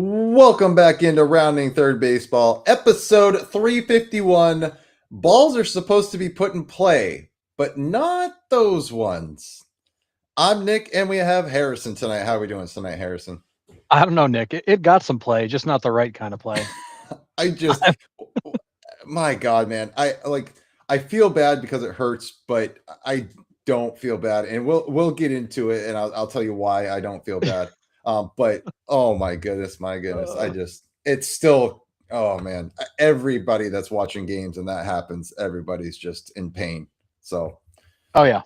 Welcome back into Rounding Third Baseball, episode 351. Balls are supposed to be put in play, but not those ones. I'm Nick, and we have Harrison tonight. How are we doing tonight, Harrison? I don't know, Nick. It got some play, just not the right kind of play. I just, my God, man. I feel bad because it hurts, but I don't feel bad, and we'll get into it, and I'll tell you why I don't feel bad. But oh my goodness, it's still, oh man, everybody that's watching games and that happens, everybody's just in pain. So Oh yeah,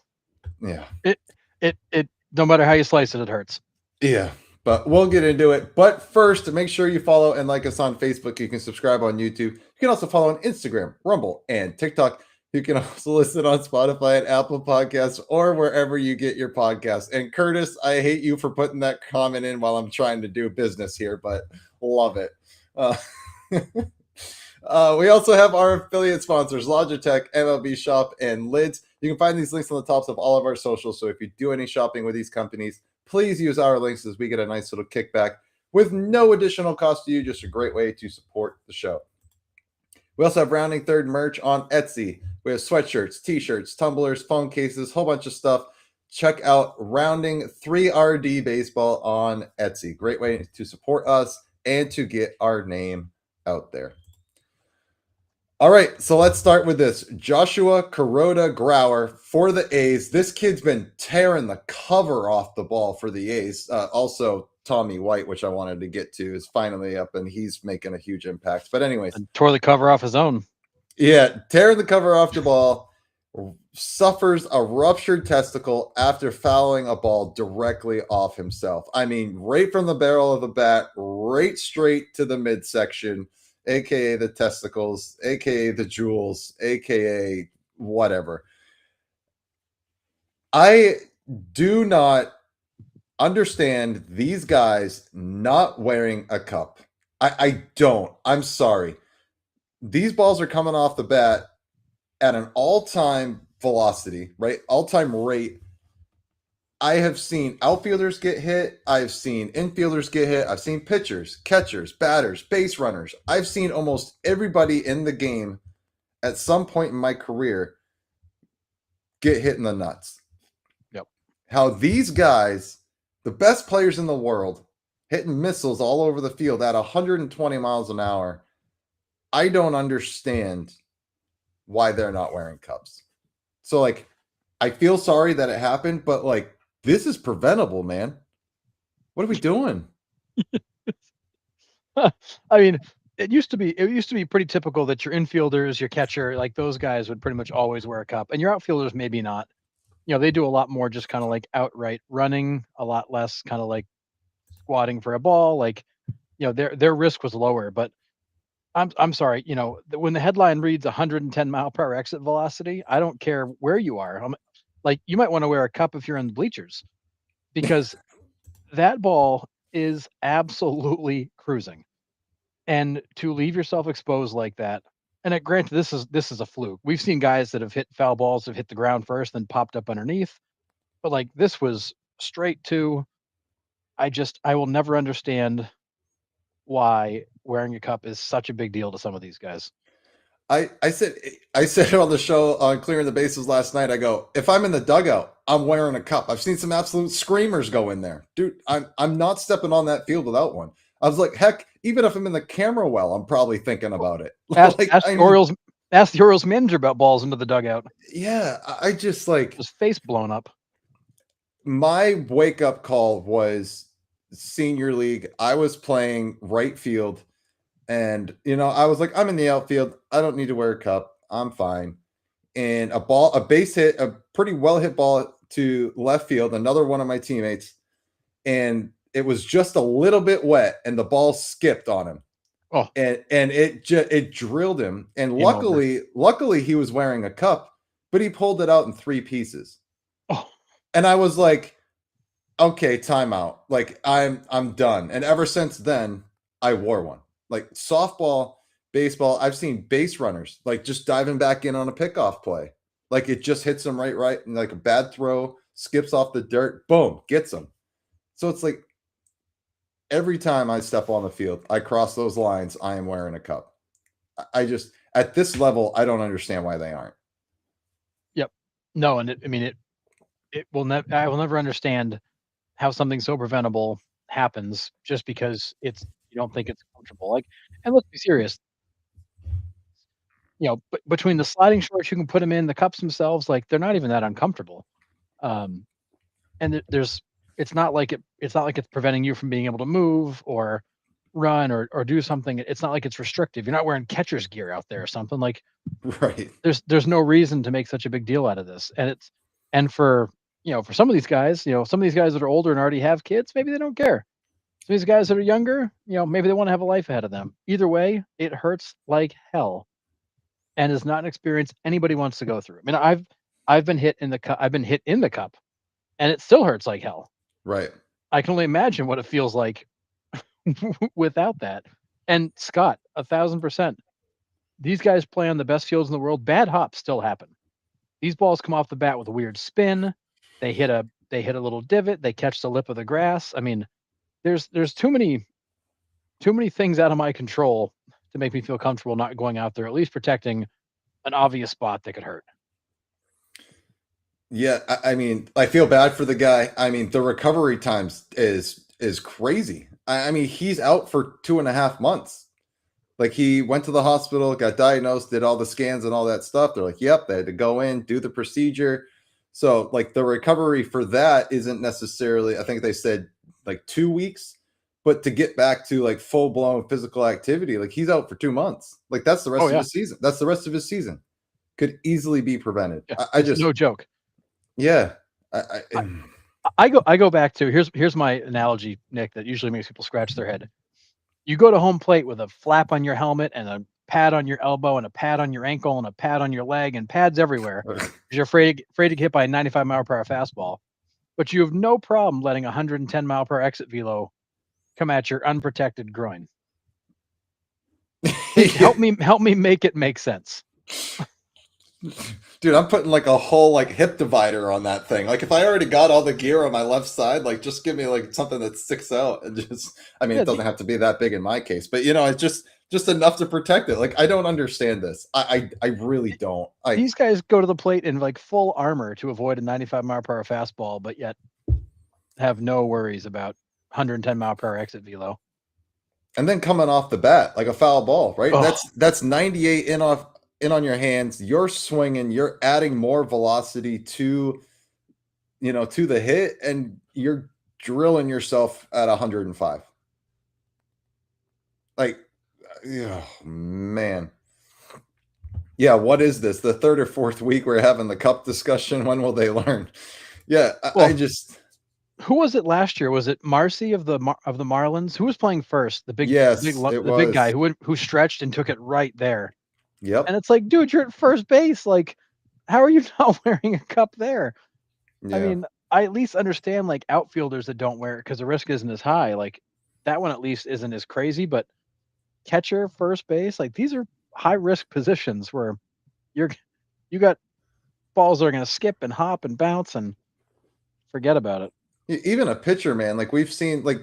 yeah, it. No matter how you slice it, it hurts. yeah. But we'll get into it. But first, make sure you follow and like us on Facebook. You can subscribe on YouTube. You can also follow on Instagram, Rumble, and TikTok. You can also listen on Spotify and Apple Podcasts or wherever you get your podcasts. And Curtis, I hate you for putting that comment in while I'm trying to do business here, but love it. Uh, we also have our affiliate sponsors, Logitech, MLB Shop, and Lids. You can find these links on the tops of all of our socials. So if you do any shopping with these companies, please use our links as we get a nice little kickback with no additional cost to you. Just a great way to support the show. We also have Rounding Third merch on Etsy. We have sweatshirts, t-shirts, tumblers, phone cases, whole bunch of stuff. Check out Rounding 3RD Baseball on Etsy. Great way to support us and to get our name out there. All right, so let's start with this. Joshua Kuroda Grower for the A's. This kid's been tearing the cover off the ball for the A's. Also, Tommy White, which I wanted to get to, is finally up, and he's making a huge impact. But anyways. And tore the cover off his own. Yeah, tearing the cover off the ball, suffers a ruptured testicle after fouling a ball directly off himself. I mean, right from the barrel of the bat, right straight to the midsection, aka the testicles, aka the jewels, aka whatever. I do not understand these guys not wearing a cup. I don't. I'm sorry. These balls are coming off the bat at an all-time velocity, right? All-time rate. I have seen outfielders get hit. I've seen infielders get hit. I've seen pitchers, catchers, batters, base runners. I've seen almost everybody in the game at some point in my career get hit in the nuts. Yep. How these guys, the best players in the world, hitting missiles all over the field at 120 miles an hour, I don't understand why they're not wearing cups. So, like, I feel sorry that it happened, but, like, this is preventable, man. What are we doing? I mean, it used to be pretty typical that your infielders, your catcher, like those guys would pretty much always wear a cup, and your outfielders maybe not. You know, they do a lot more just kind of like outright running, a lot less kind of like squatting for a ball. Like, you know, their risk was lower. But I'm sorry, you know, when the headline reads 110 mile per hour exit velocity, I don't care where you are. Like, you might want to wear a cup if you're in the bleachers, because that ball is absolutely cruising. And to leave yourself exposed like that, and granted, this is a fluke. We've seen guys that have hit foul balls, have hit the ground first, then popped up underneath. But like, this was straight to. I will never understand why wearing a cup is such a big deal to some of these guys. I said on the show on Clearing the Bases last night, I go, if I'm in the dugout, I'm wearing a cup. I've seen some absolute screamers go in there. Dude, I'm not stepping on that field without one. I was like, heck, even if I'm in the camera well, I'm probably thinking about it. Ask the Orioles manager about balls into the dugout. Yeah, I just like his face blown up. My wake up call was senior league. I was playing right field, and I was like, I'm in the outfield. I don't need to wear a cup. I'm fine. And a base hit, a pretty well hit ball to left field, another one of my teammates, and it was just a little bit wet, and the ball skipped on him. Oh, and it drilled him. And luckily he was wearing a cup, but he pulled it out in 3 pieces. Oh. And I was like, okay, timeout. Like, I'm done. And ever since then, I wore one. Like, softball, baseball, I've seen base runners like just diving back in on a pickoff play. Like, it just hits them right, and like a bad throw, skips off the dirt, boom, gets them. So it's like, every time I step on the field, I cross those lines, I am wearing a cup. I just at this level, I don't understand why they aren't. Yep. No, and it will never. I will never understand how something so preventable happens just because you don't think it's comfortable. Like, and let's be serious. Between the sliding shorts you can put them in, the cups themselves, like they're not even that uncomfortable. Um, and there's it's not like it's preventing you from being able to move or run or do something. It's not like it's restrictive. You're not wearing catcher's gear out there or something. Like Right. there's no reason to make such a big deal out of this. And for for some of these guys, some of these guys that are older and already have kids, maybe they don't care. Some of these guys that are younger, maybe they want to have a life ahead of them. Either way, it hurts like hell and is not an experience anybody wants to go through. I mean, I've been hit in the cup. I've been hit in the cup, and it still hurts like hell. Right. I can only imagine what it feels like without that. And Scott, 1,000%. These guys play on the best fields in the world. Bad hops still happen. These balls come off the bat with a weird spin. They hit a little divot. They catch the lip of the grass. I mean, there's too many things out of my control to make me feel comfortable not going out there, at least protecting an obvious spot that could hurt. Yeah, I mean, I feel bad for the guy. I mean, the recovery times is crazy. I mean, he's out for 2.5 months. Like he went to the hospital, got diagnosed, did all the scans and all that stuff. They're like, yep, they had to go in, do the procedure. So like the recovery for that isn't necessarily, I think they said like 2 weeks, but to get back to like full blown physical activity, like he's out for 2 months. Like that's the rest Oh of yeah, his season. That's the rest of his season. Could easily be prevented. yeah, I it's just, no joke. yeah. I, I go back to here's my analogy, Nick, that usually makes people scratch their head. You go to home plate with a flap on your helmet and a pad on your elbow and a pad on your ankle and a pad on your leg and pads everywhere because you're afraid to get hit by a 95-mile-per-hour fastball. But you have no problem letting a 110-mile-per-hour exit velo come at your unprotected groin. Help me make it make sense. Dude, I'm putting like a whole like hip divider on that thing. Like if I already got all the gear on my left side, like just give me like something that sticks out and just I mean Yeah, it doesn't have to be that big in my case, but it's just enough to protect it. Like I don't understand this. I really don't. these guys go to the plate in like full armor to avoid a 95-mile-per-hour fastball, but yet have no worries about 110-mile-per-hour exit velo. And then coming off the bat, like a foul ball, right? Oh. That's 98 in on your hands. You're swinging, you're adding more velocity to to the hit, and you're drilling yourself at 105. Like, oh man. Yeah, what is this? The third or fourth week we're having the cup discussion. When will they learn? Yeah, I just Who was it last year? Was it Marcy of the Marlins? Who was playing first? yes, it the big guy was. who stretched and took it right there. Yep. And it's like, dude, you're at first base. Like, how are you not wearing a cup there? I Yeah. mean, I at least understand like outfielders that don't wear it because the risk isn't as high. Like that one at least isn't as crazy, but catcher, first base, like these are high risk positions where you got balls that are gonna skip and hop and bounce and forget about it. Even a pitcher, man, like we've seen, like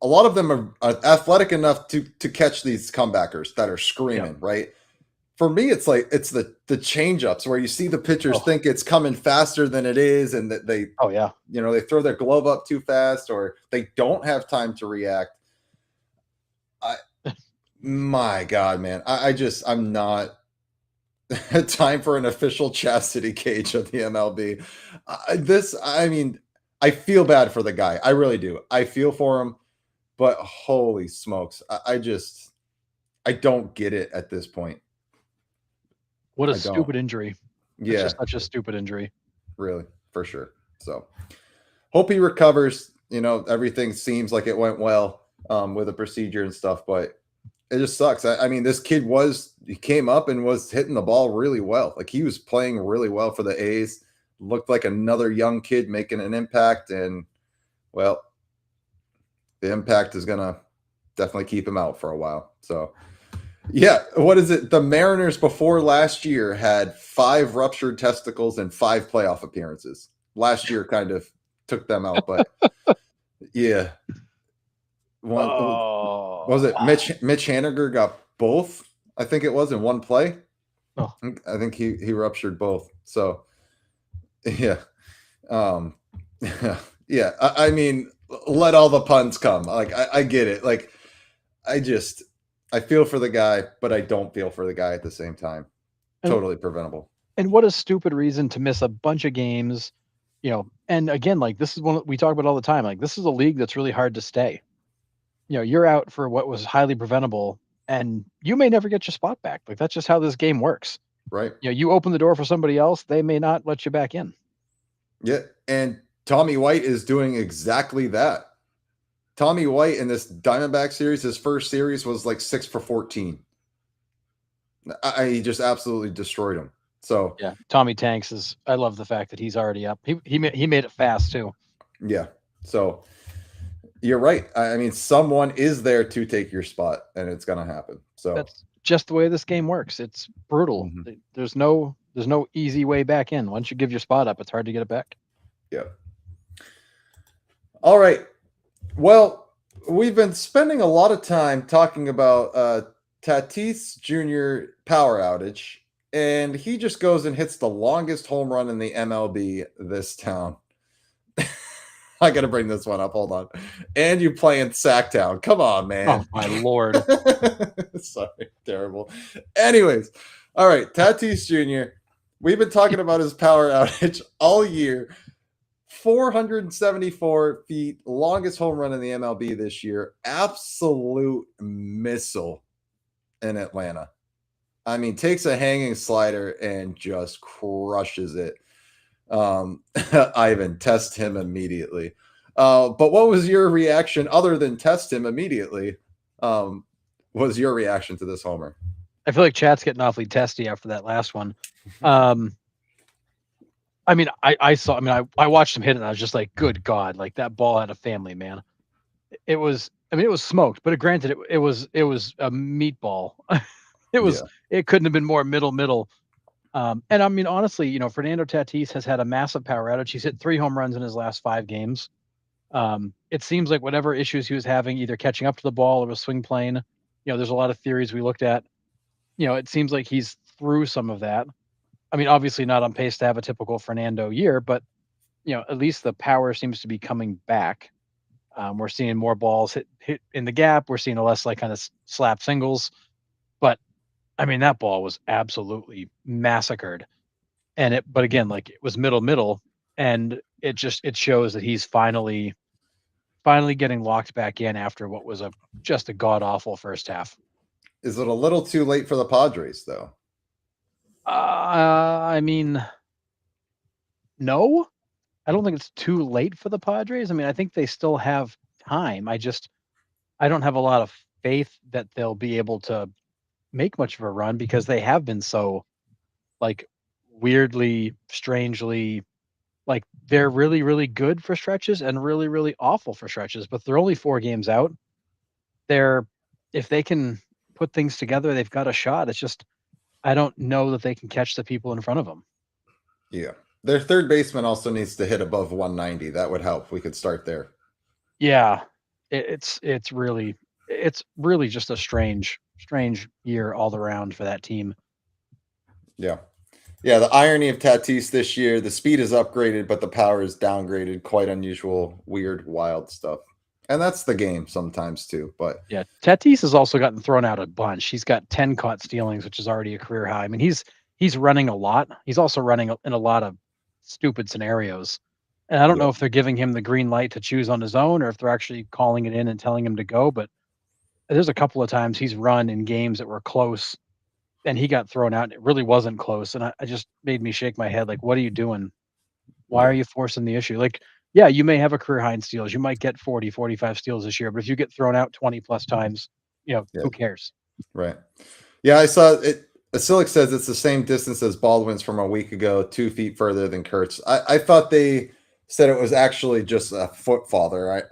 a lot of them are athletic enough to catch these comebackers that are screaming, right? For me, it's like it's the change ups where you see the pitchers Oh. think it's coming faster than it is, and that they Oh yeah. they throw their glove up too fast, or they don't have time to react. My God, man, I'm not time for an official chastity cage of the MLB. I mean, I feel bad for the guy. I really do. I feel for him, but holy smokes, I don't get it at this point. What a I don't. stupid injury. It's Yeah, just such a stupid injury. really, for sure. So, hope he recovers. Everything seems like it went well with the procedure and stuff, but it just sucks. I mean, this kid he came up and was hitting the ball really well. Like he was playing really well for the A's. Looked like another young kid making an impact, and well, the impact is gonna definitely keep him out for a while. So, yeah, what is it? The Mariners before last year had 5 ruptured testicles and 5 playoff last year kind of took them out, but yeah. one was Oh. it Mitch Haniger got both? I think it was in one play. Oh. I think he ruptured both. So yeah. Um yeah. I mean, let all the puns come. Like I get it. Like I feel for the guy, but I don't feel for the guy at the same time. And Totally preventable. and what a stupid reason to miss a bunch of games, and again, like, this is one we talk about all the time. Like, this is a league that's really hard to stay. You're out for what was highly preventable, and you may never get your spot back. Like, that's just how this game works. Right. You open the door for somebody else, they may not let you back in. Yeah. And Tommy White is doing exactly that. Tommy White in this Diamondback series, his first series was like 6 for 14. He just absolutely destroyed him. So Yeah, Tommy Tanks is. I love the fact that he's already up. He made it fast too. yeah. So you're right. I mean, someone is there to take your spot, and it's gonna happen. So That's just the way this game works. It's brutal. Mhm. There's no easy way back in. Once you give your spot up, it's hard to get it back. yeah. All right. Well, we've been spending a lot of time talking about Tatis Jr. power outage, and he just goes and hits the longest home run in the MLB this town. I got to bring this one up. Hold on. And you play in Sacktown. Come on, man. Oh my lord! Sorry, terrible. Anyways, all right, Tatis Jr. We've been talking about his power outage all year. 474 feet, longest home run in the MLB this year. Absolute missile in Atlanta. I mean, takes a hanging slider and just crushes it. Ivan, test him immediately. But what was your reaction other than test him immediately? Was your reaction to this homer? I feel like chat's getting awfully testy after that last one. I mean, I saw. I mean, I watched him hit it, and I was just like, "Good God!" Like, that ball had a family, man. It was. I mean, it was smoked, but granted, it was a meatball. It couldn't have been more middle. And I mean, honestly, Fernando Tatis has had a massive power outage. He's hit 3 home runs in his last 5 games. It seems like whatever issues he was having, either catching up to the ball or a swing plane, there's a lot of theories we looked at. It seems like he's through some of that. I mean, obviously not on pace to have a typical Fernando year, but at least the power seems to be coming back. We're seeing more balls hit in the gap. We're seeing a less like kind of slap singles, but I mean, that ball was absolutely massacred. But again, like, it was middle, and it shows that he's finally getting locked back in after what was just a god awful first half. Is it a little too late for the Padres, though? I mean, no, I don't think it's too late for the Padres. I mean, I think they still have time. I don't have a lot of faith that they'll be able to make much of a run because they have been so, like, weirdly, strangely, like, they're really, really good for stretches and really, really awful for stretches, but they're only 4 games out. If they can put things together, they've got a shot. It's just, I don't know that they can catch the people in front of them. Yeah. Their third baseman also needs to hit above 190. That would help. We could start there. Yeah. It's really just a strange year all around for that team. Yeah. Yeah, the irony of Tatis this year, the speed is upgraded, but the power is downgraded. Quite unusual, weird, wild stuff. And that's the game sometimes too. But yeah, Tatis has also gotten thrown out a bunch. He's got 10 caught stealings, which is already a career high. I mean, he's running a lot. He's also running in a lot of stupid scenarios. And I don't know if they're giving him the green light to choose on his own or if they're actually calling it in and telling him to go. But there's a couple of times he's run in games that were close and he got thrown out and it really wasn't close. And I just made me shake my head. Like, what are you doing? Why are you forcing the issue? Like, yeah, you may have a career high in steals. You might get 40, 45 steals this year, but if you get thrown out 20 plus times, who cares? Right. Yeah, I saw it. Asilic says it's the same distance as Baldwin's from a week ago, 2 feet further than Kurtz. I thought they said it was actually just a foot farther.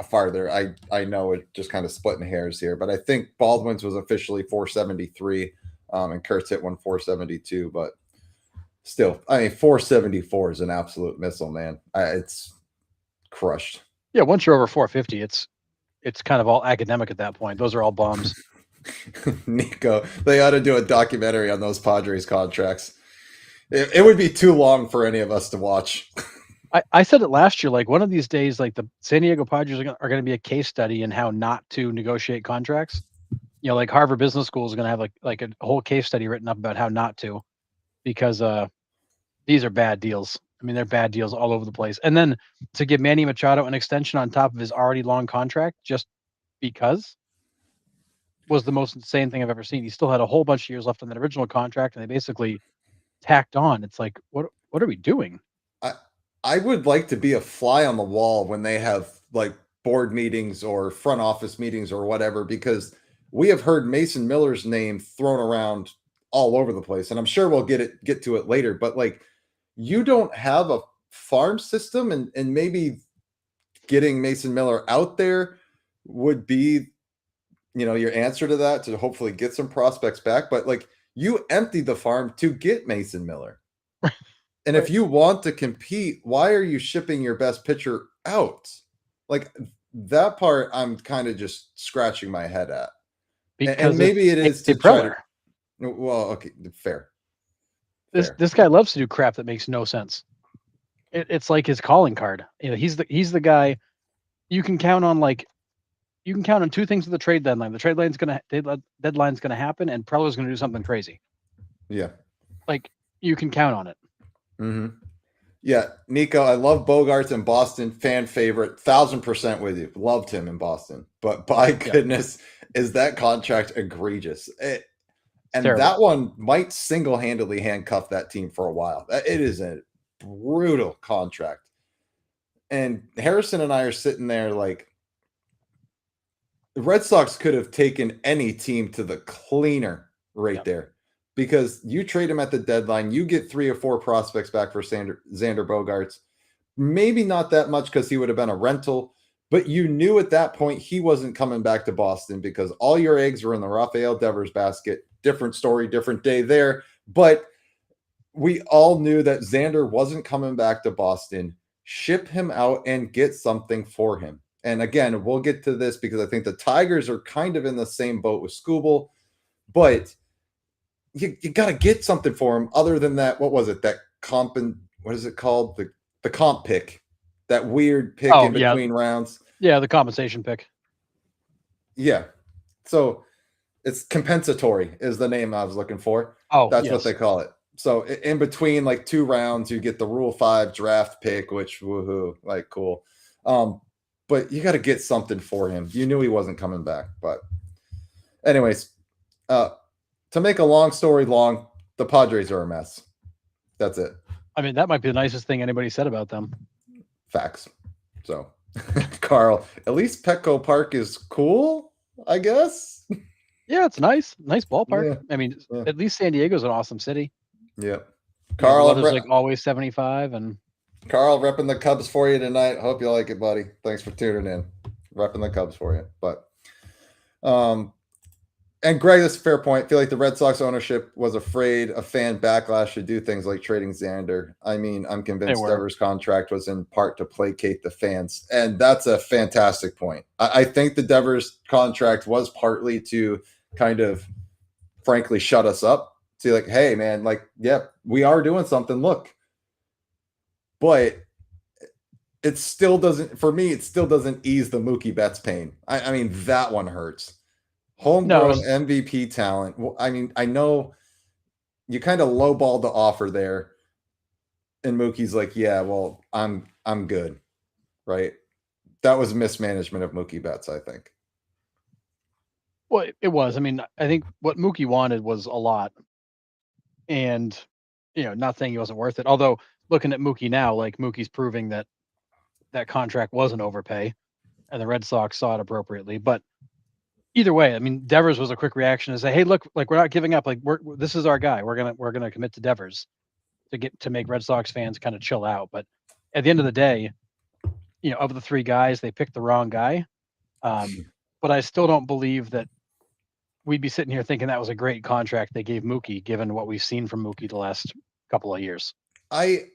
I know it just kind of splitting hairs here, but I think Baldwin's was officially 473, and Kurtz hit 472. But still, I mean, 474 is an absolute missile, man. It's crushed. Yeah, once you're over 450, it's it's kind of all academic at that point. Those are all bums. Nico, they ought to do a documentary on those Padres contracts. It would be too long for any of us to watch. I said it last year, like one of these days, like the San Diego Padres are going to be a case study in how not to negotiate contracts. Like Harvard Business School is going to have like a whole case study written up about how not to, because these are bad deals. I mean, they're bad deals all over the place. And then to give Manny Machado an extension on top of his already long contract, just because, was the most insane thing I've ever seen. He still had a whole bunch of years left on that original contract, and they basically tacked on. It's like, what are we doing? I would like to be a fly on the wall when they have like board meetings or front office meetings or whatever, because we have heard Mason Miller's name thrown around all over the place, and I'm sure we'll get to it later. But like, you don't have a farm system, and maybe getting Mason Miller out there would be, your answer to that, to hopefully get some prospects back. But like, you emptied the farm to get Mason Miller. And if you want to compete, why are you shipping your best pitcher out? Like, that part, I'm kind of just scratching my head at. And maybe it is to try to. Well, okay, fair. This guy loves to do crap that makes no sense. It's like his calling card. He's the guy you can count on. Like, you can count on two things at the trade deadline. The deadline's gonna happen, and Preller's gonna do something crazy. Yeah, like you can count on it. Mm-hmm. Yeah, Nico, I love Bogaerts in Boston, fan favorite, 1,000% with you. Loved him in Boston, but by goodness, is that contract egregious? And terrible. That one might single-handedly handcuff that team for a while. It is a brutal contract. And Harrison and I are sitting there like, the Red Sox could have taken any team to the cleaner right there. Because you trade him at the deadline, you get 3 or 4 prospects back for Xander Bogaerts. Maybe not that much because he would have been a rental, but you knew at that point he wasn't coming back to Boston because all your eggs were in the Rafael Devers basket. Different story, different day there. But we all knew that Xander wasn't coming back to Boston. Ship him out and get something for him. And again, we'll get to this because I think the Tigers are kind of in the same boat with Skubal, but you got to get something for him other than that. What was it? That comp, and what is it called? The comp pick, that weird pick in between rounds. Yeah, the compensation pick. Yeah. So it's compensatory is the name I was looking for. Oh, that's what they call it. So in between like 2 rounds, you get the Rule 5 draft pick, which woohoo, like cool. But you got to get something for him. You knew he wasn't coming back. But anyways, to make a long story long, the Padres are a mess. That's it. I mean, that might be the nicest thing anybody said about them. Facts. So, Carl, at least Petco Park is cool, I guess. Yeah, it's nice. Nice ballpark. Yeah. I mean, at least San Diego's an awesome city. Yeah. Carl, there's like always 75 and Carl repping the Cubs for you tonight. Hope you like it, buddy. Thanks for tuning in. Repping the Cubs for you. But and Greg, that's a fair point. I feel like the Red Sox ownership was afraid a fan backlash should do things like trading Xander. I mean, I'm convinced Devers' contract was in part to placate the fans. And that's a fantastic point. I think the Devers contract was partly to kind of, frankly, shut us up. See, like, hey, man, like, yeah, we are doing something. Look. But it still doesn't, for me, it still doesn't ease the Mookie Betts pain. I mean, that one hurts. Homegrown MVP talent. Well, I mean, I know you kind of lowballed the offer there, and Mookie's like, "Yeah, well, I'm good," right? That was mismanagement of Mookie Betts, I think. Well, it was. I mean, I think what Mookie wanted was a lot, and not saying he wasn't worth it. Although looking at Mookie now, like Mookie's proving that contract was an overpay, and the Red Sox saw it appropriately, but. Either way, I mean, Devers was a quick reaction to say, "Hey, look, like we're not giving up. Like this is our guy. We're gonna commit to Devers to make Red Sox fans kind of chill out." But at the end of the day, of the 3 guys, they picked the wrong guy. But I still don't believe that we'd be sitting here thinking that was a great contract they gave Mookie, given what we've seen from Mookie the last couple of years. I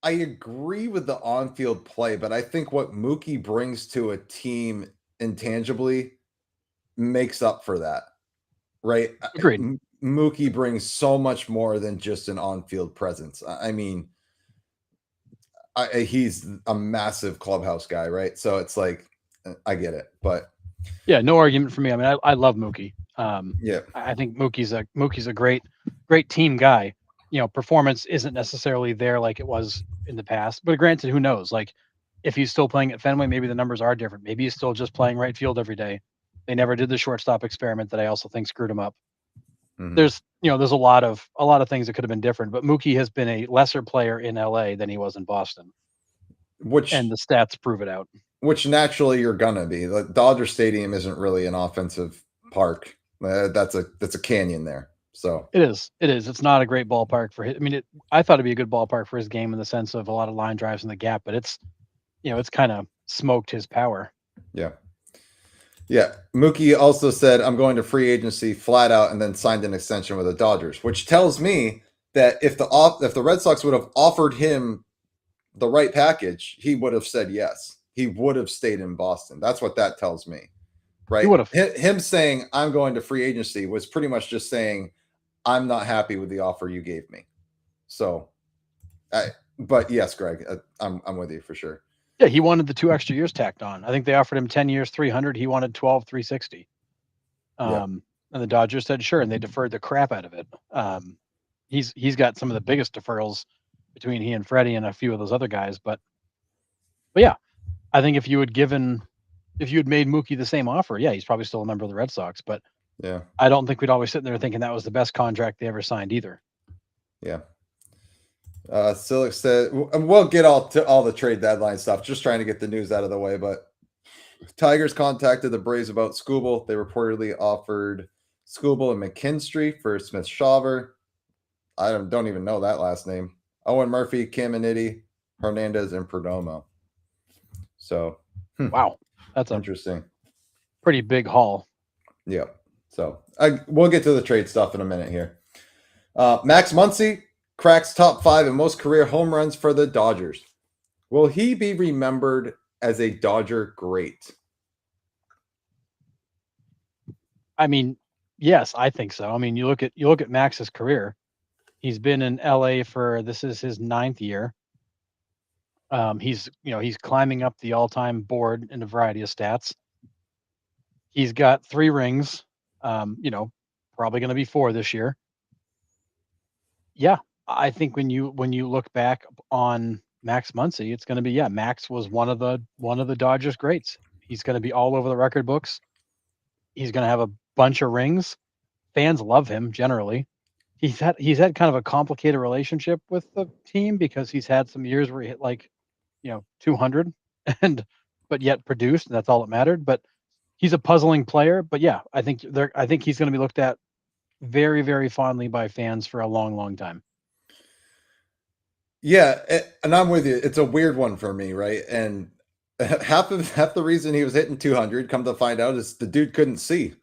agree with the on-field play, but I think what Mookie brings to a team intangibly makes up for that, right? Agreed. Mookie brings so much more than just an on-field presence. I mean, he's a massive clubhouse guy, right? So it's like, I get it, but yeah, no argument for me. I mean, I love Mookie. yeah, I think Mookie's a great team guy. You know, performance isn't necessarily there like it was in the past, but granted, who knows? Like, if he's still playing at Fenway, maybe the numbers are different. Maybe he's still just playing right field every day. They never did the shortstop experiment that I also think screwed him up. There's there's a lot of things that could have been different, but Mookie has been a lesser player in LA than he was in Boston, and the stats prove it out. Which naturally you're gonna be. The Dodger Stadium isn't really an offensive park. That's a canyon there. So It is. It's not a great ballpark for his. I mean, I thought it'd be a good ballpark for his game in the sense of a lot of line drives in the gap, but it's it's kind of smoked his power. yeah. Yeah. Mookie also said, I'm going to free agency flat out, and then signed an extension with the Dodgers, which tells me that if the Red Sox would have offered him the right package, he would have said yes. He would have stayed in Boston. That's what that tells me. Right. He would have. Him saying I'm going to free agency was pretty much just saying I'm not happy with the offer you gave me. So but yes, Greg, I'm with you for sure. Yeah, he wanted the 2 extra years tacked on. I think they offered him 10 years, 300. He wanted 12, 360. And the Dodgers said sure, and they deferred the crap out of it. He's got some of the biggest deferrals between he and Freddie and a few of those other guys, but yeah, I think if you had made Mookie the same offer, yeah, he's probably still a member of the Red Sox, but yeah, I don't think we'd always sit there thinking that was the best contract they ever signed either. Yeah. Silik said, we'll get all the trade deadline stuff, just trying to get the news out of the way. But Tigers contacted the Braves about Skubal. They reportedly offered Skubal and McKinstry for Smith-Shawver. I don't even know that last name. Owen Murphy, Caminiti, Hernandez, and Perdomo. So, wow, that's interesting. Pretty big haul. Yeah. So we'll get to the trade stuff in a minute here. Max Muncy cracks top 5 in most career home runs for the Dodgers. Will he be remembered as a Dodger great? I mean, yes, I think so. I mean, you look at Max's career. He's been in LA for this is his 9th year. He's climbing up the all-time board in a variety of stats. He's got 3 rings. Probably going to be 4 this year. Yeah, I think when you look back on Max Muncy, it's going to be Max was one of the Dodgers greats. He's going to be all over the record books. He's going to have a bunch of rings. Fans love him generally. He's had kind of a complicated relationship with the team because he's had some years where he hit 200 but yet produced, and that's all that mattered. But he's a puzzling player. But yeah, I think he's going to be looked at very, very fondly by fans for a long, long time. Yeah, and I'm with you. It's a weird one for me, right? And half the reason he was hitting 200, come to find out, is the dude couldn't see.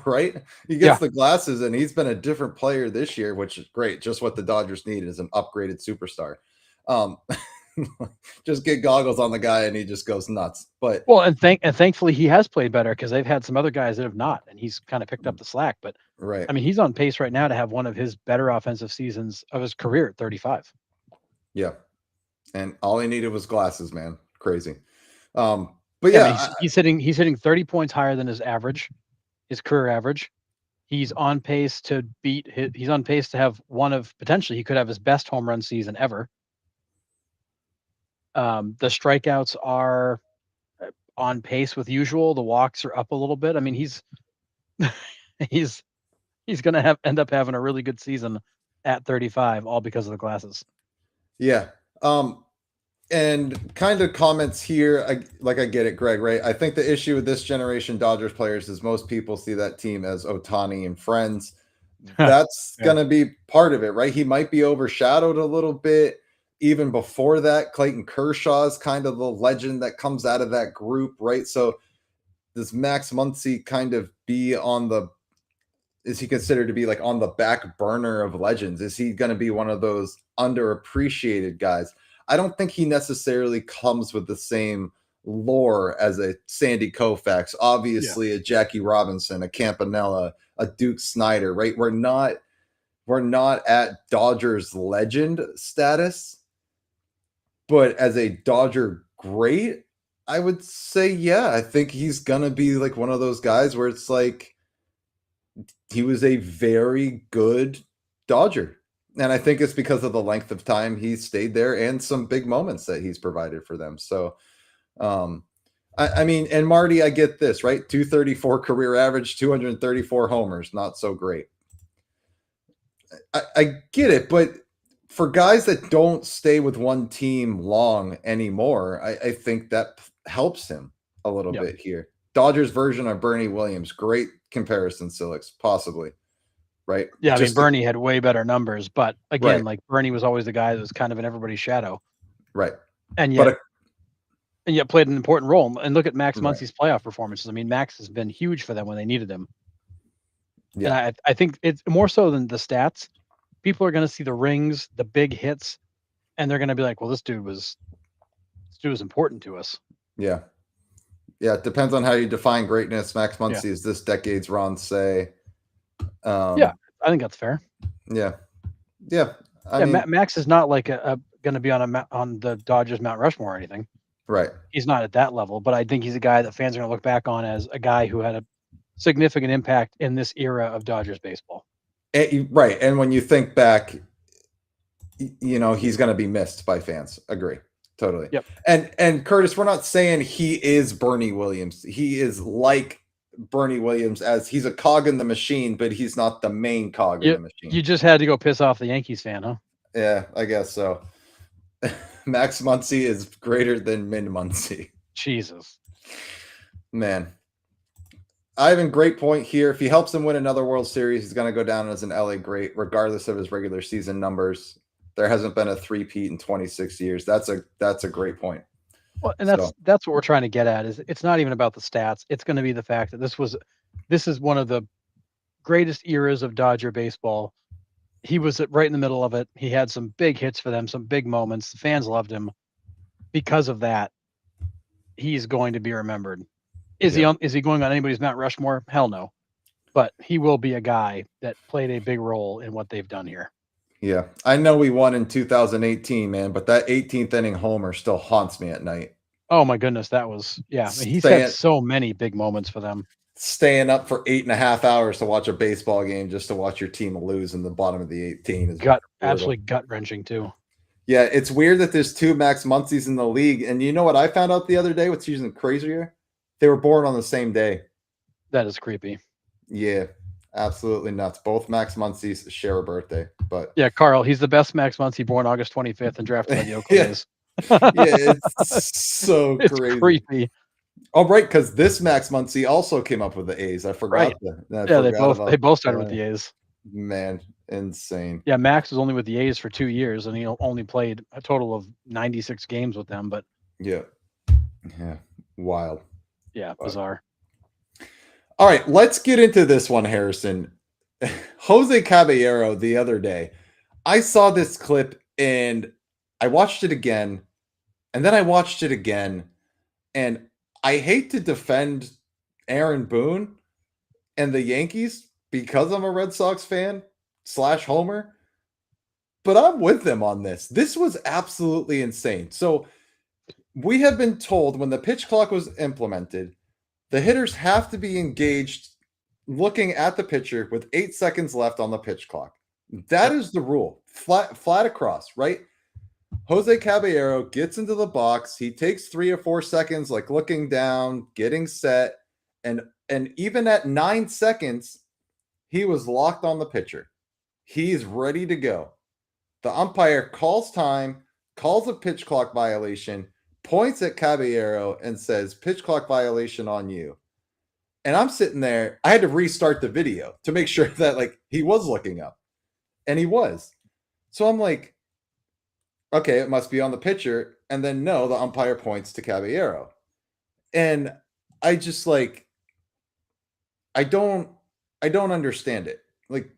Right? He gets the glasses, and he's been a different player this year, which is great. Just what the Dodgers need is an upgraded superstar. Just get goggles on the guy, and he just goes nuts. But thankfully he has played better because they've had some other guys that have not, and he's kind of picked up the slack. But right, I mean, he's on pace right now to have one of his better offensive seasons of his career at 35. Yeah, and all he needed was glasses, man. Crazy. But yeah, he's hitting 30 points higher than his average, his career average. He's on pace to he's on pace to have potentially he could have his best home run season ever. The strikeouts are on pace with usual. The walks are up a little bit. I mean, he's going to end up having a really good season at 35, all because of the glasses. Yeah. And kind of comments here, I get it, Greg, right? I think the issue with this generation Dodgers players is most people see that team as Ohtani and friends. That's going to be part of it, right? He might be overshadowed a little bit. Even before that, Clayton Kershaw is kind of the legend that comes out of that group, right? So does Max Muncy kind of is he considered to be like on the back burner of legends? Is he going to be one of those underappreciated guys? I don't think he necessarily comes with the same lore as a Sandy Koufax, Yeah. obviously a Jackie Robinson, a Campanella, a Duke Snyder, right? We're not at Dodgers legend status, but as a Dodger great, I would say, yeah, I think he's gonna be like one of those guys where it's like he was a very good Dodger. And I think it's because of the length of time he stayed there and some big moments that he's provided for them. So, um, I mean, and Marty, I get this, right? 234 career average, 234 homers, not so great. I get it, but for guys that don't stay with one team long anymore, I think that helps him a little Yep. bit here. Dodgers version of Bernie Williams, great comparison, Silix, possibly, right? Yeah, I mean, Just to- Bernie had way better numbers, but again, right, like Bernie was always the guy that was kind of in everybody's shadow, right, and but yet and yet played an important role. And look at Max right, Muncy's playoff performances. I mean, Max has been huge for them when they needed him. And yeah, I think it's more so than the stats. People are going to see the rings, the big hits, and they're going to be like, "Well, this dude was important to us." yeah, yeah. It depends on how you define greatness. Max Yeah, Muncy is this decade's Ron Say. yeah, I think that's fair. Yeah, yeah. I Yeah, mean, Max is not like a going to be on the Dodgers Mount Rushmore or anything. right. He's not at that level, but I think he's a guy that fans are going to look back on as a guy who had a significant impact in this era of Dodgers baseball. Right. And when you think back, he's going to be missed by fans. Agree. Totally. Yep. And Curtis, we're not saying he is Bernie Williams. He is like Bernie Williams as he's a cog in the machine, but he's not the main cog in the machine. You just had to go piss off the Yankees fan, huh? Yeah, I guess so. Max Muncy is greater than Min Muncy. Jesus. Man. Ivan, great point here. If he helps them win another World Series, he's going to go down as an LA great, regardless of his regular season numbers. There hasn't been a three-peat in 26 years. That's a great point. Well, and that's what we're trying to get at. Is it's not even about the stats. It's going to be the fact that this is one of the greatest eras of Dodger baseball. He was right in the middle of it. He had some big hits for them, some big moments. The fans loved him. Because of that, he's going to be remembered. Is he going on anybody's Mount Rushmore? Hell no. But he will be a guy that played a big role in what they've done here. Yeah. I know we won in 2018, man, but that 18th inning homer still haunts me at night. Oh my goodness, that was I mean, he's had so many big moments for them. Staying up for 8.5 hours to watch a baseball game just to watch your team lose in the bottom of the 18 is absolutely gut-wrenching too. Yeah, it's weird that there's two Max Muncies in the league. And you know what I found out the other day? What's even crazier? They were born on the same day. That is creepy. Yeah, absolutely nuts. Both Max Muncies share a birthday. But yeah, Carl, he's the best Max Muncy, born August 25th and drafted by the Oakland A's. Yeah, it's so it's crazy. Creepy. Oh, right, because this Max Muncy also came up with the A's. I forgot. Right. They both started with the A's. Man, insane. Yeah, Max was only with the A's for 2 years, and he only played a total of 96 games with them. But yeah, wild. Yeah, bizarre. All right, let's get into this one, Harrison. Jose Caballero the other day. I saw this clip and I watched it again, and then I watched it again, and I hate to defend Aaron Boone and the Yankees because I'm a Red Sox fan / homer, but I'm with them on this. This was absolutely insane. So we have been told when the pitch clock was implemented, the hitters have to be engaged looking at the pitcher with 8 seconds left on the pitch clock. That is the rule. Flat across, right? Jose Caballero gets into the box. He takes 3 or 4 seconds, like looking down, getting set. And even at 9 seconds, he was locked on the pitcher. He's ready to go. The umpire calls time, calls a pitch clock violation, points at Caballero and says, pitch clock violation on you. And I'm sitting there. I had to restart the video to make sure that like he was looking up. And he was. So I'm like, okay, it must be on the pitcher. And then no, the umpire points to Caballero. And I just like, I don't understand it. Like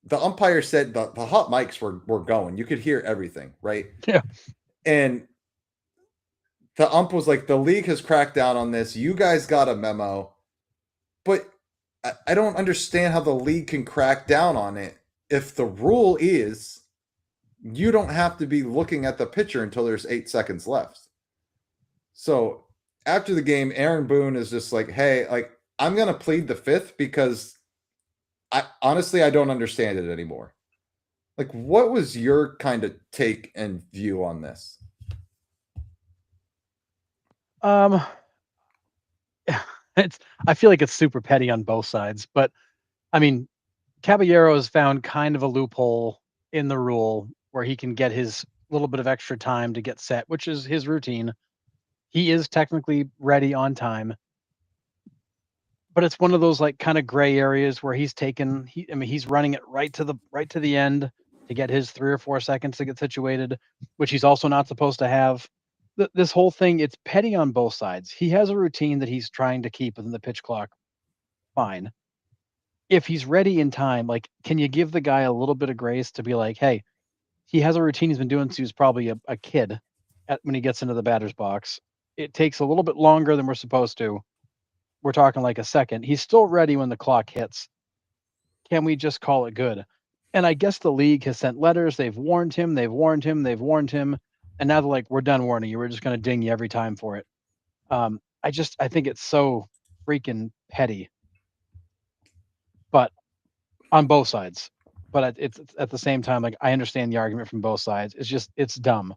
the umpire said the hot mics were going. You could hear everything, right? Yeah. And the ump was like, the league has cracked down on this. You guys got a memo, but I don't understand how the league can crack down on it if the rule is you don't have to be looking at the pitcher until there's 8 seconds left. So after the game, Aaron Boone is just like, hey, like, I'm going to plead the fifth because I honestly, I don't understand it anymore. Like, what was your kind of take and view on this? I feel like it's super petty on both sides, but I mean, Caballero has found kind of a loophole in the rule where he can get his little bit of extra time to get set, which is his routine. He is technically ready on time, but it's one of those like kind of gray areas where he's running it right to the end to get his 3 or 4 seconds to get situated, which he's also not supposed to have. This whole thing, it's petty on both sides. He has a routine that he's trying to keep within the pitch clock. Fine. If he's ready in time, like, can you give the guy a little bit of grace to be like, hey, he has a routine he's been doing since he was probably a kid when he gets into the batter's box. It takes a little bit longer than we're supposed to. We're talking like a second. He's still ready when the clock hits. Can we just call it good? And I guess the league has sent letters. They've warned him. And now they're like, we're done warning you. We're just going to ding you every time for it. I think it's so freaking petty, but on both sides. But it's at the same time, like, I understand the argument from both sides. It's dumb.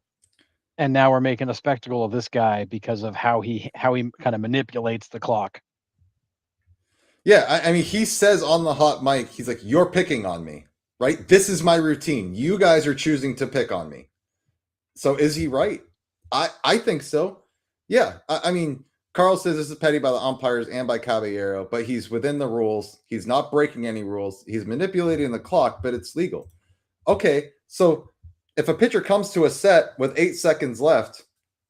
And now we're making a spectacle of this guy because of how he kind of manipulates the clock. Yeah, I mean, he says on the hot mic, he's like, you're picking on me, right? This is my routine. You guys are choosing to pick on me. So is he right? I think so. Yeah. I mean, Carl says this is petty by the umpires and by Caballero, but he's within the rules. He's not breaking any rules. He's manipulating the clock, but it's legal. Okay, so if a pitcher comes to a set with 8 seconds left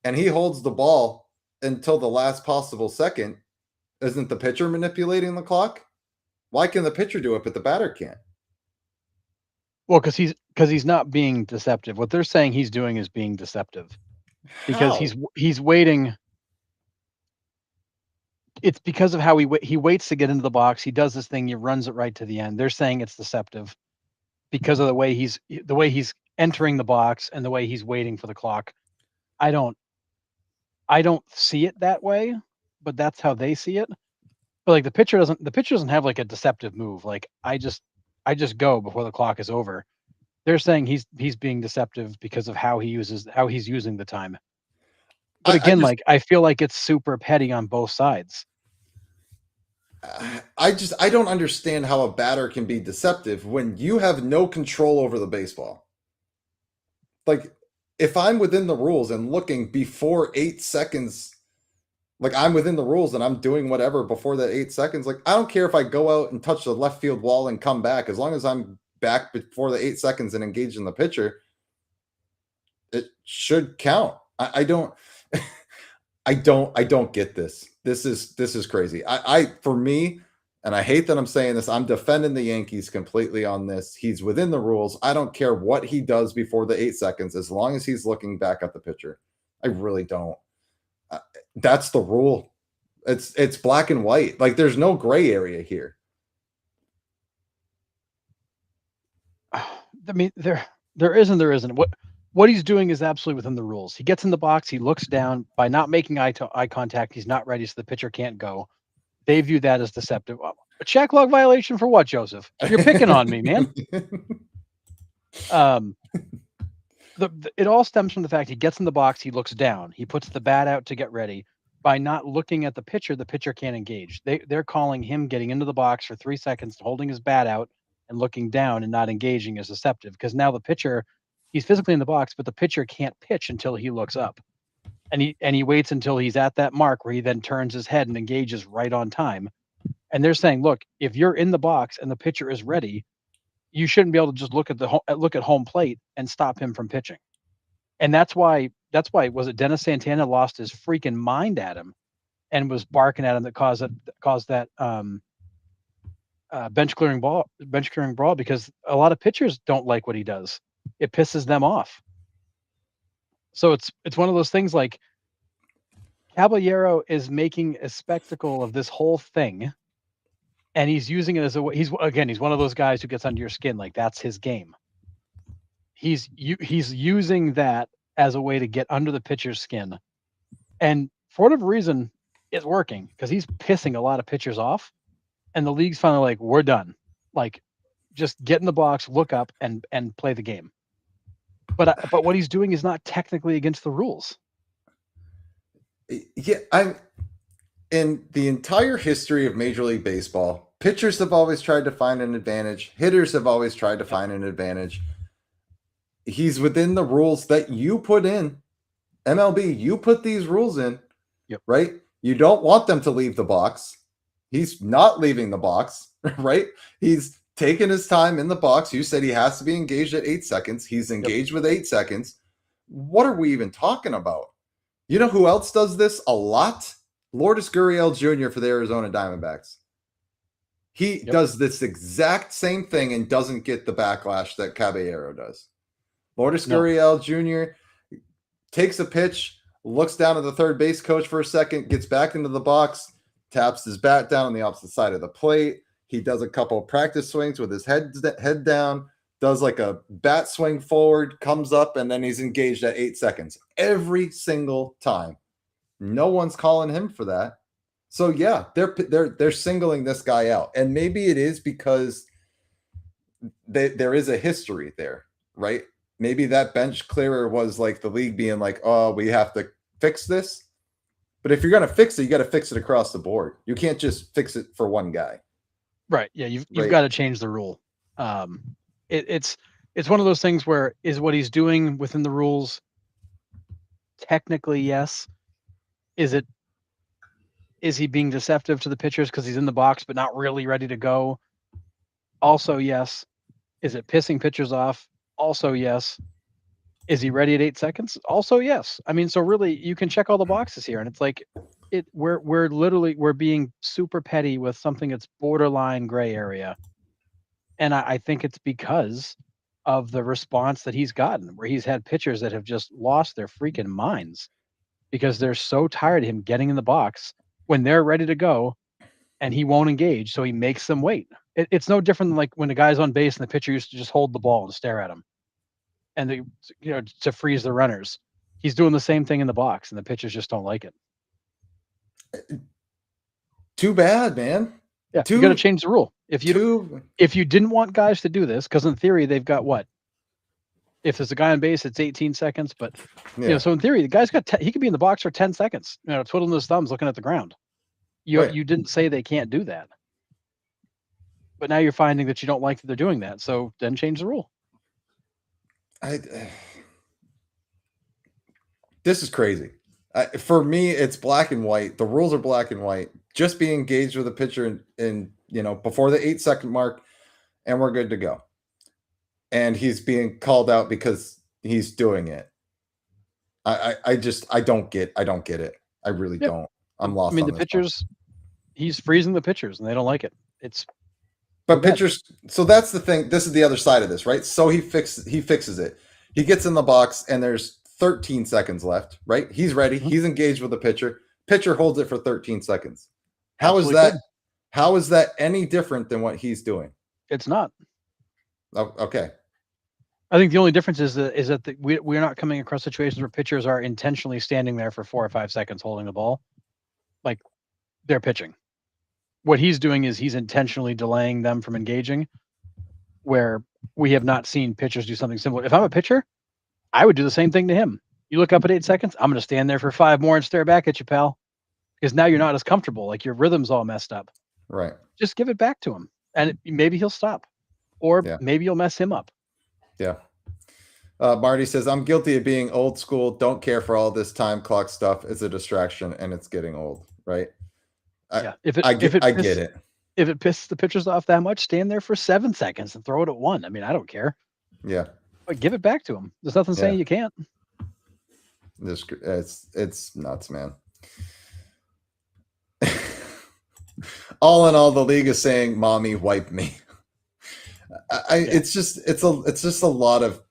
and he holds the ball until the last possible second, isn't the pitcher manipulating the clock? Why can the pitcher do it, but the batter can't? Well, because he's not being deceptive. What they're saying he's doing is being deceptive because How? he's waiting. It's because of how he waits to get into the box. He does this thing. He runs it right to the end. They're saying it's deceptive because of the way he's entering the box and the way he's waiting for the clock. I don't see it that way, but that's how they see it. But like the pitcher doesn't have like a deceptive move. Like I just go before the clock is over. They're saying he's being deceptive because of how he's using the time. But again, I feel like it's super petty on both sides. I don't understand how a batter can be deceptive when you have no control over the baseball. Like, if I'm within the rules and looking before 8 seconds, like, I'm within the rules and I'm doing whatever before that 8 seconds, like, I don't care if I go out and touch the left field wall and come back, as long as I'm back before the 8 seconds and engaged in the pitcher, it should count. I don't I don't get this. This is crazy. For me, and I hate that I'm saying this, I'm defending the Yankees completely on this. He's within the rules. I don't care what he does before the 8 seconds, as long as he's looking back at the pitcher. I really don't. That's the rule. It's black and white. Like, there's no gray area here. I mean, there isn't. What he's doing is absolutely within the rules. He gets in the box, he looks down. By not making eye contact, he's not ready, so the pitcher can't go. They view that as deceptive. A check log violation for what, Joseph? You're picking on me, man. It all stems from the fact he gets in the box, he looks down, he puts the bat out to get ready. By not looking at the pitcher can't engage. They're calling him getting into the box for 3 seconds, holding his bat out and looking down and not engaging as deceptive, because now the pitcher, he's physically in the box, but the pitcher can't pitch until he looks up. And he waits until he's at that mark where he then turns his head and engages right on time. And they're saying, look, if you're in the box and the pitcher is ready, you shouldn't be able to just look at home plate and stop him from pitching. And that's why was it Dennis Santana lost his freaking mind at him and was barking at him that caused that bench clearing brawl, because a lot of pitchers don't like what he does. It pisses them off. So it's one of those things, like, Caballero is making a spectacle of this whole thing, and he's using it as he's one of those guys who gets under your skin. Like, that's his game. He's using that as a way to get under the pitcher's skin, and for whatever reason, it's working because he's pissing a lot of pitchers off, and the league's finally like, we're done. Like, just get in the box, look up, and play the game. But what he's doing is not technically against the rules. Yeah, I'm in the entire history of Major League Baseball, pitchers have always tried to find an advantage, hitters have always tried to find an advantage. He's within the rules that you put in. MLB, you put these rules in, right? You don't want them to leave the box. He's not leaving the box, right? He's taking his time in the box. You said he has to be engaged at 8 seconds. He's engaged with 8 seconds. What are we even talking about? You know who else does this a lot? Lourdes Gurriel Jr. for the Arizona Diamondbacks. He does this exact same thing and doesn't get the backlash that Caballero does. Lourdes Gurriel Jr. takes a pitch, looks down at the third base coach for a second, gets back into the box, taps his bat down on the opposite side of the plate. He does a couple of practice swings with his head down, does like a bat swing forward, comes up, and then he's engaged at 8 seconds every single time. No one's calling him for that. So yeah, they're singling this guy out, and maybe it is because there is a history there, right? Maybe that bench clearer was like the league being like, "Oh, we have to fix this." But if you're going to fix it, you got to fix it across the board. You can't just fix it for one guy. Right. Yeah, you've got to change the rule. It's one of those things where is what he's doing within the rules? Technically, yes. Is he being deceptive to the pitchers because he's in the box but not really ready to go? Also, yes. Is it pissing pitchers off? Also, yes. Is he ready at 8 seconds? Also, yes. I mean, so really, you can check all the boxes here, and it's like we're being super petty with something that's borderline gray area, and I think it's because of the response that he's gotten, where he's had pitchers that have just lost their freaking minds because they're so tired of him getting in the box when they're ready to go, and he won't engage, so he makes them wait. It's no different than like when a guy's on base and the pitcher used to just hold the ball and stare at him, and to freeze the runners. He's doing the same thing in the box, and the pitchers just don't like it. Too bad, man. Yeah, you got to change the rule. If you didn't want guys to do this, because in theory they've got what? If there's a guy on base, it's 18 seconds. But so in theory, the guy's got he could be in the box for 10 seconds, twiddling his thumbs, looking at the ground. You didn't say they can't do that, but now you're finding that you don't like that they're doing that. So then change the rule. This is crazy. For me, it's black and white. The rules are black and white. Just be engaged with a pitcher in before the 8 second mark, and we're good to go. And he's being called out because he's doing it. I don't get it. I really don't. I'm lost. I mean, the pitchers, he's freezing the pitchers, and they don't like it. But pitchers. So that's the thing. This is the other side of this, right? So he fixes it. He gets in the box, and there's 13 seconds left, right? He's ready. Mm-hmm. He's engaged with the pitcher. Pitcher holds it for 13 seconds. How is that any different than what he's doing? It's not. Oh, okay. I think the only difference is that we're not coming across situations where pitchers are intentionally standing there for 4 or 5 seconds holding the ball. Like, they're pitching. What he's doing is he's intentionally delaying them from engaging, where we have not seen pitchers do something similar. If I'm a pitcher, I would do the same thing to him. You look up at 8 seconds, I'm going to stand there for 5 more and stare back at you, pal. Because now you're not as comfortable. Like, your rhythm's all messed up. Right. Just give it back to him. And maybe he'll stop. Or maybe you'll mess him up. Yeah. Marty says, I'm guilty of being old school. Don't care for all this time clock stuff. It's a distraction and it's getting old. Right. I get it. If it pisses the pitchers off that much, stand there for 7 seconds and throw it at 1. I mean, I don't care. Yeah. But give it back to him. There's nothing saying you can't. It's nuts, man. All in all, the league is saying, "Mommy, wipe me." It's just a lot of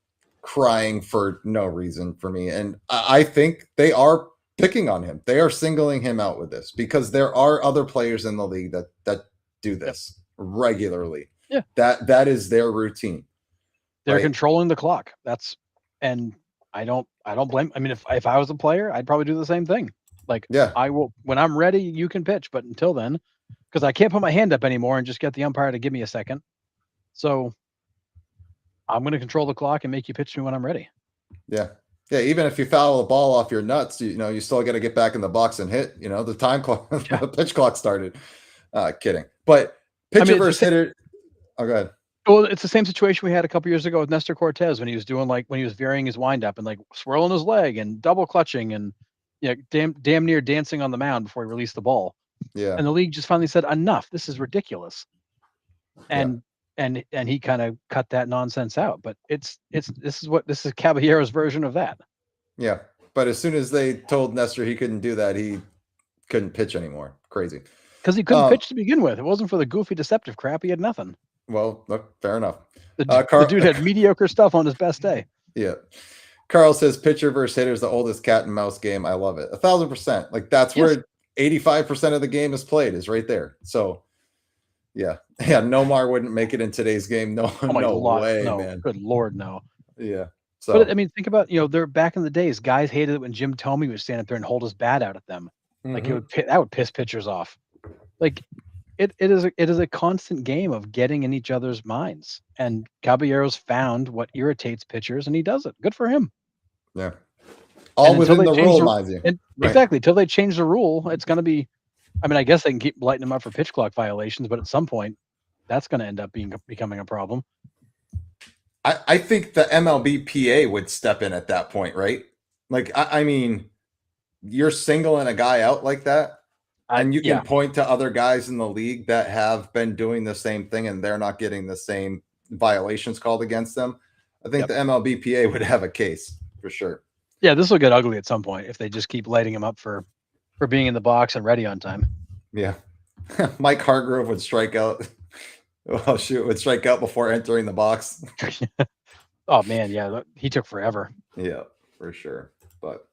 crying for no reason for me, and I think they are picking on him. They are singling him out with this because there are other players in the league that do this regularly. Yeah. That is their routine. They're right? controlling the clock. And I don't blame. I mean, if I was a player, I'd probably do the same thing. Like, Yeah. I will, when I'm ready, you can pitch, but until then, because I can't put my hand up anymore and just get the umpire to give me a second. So I'm going to control the clock and make you pitch me when I'm ready. Yeah. Yeah, even if you foul a ball off your nuts, you still got to get back in the box and hit. The time clock, the pitch clock started. Kidding, but pitcher versus hitter. Oh, go ahead. Well, it's the same situation we had a couple years ago with Nestor Cortez when he was doing when he was varying his windup and like swirling his leg and double clutching and damn near dancing on the mound before he released the ball. Yeah. And the league just finally said, enough. This is ridiculous. And he kind of cut that nonsense out. But this is Caballero's version of that. Yeah. But as soon as they told Nestor he couldn't do that, he couldn't pitch anymore. Crazy. Because he couldn't pitch to begin with. It wasn't for the goofy, deceptive crap. He had nothing. Well, look, fair enough. The dude had mediocre stuff on his best day. Yeah. Carl says pitcher versus hitter is the oldest cat and mouse game. I love it. 1,000%. Like that's where 85% of the game is played is right there. So yeah. Nomar wouldn't make it in today's game. No way, man. Good Lord, no. Yeah. So, but I mean, think about, they're back in the days, guys hated it when Jim Thome would stand up there and hold his bat out at them. Like that would piss pitchers off. Like it is a constant game of getting in each other's minds. And Caballero's found what irritates pitchers and he does it. Good for him. Yeah. All within the rule, Exactly. Until they change the rule, it's going to be, I mean, I guess they can keep lighting them up for pitch clock violations, but at some point that's going to end up becoming a problem. I think the MLBPA would step in at that point, right? Like, I mean, you're singling a guy out like that, and you can point to other guys in the league that have been doing the same thing and they're not getting the same violations called against them. I think the MLBPA would have a case for sure. Yeah, this will get ugly at some point if they just keep lighting him up for being in the box and ready on time. Yeah. Mike Hargrove would strike out. Well, would strike out before entering the box. Oh man, yeah, he took forever. Yeah, for sure. But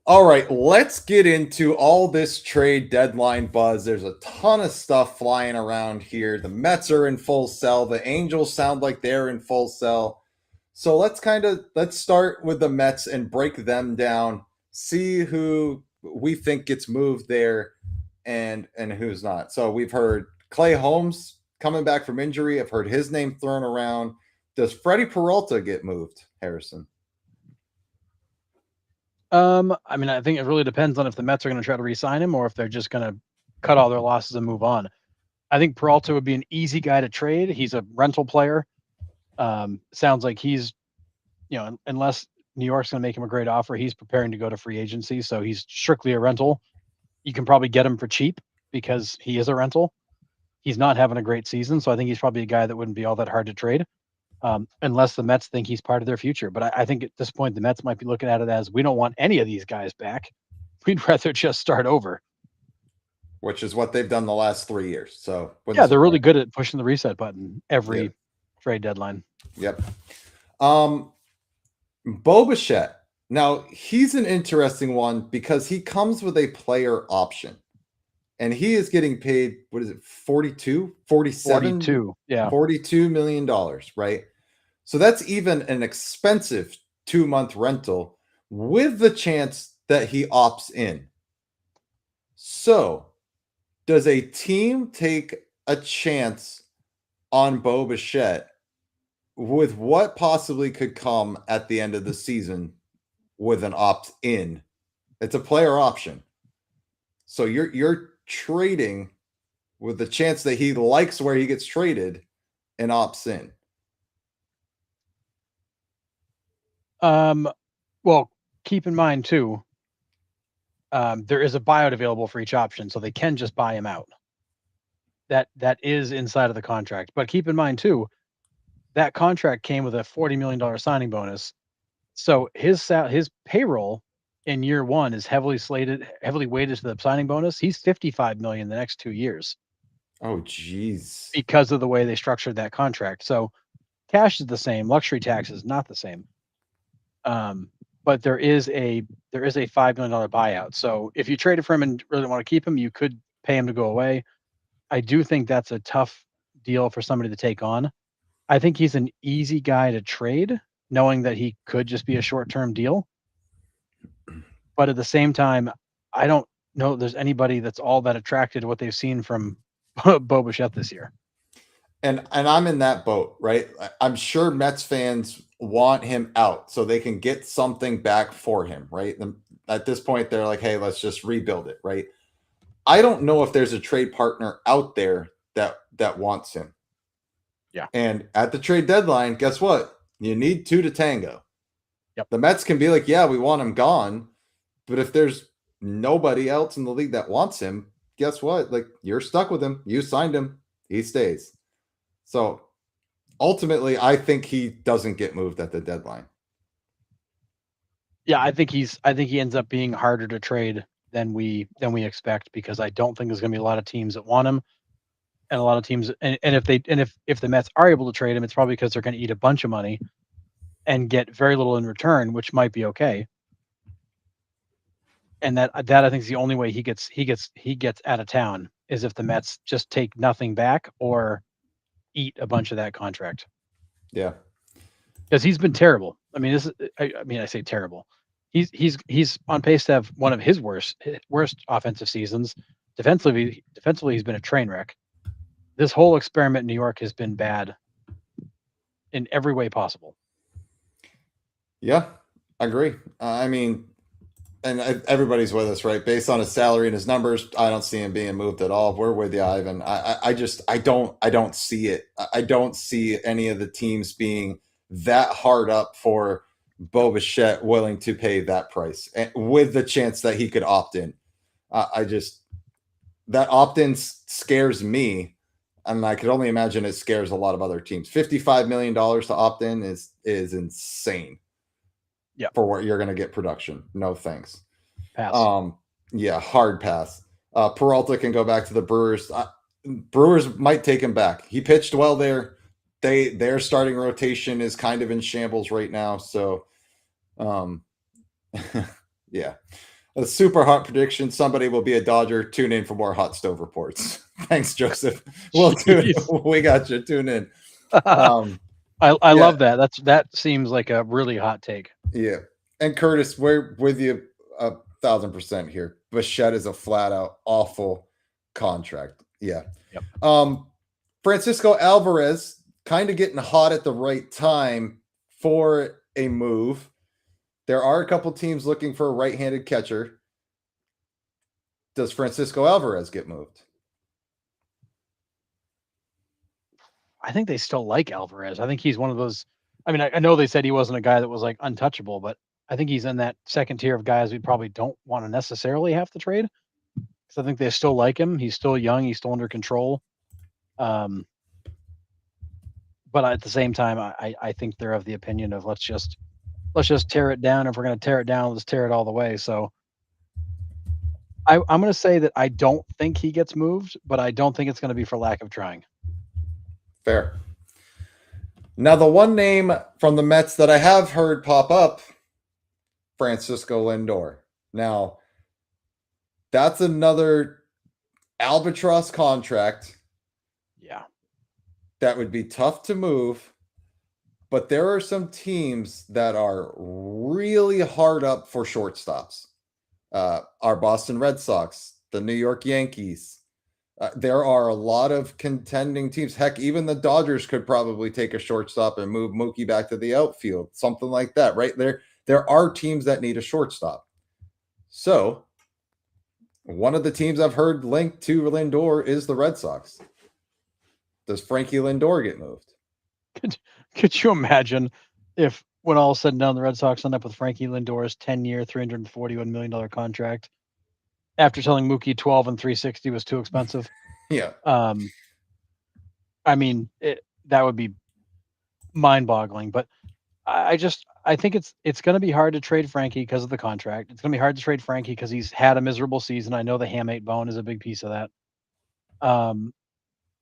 all right, let's get into all this trade deadline buzz. There's a ton of stuff flying around here. The Mets are in full sell. The Angels sound like they're in full sell. So let's start with the Mets and break them down. See who we think gets moved there and who's not. So we've heard Clay Holmes coming back from injury. I've heard his name thrown around. Does Freddie Peralta get moved, Harrison? I mean, I think it really depends on if the Mets are going to try to re-sign him or if they're just going to cut all their losses and move on. I think Peralta would be an easy guy to trade. He's a rental player. Sounds like he's, unless New York's going to make him a great offer, he's preparing to go to free agency. So he's strictly a rental. You can probably get him for cheap because he is a rental. He's not having a great season. So I think he's probably a guy that wouldn't be all that hard to trade. Unless the Mets think he's part of their future. But I think at this point, the Mets might be looking at it as, we don't want any of these guys back. We'd rather just start over. Which is what they've done the last 3 years. So yeah, they're really good at pushing the reset button every trade deadline. Yep. Bo Bichette. Now, he's an interesting one because he comes with a player option. And he is getting paid, what is it, 42, 47? 42, yeah. $42 million, right? So that's even an expensive 2-month rental with the chance that he opts in. So does a team take a chance on Bo Bichette with what possibly could come at the end of the season with an opt-in? It's a player option. So you're trading with the chance that he likes where he gets traded and opts in. Well, keep in mind too, there is a buyout available for each option, so they can just buy him out. That is inside of the contract. But keep in mind too, that contract came with a $40 million signing bonus. So his payroll in year one is heavily weighted to the signing bonus. He's $55 million the next 2 years. Oh, geez. Because of the way they structured that contract. So cash is the same. Luxury tax is not the same. but there is a $5 million buyout. So if you traded for him and really want to keep him, you could pay him to go away. I do think that's a tough deal for somebody to take on. I think he's an easy guy to trade, knowing that he could just be a short-term deal. But at the same time, I don't know there's anybody that's all that attracted to what they've seen from Bo Bichette this year. And I'm in that boat, right? I'm sure Mets fans want him out so they can get something back for him, right? And at this point, they're like, hey, let's just rebuild it, right? I don't know if there's a trade partner out there that wants him. Yeah. And at the trade deadline, guess what? You need two to tango. Yep. The Mets can be like, yeah, we want him gone. But if there's nobody else in the league that wants him, guess what? Like, you're stuck with him. You signed him. He stays. So ultimately, I think he doesn't get moved at the deadline. Yeah, I think he ends up being harder to trade than we expect, because I don't think there's going to be a lot of teams that want him, and a lot of teams, and if the Mets are able to trade him, it's probably because they're going to eat a bunch of money and get very little in return, which might be okay. And that I think is the only way he gets out of town, is if the Mets just take nothing back or eat a bunch of that contract. Yeah, because he's been terrible. I mean, I say terrible. He's on pace to have one of his worst offensive seasons. Defensively, he's been a train wreck. This whole experiment in New York has been bad in every way possible. Yeah, I agree. I mean, and everybody's with us, right? Based on his salary and his numbers, I don't see him being moved at all. We're with you, Ivan. I don't see it. I don't see any of the teams being that hard up for Bo Bichette willing to pay that price, and with the chance that he could opt in. That opt-in scares me, and I could only imagine it scares a lot of other teams. $55 million to opt in is insane. Yeah. For what you're going to get production. No thanks. Pass. Yeah, hard pass. Peralta can go back to the Brewers. Brewers might take him back. He pitched well there. Their starting rotation is kind of in shambles right now. So, yeah. A super hot prediction. Somebody will be a Dodger. Tune in for more hot stove reports. Thanks, Joseph. We'll tune in. We got you. Tune in. I love that. That seems like a really hot take. Yeah. And Curtis, we're with you 1,000% here. Bichette is a flat out awful contract. Yeah. Yep. Francisco Alvarez kind of getting hot at the right time for a move. There are a couple teams looking for a right-handed catcher. Does Francisco Alvarez get moved? I think they still like Alvarez. I think he's one of those. I mean, I know they said he wasn't a guy that was like untouchable, but I think he's in that second tier of guys we probably don't want to necessarily have to trade. Because I think they still like him. He's still young. He's still under control. But at the same time, I think they're of the opinion of let's just tear it down. If we're going to tear it down, let's tear it all the way. So I'm going to say that I don't think he gets moved, but I don't think it's going to be for lack of trying. Fair. Now, the one name from the Mets that I have heard pop up, Francisco Lindor. Now, that's another albatross contract. Yeah. That would be tough to move, but there are some teams that are really hard up for shortstops. Our Boston Red Sox, the New York Yankees. There are a lot of contending teams. Heck, even the Dodgers could probably take a shortstop and move Mookie back to the outfield, something like that, right? There are teams that need a shortstop. So, one of the teams I've heard linked to Lindor is the Red Sox. Does Frankie Lindor get moved? Could you imagine if, when all is said and done, the Red Sox end up with Frankie Lindor's 10-year, $341 million contract after telling Mookie 12 and 360 was too expensive? Yeah. I mean, that would be mind-boggling. But I think it's going to be hard to trade Frankie because of the contract. It's going to be hard to trade Frankie because he's had a miserable season. I know the hamate bone is a big piece of that.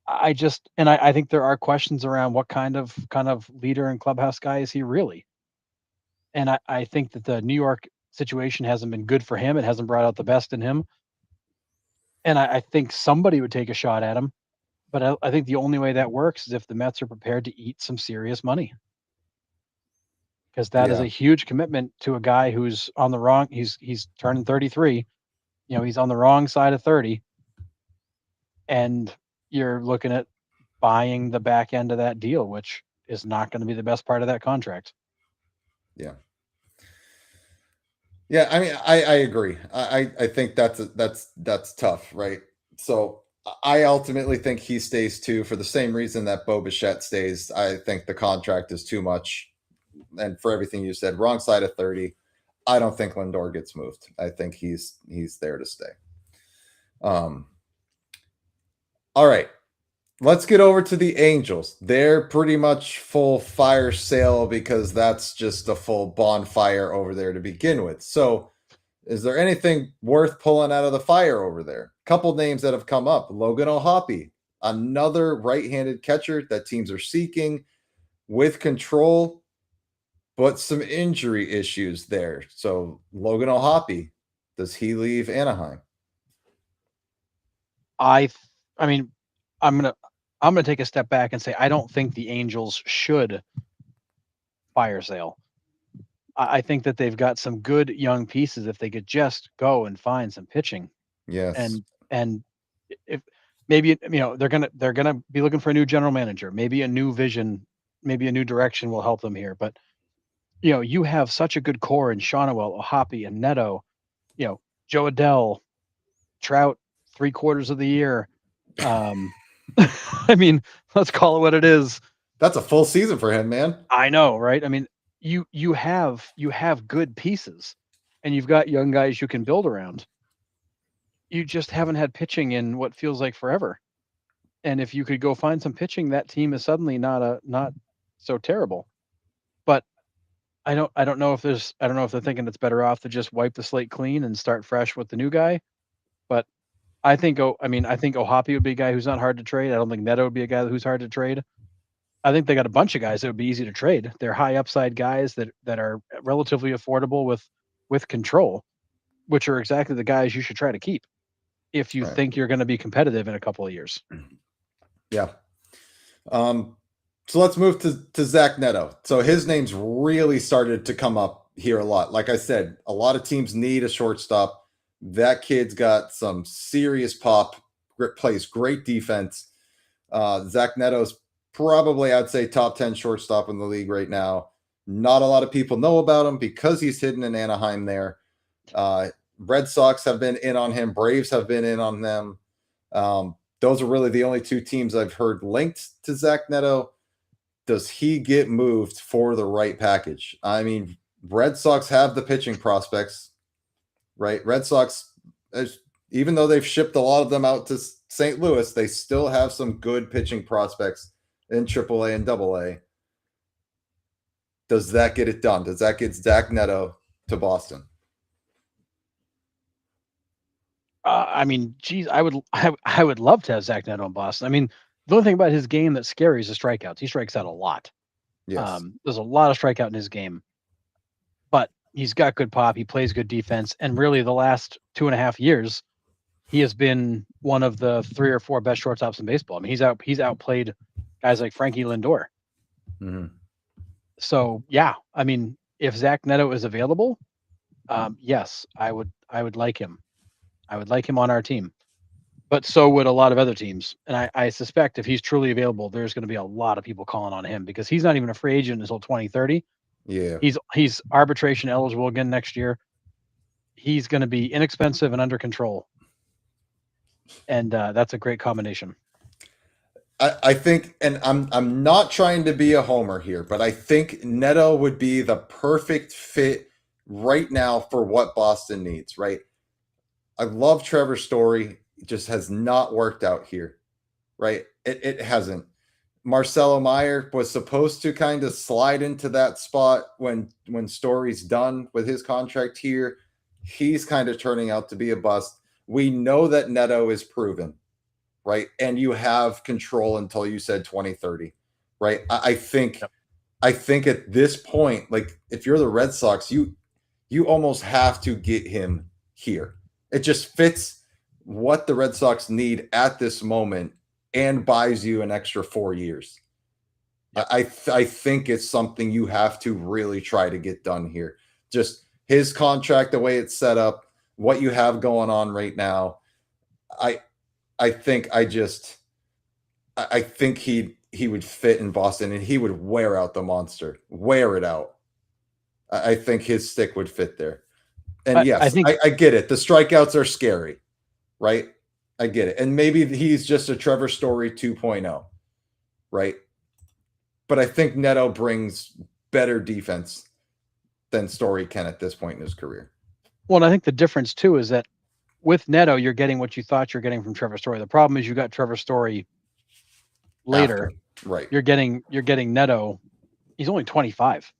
I think there are questions around what kind of leader and clubhouse guy is he really? And I think that the New York situation hasn't been good for him. It hasn't brought out the best in him. And I think somebody would take a shot at him. But I think the only way that works is if the Mets are prepared to eat some serious money. Because that is Yeah. a huge commitment to a guy who's on the wrong he's turning 33. He's on the wrong side of 30. And you're looking at buying the back end of that deal, which is not going to be the best part of that contract. Yeah. Yeah, I mean, I agree. I think that's tough, right? So I ultimately think he stays too for the same reason that Bo Bichette stays. I think the contract is too much, and for everything you said, wrong side of 30. I don't think Lindor gets moved. I think he's there to stay. All right. Let's get over to the Angels. They're pretty much full fire sale because that's just a full bonfire over there to begin with. So, is there anything worth pulling out of the fire over there? Couple names that have come up. Logan O'Hoppe, another right-handed catcher that teams are seeking with control, but some injury issues there. So, Logan O'Hoppe, does he leave Anaheim? I mean, I'm gonna take a step back and say I don't think the Angels should fire sale. I think that they've got some good young pieces if they could just go and find some pitching. Yes. And if maybe they're gonna be looking for a new general manager, maybe a new vision, maybe a new direction will help them here. But you have such a good core in Shawnuel, O'Hoppe, and Neto. Joe Adell, Trout, 3/4 of the year. I mean, let's call it what it is. That's a full season for him, man. I know, right? I mean, you have good pieces, and you've got young guys you can build around. You just haven't had pitching in what feels like forever. And if you could go find some pitching, that team is suddenly not so terrible. But I don't know if they're thinking it's better off to just wipe the slate clean and start fresh with the new guy. But I think O'Hoppe would be a guy who's not hard to trade. I don't think Neto would be a guy who's hard to trade. I think they got a bunch of guys that would be easy to trade. They're high upside guys that are relatively affordable with control, which are exactly the guys you should try to keep if you think you're going to be competitive in a couple of years. Yeah. So let's move to Zach Neto. So his name's really started to come up here a lot. Like I said, a lot of teams need a shortstop. That kid's got some serious pop, plays great defense. Zach Neto's probably, I'd say, top 10 shortstop in the league right now. Not a lot of people know about him because he's hidden in Anaheim there. Red Sox have been in on him. Braves have been in on them. Those are really the only two teams I've heard linked to Zach Neto. Does he get moved for the right package? I mean, Red Sox have the pitching prospects, right? Red Sox, even though they've shipped a lot of them out to St. Louis, they still have some good pitching prospects in AAA and AA. Does that get it done? Does that get Zach Neto to Boston? I mean, geez, I would love to have Zach Neto in Boston. I mean, the only thing about his game that's scary is the strikeouts. He strikes out a lot. Yes. There's a lot of strikeout in his game, but he's got good pop. He plays good defense, and really, the last 2.5 years, he has been one of the 3 or 4 best shortstops in baseball. I mean, he's outplayed guys like Frankie Lindor. Mm-hmm. So yeah, I mean, if Zach Neto is available, yes, I would like him. I would like him on our team, but so would a lot of other teams. And I suspect if he's truly available, there's going to be a lot of people calling on him because he's not even a free agent until 2030. Yeah. He's arbitration eligible again next year. He's going to be inexpensive and under control. And that's a great combination. I think, and I'm not trying to be a homer here, but I think Neto would be the perfect fit right now for what Boston needs, right? I love Trevor Story. It just has not worked out here, right? It hasn't. Marcelo Meyer was supposed to kind of slide into that spot when Story's done with his contract here. He's kind of turning out to be a bust. We know that Neto is proven, right? And you have control until you said 2030, right? I think I think at this point, like if you're the Red Sox, you almost have to get him here. It just fits what the Red Sox need at this moment and buys you an extra 4 years. Yep. I think it's something you have to really try to get done here. Just his contract, the way it's set up, what you have going on right now. I I think I think he would fit in Boston and he would wear out the monster, wear it out. I think his stick would fit there. And I yes, think I get it. The strikeouts are scary, right? I get it. And maybe he's just a Trevor Story 2.0, right? But I think Neto brings better defense than Story can at this point in his career. well, and I think the difference too is that with Neto, you're getting what you thought you're getting from Trevor Story. The problem is you got Trevor Story later. After, right. You're getting Neto. He's only 25.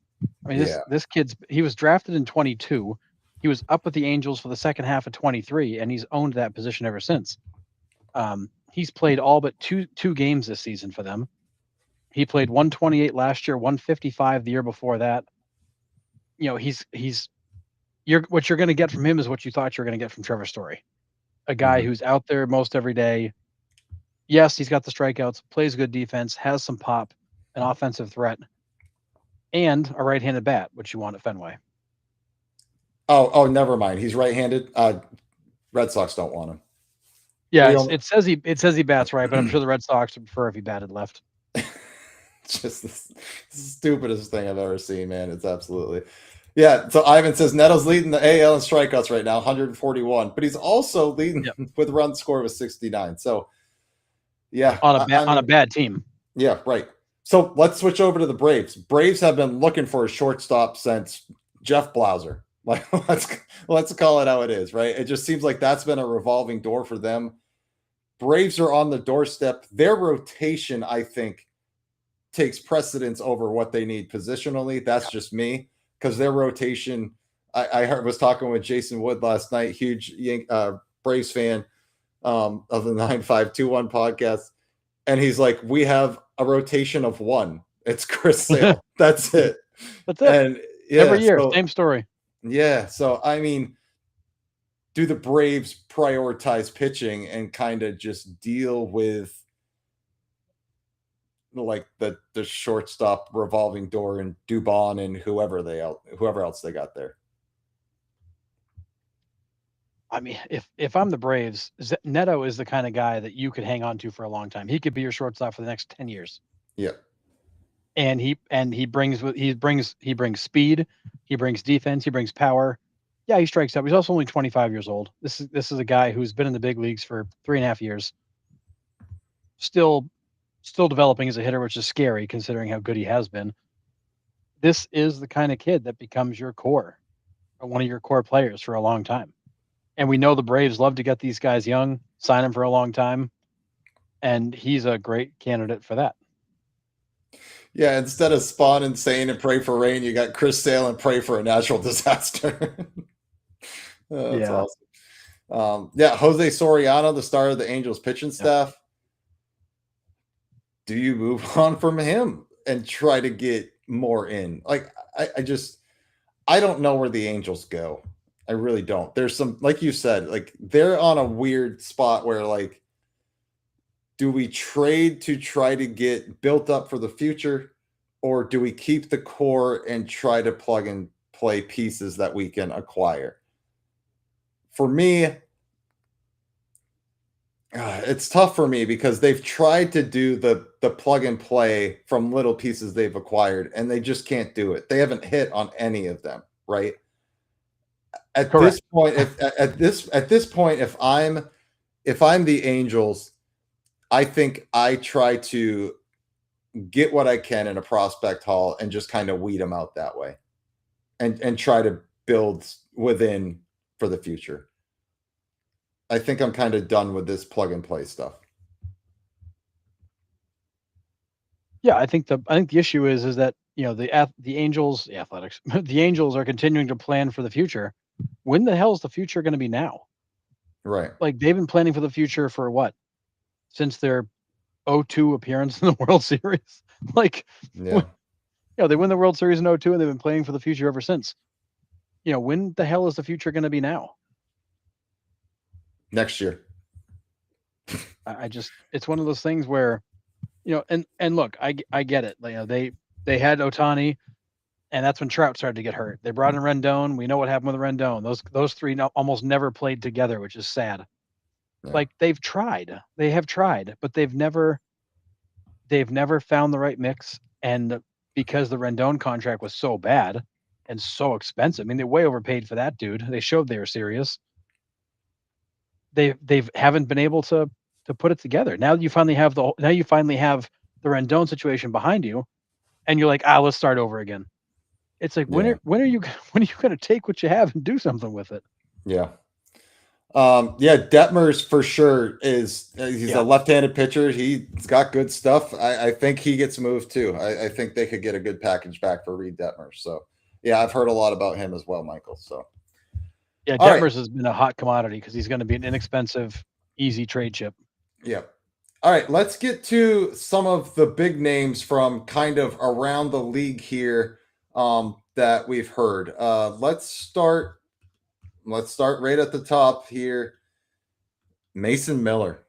I mean, Yeah. this kid's he was drafted in 22. He was up with the Angels for the second half of 23, and he's owned that position ever since. He's played all but two games this season for them. He played 128 last year, 155 the year before that. You know, he's what you're going to get from him is what you thought you were going to get from Trevor Story, a guy who's out there most every day. Yes, he's got the strikeouts, plays good defense, has some pop, an offensive threat, and a right-handed bat, which you want at Fenway. Oh, never mind. He's right-handed. Red Sox don't want him. Yeah, it says he bats right, but I'm sure the Red Sox would prefer if he batted left. Just the stupidest thing I've ever seen, man. It's absolutely. Yeah, so Ivan says Neto's leading the AL in strikeouts right now, 141, but he's also leading with run score with 69. So, yeah, on a bad team. Yeah, right. So let's switch over to the Braves. Braves have been looking for a shortstop since Jeff Blauser. Like let's call it how it is, right? It just seems like that's been a revolving door for them. Braves are on the doorstep. Their rotation, I think, takes precedence over what they need positionally. That's just me, because their rotation. I was talking with Jason Wood last night, huge Braves fan of the 9521 podcast, and he's like, "We have a rotation of one. It's Chris Sale. That's it. That's it. And yeah, every year, same story. Yeah. So I mean, do the Braves prioritize pitching and kind of just deal with like the shortstop revolving door and Dubon and whoever else they got there? I mean, if I'm the Braves, Neto is the kind of guy that you could hang on to for a long time. He could be your shortstop for the next 10 years. Yeah. And he brings speed, he brings defense, he brings power. Yeah, he strikes out. He's also only 25 years old. This is a guy who's been in the big leagues for 3.5 years. Still developing as a hitter, which is scary considering how good he has been. This is the kind of kid that becomes your core, or one of your core players for a long time. And we know the Braves love to get these guys young, sign them for a long time, and he's a great candidate for that. Yeah, instead of spawn insane and pray for rain, you got Chris Sale and pray for a natural disaster. That's awesome. Jose Soriano, the star of the Angels pitching staff. Do you move on from him and try to get more in? Like, I don't know where the Angels go. I really don't. There's some, like you said, like they're on a weird spot where like, do we trade to try to get built up for the future, or do we keep the core and try to plug and play pieces that we can acquire? For me, it's tough for me because they've tried to do the plug and play from little pieces they've acquired, and they just can't do it. They haven't hit on any of them, right? At Correct. This point, if I'm the Angels, I think I try to get what I can in a prospect haul and just kind of weed them out that way, and try to build within for the future. I think I'm kind of done with this plug and play stuff. Yeah, I think the issue is that, you know, the Angels, the Athletics, the Angels are continuing to plan for the future. When the hell is the future going to be now? Right. Like they've been planning for the future for what? Since their 0-2 appearance in the World Series. Like, yeah. They win the World Series in 02 and they've been playing for the future ever since. When the hell is the future going to be now? Next year. I just, it's one of those things where, and look, I get it. They had Ohtani, and that's when Trout started to get hurt. They brought in Rendon. We know what happened with Rendon. Those three almost never played together, which is sad. Yeah. Like they have tried, but they've never found the right mix. And because the Rendon contract was so bad and so expensive, I mean, they way overpaid for that dude. They showed they were serious. They haven't been able to put it together. Now you finally have the Rendon situation behind you, and you're like, let's start over again. It's like, when are you going to take what you have and do something with it? Yeah. Detmers for sure he's a left-handed pitcher. He's got good stuff. I think he gets moved too. I think they could get a good package back for Reed Detmers. So yeah, I've heard a lot about him as well, Michael. So yeah, Detmers has been a hot commodity because he's going to be an inexpensive, easy trade chip. Yeah. All right, let's get to some of the big names from kind of around the league here that we've heard. Let's start right at the top here. Mason Miller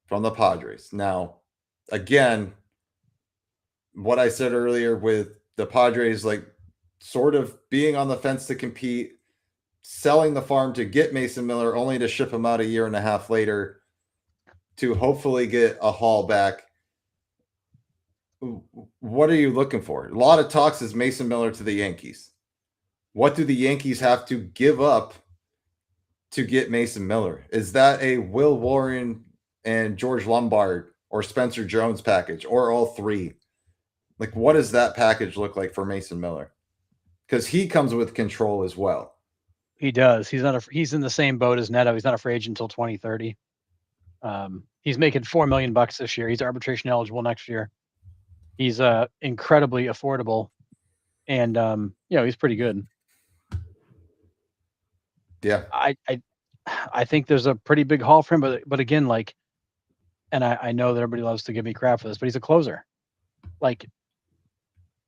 from the Padres. Now, again, what I said earlier with the Padres, like sort of being on the fence to compete, selling the farm to get Mason Miller, only to ship him out a year and a half later to hopefully get a haul back. What are you looking for? A lot of talks is Mason Miller to the Yankees. What do the Yankees have to give up to get Mason Miller? Is that a Will Warren and George Lombard or Spencer Jones package, or all three? Like, what does that package look like for Mason Miller? Because he comes with control as well. He does. He's in the same boat as Neto. He's not a free agent until 2030. He's making $4 million this year. He's arbitration eligible next year. He's incredibly affordable, and he's pretty good. Yeah, I think there's a pretty big haul for him, but again, like, and I know that everybody loves to give me crap for this, but he's a closer. Like,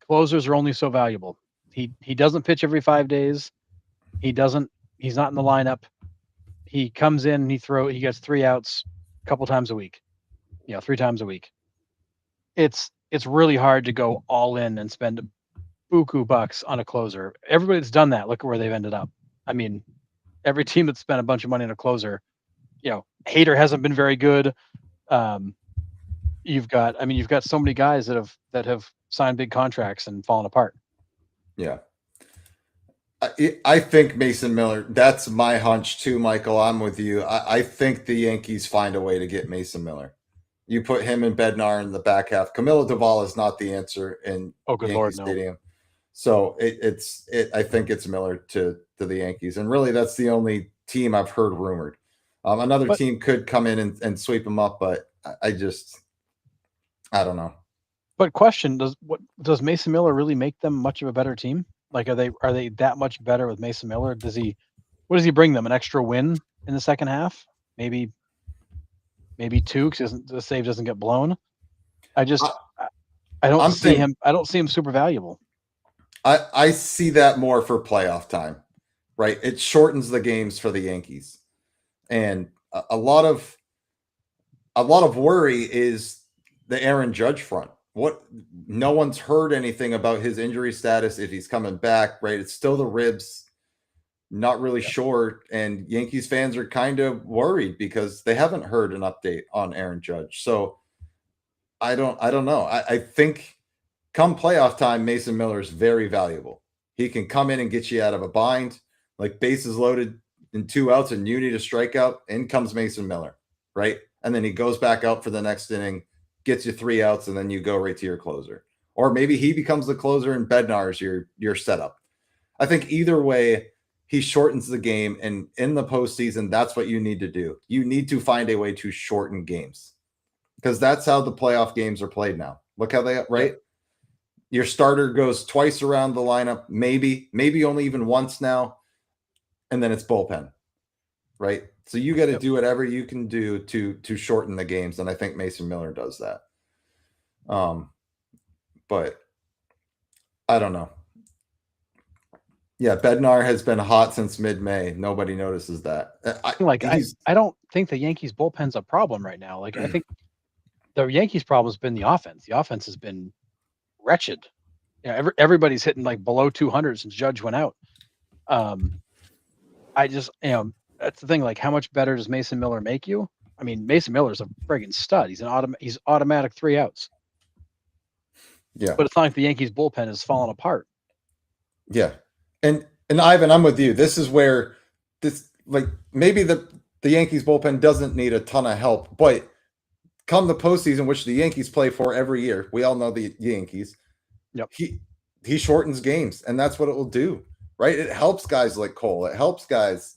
closers are only so valuable. He doesn't pitch every 5 days. He's not in the lineup. He comes in, he gets 3 outs a couple times a week. 3 times a week. It's really hard to go all in and spend buku bucks on a closer. Everybody that's done that, look at where they've ended up. I mean, every team that's spent a bunch of money on a closer, Hader hasn't been very good. You've got so many guys that have signed big contracts and fallen apart. Yeah. I think Mason Miller, that's my hunch too, Michael. I'm with you. I think the Yankees find a way to get Mason Miller. You put him and Bednar in the back half. Camilo Doval is not the answer in Yankee Stadium. No. So I think it's Miller to the Yankees. And really, that's the only team I've heard rumored. Another team could come in and sweep him up, but I don't know. But question, does Mason Miller really make them much of a better team? Like, are they that much better with Mason Miller? What does he bring them? An extra win in the second half? Maybe 2 because the save doesn't get blown. I don't see him super valuable. I see that more for playoff time, right? It shortens the games for the Yankees, and a lot of worry is the Aaron Judge front. No one's heard anything about his injury status, if he's coming back, right? It's still the ribs, not really sure. And Yankees fans are kind of worried because they haven't heard an update on Aaron Judge. So I don't know. I think come playoff time, Mason Miller is very valuable. He can come in and get you out of a bind, like bases loaded and 2 outs and you need a strikeout. In comes Mason Miller, right? And then he goes back out for the next inning, gets you 3 outs, and then you go right to your closer. Or maybe he becomes the closer and Bednar is your setup. I think either way, he shortens the game, and in the postseason, that's what you need to do. You need to find a way to shorten games because that's how the playoff games are played now. Look how right? Your starter goes twice around the lineup, maybe only even once now, and then it's bullpen, right? So you got to do whatever you can do to shorten the games, and I think Mason Miller does that. But I don't know. Yeah, Bednar has been hot since mid-May. Nobody notices that. Like He's I don't think the Yankees bullpen's a problem right now. Like I think the Yankees problem has been the offense. The offense has been wretched. Everybody's hitting like below 200 since Judge went out. I just, that's the thing. Like, how much better does Mason Miller make you? I mean, Mason Miller's a friggin' stud. He's automatic 3 outs. yeah. But it's not like the Yankees bullpen has fallen apart. Yeah. And Ivan, I'm with you. This is where this like maybe the Yankees bullpen doesn't need a ton of help, but come the postseason, which the Yankees play for every year, we all know the Yankees. Yep. He shortens games, and that's what it will do, right? It helps guys like Cole. It helps guys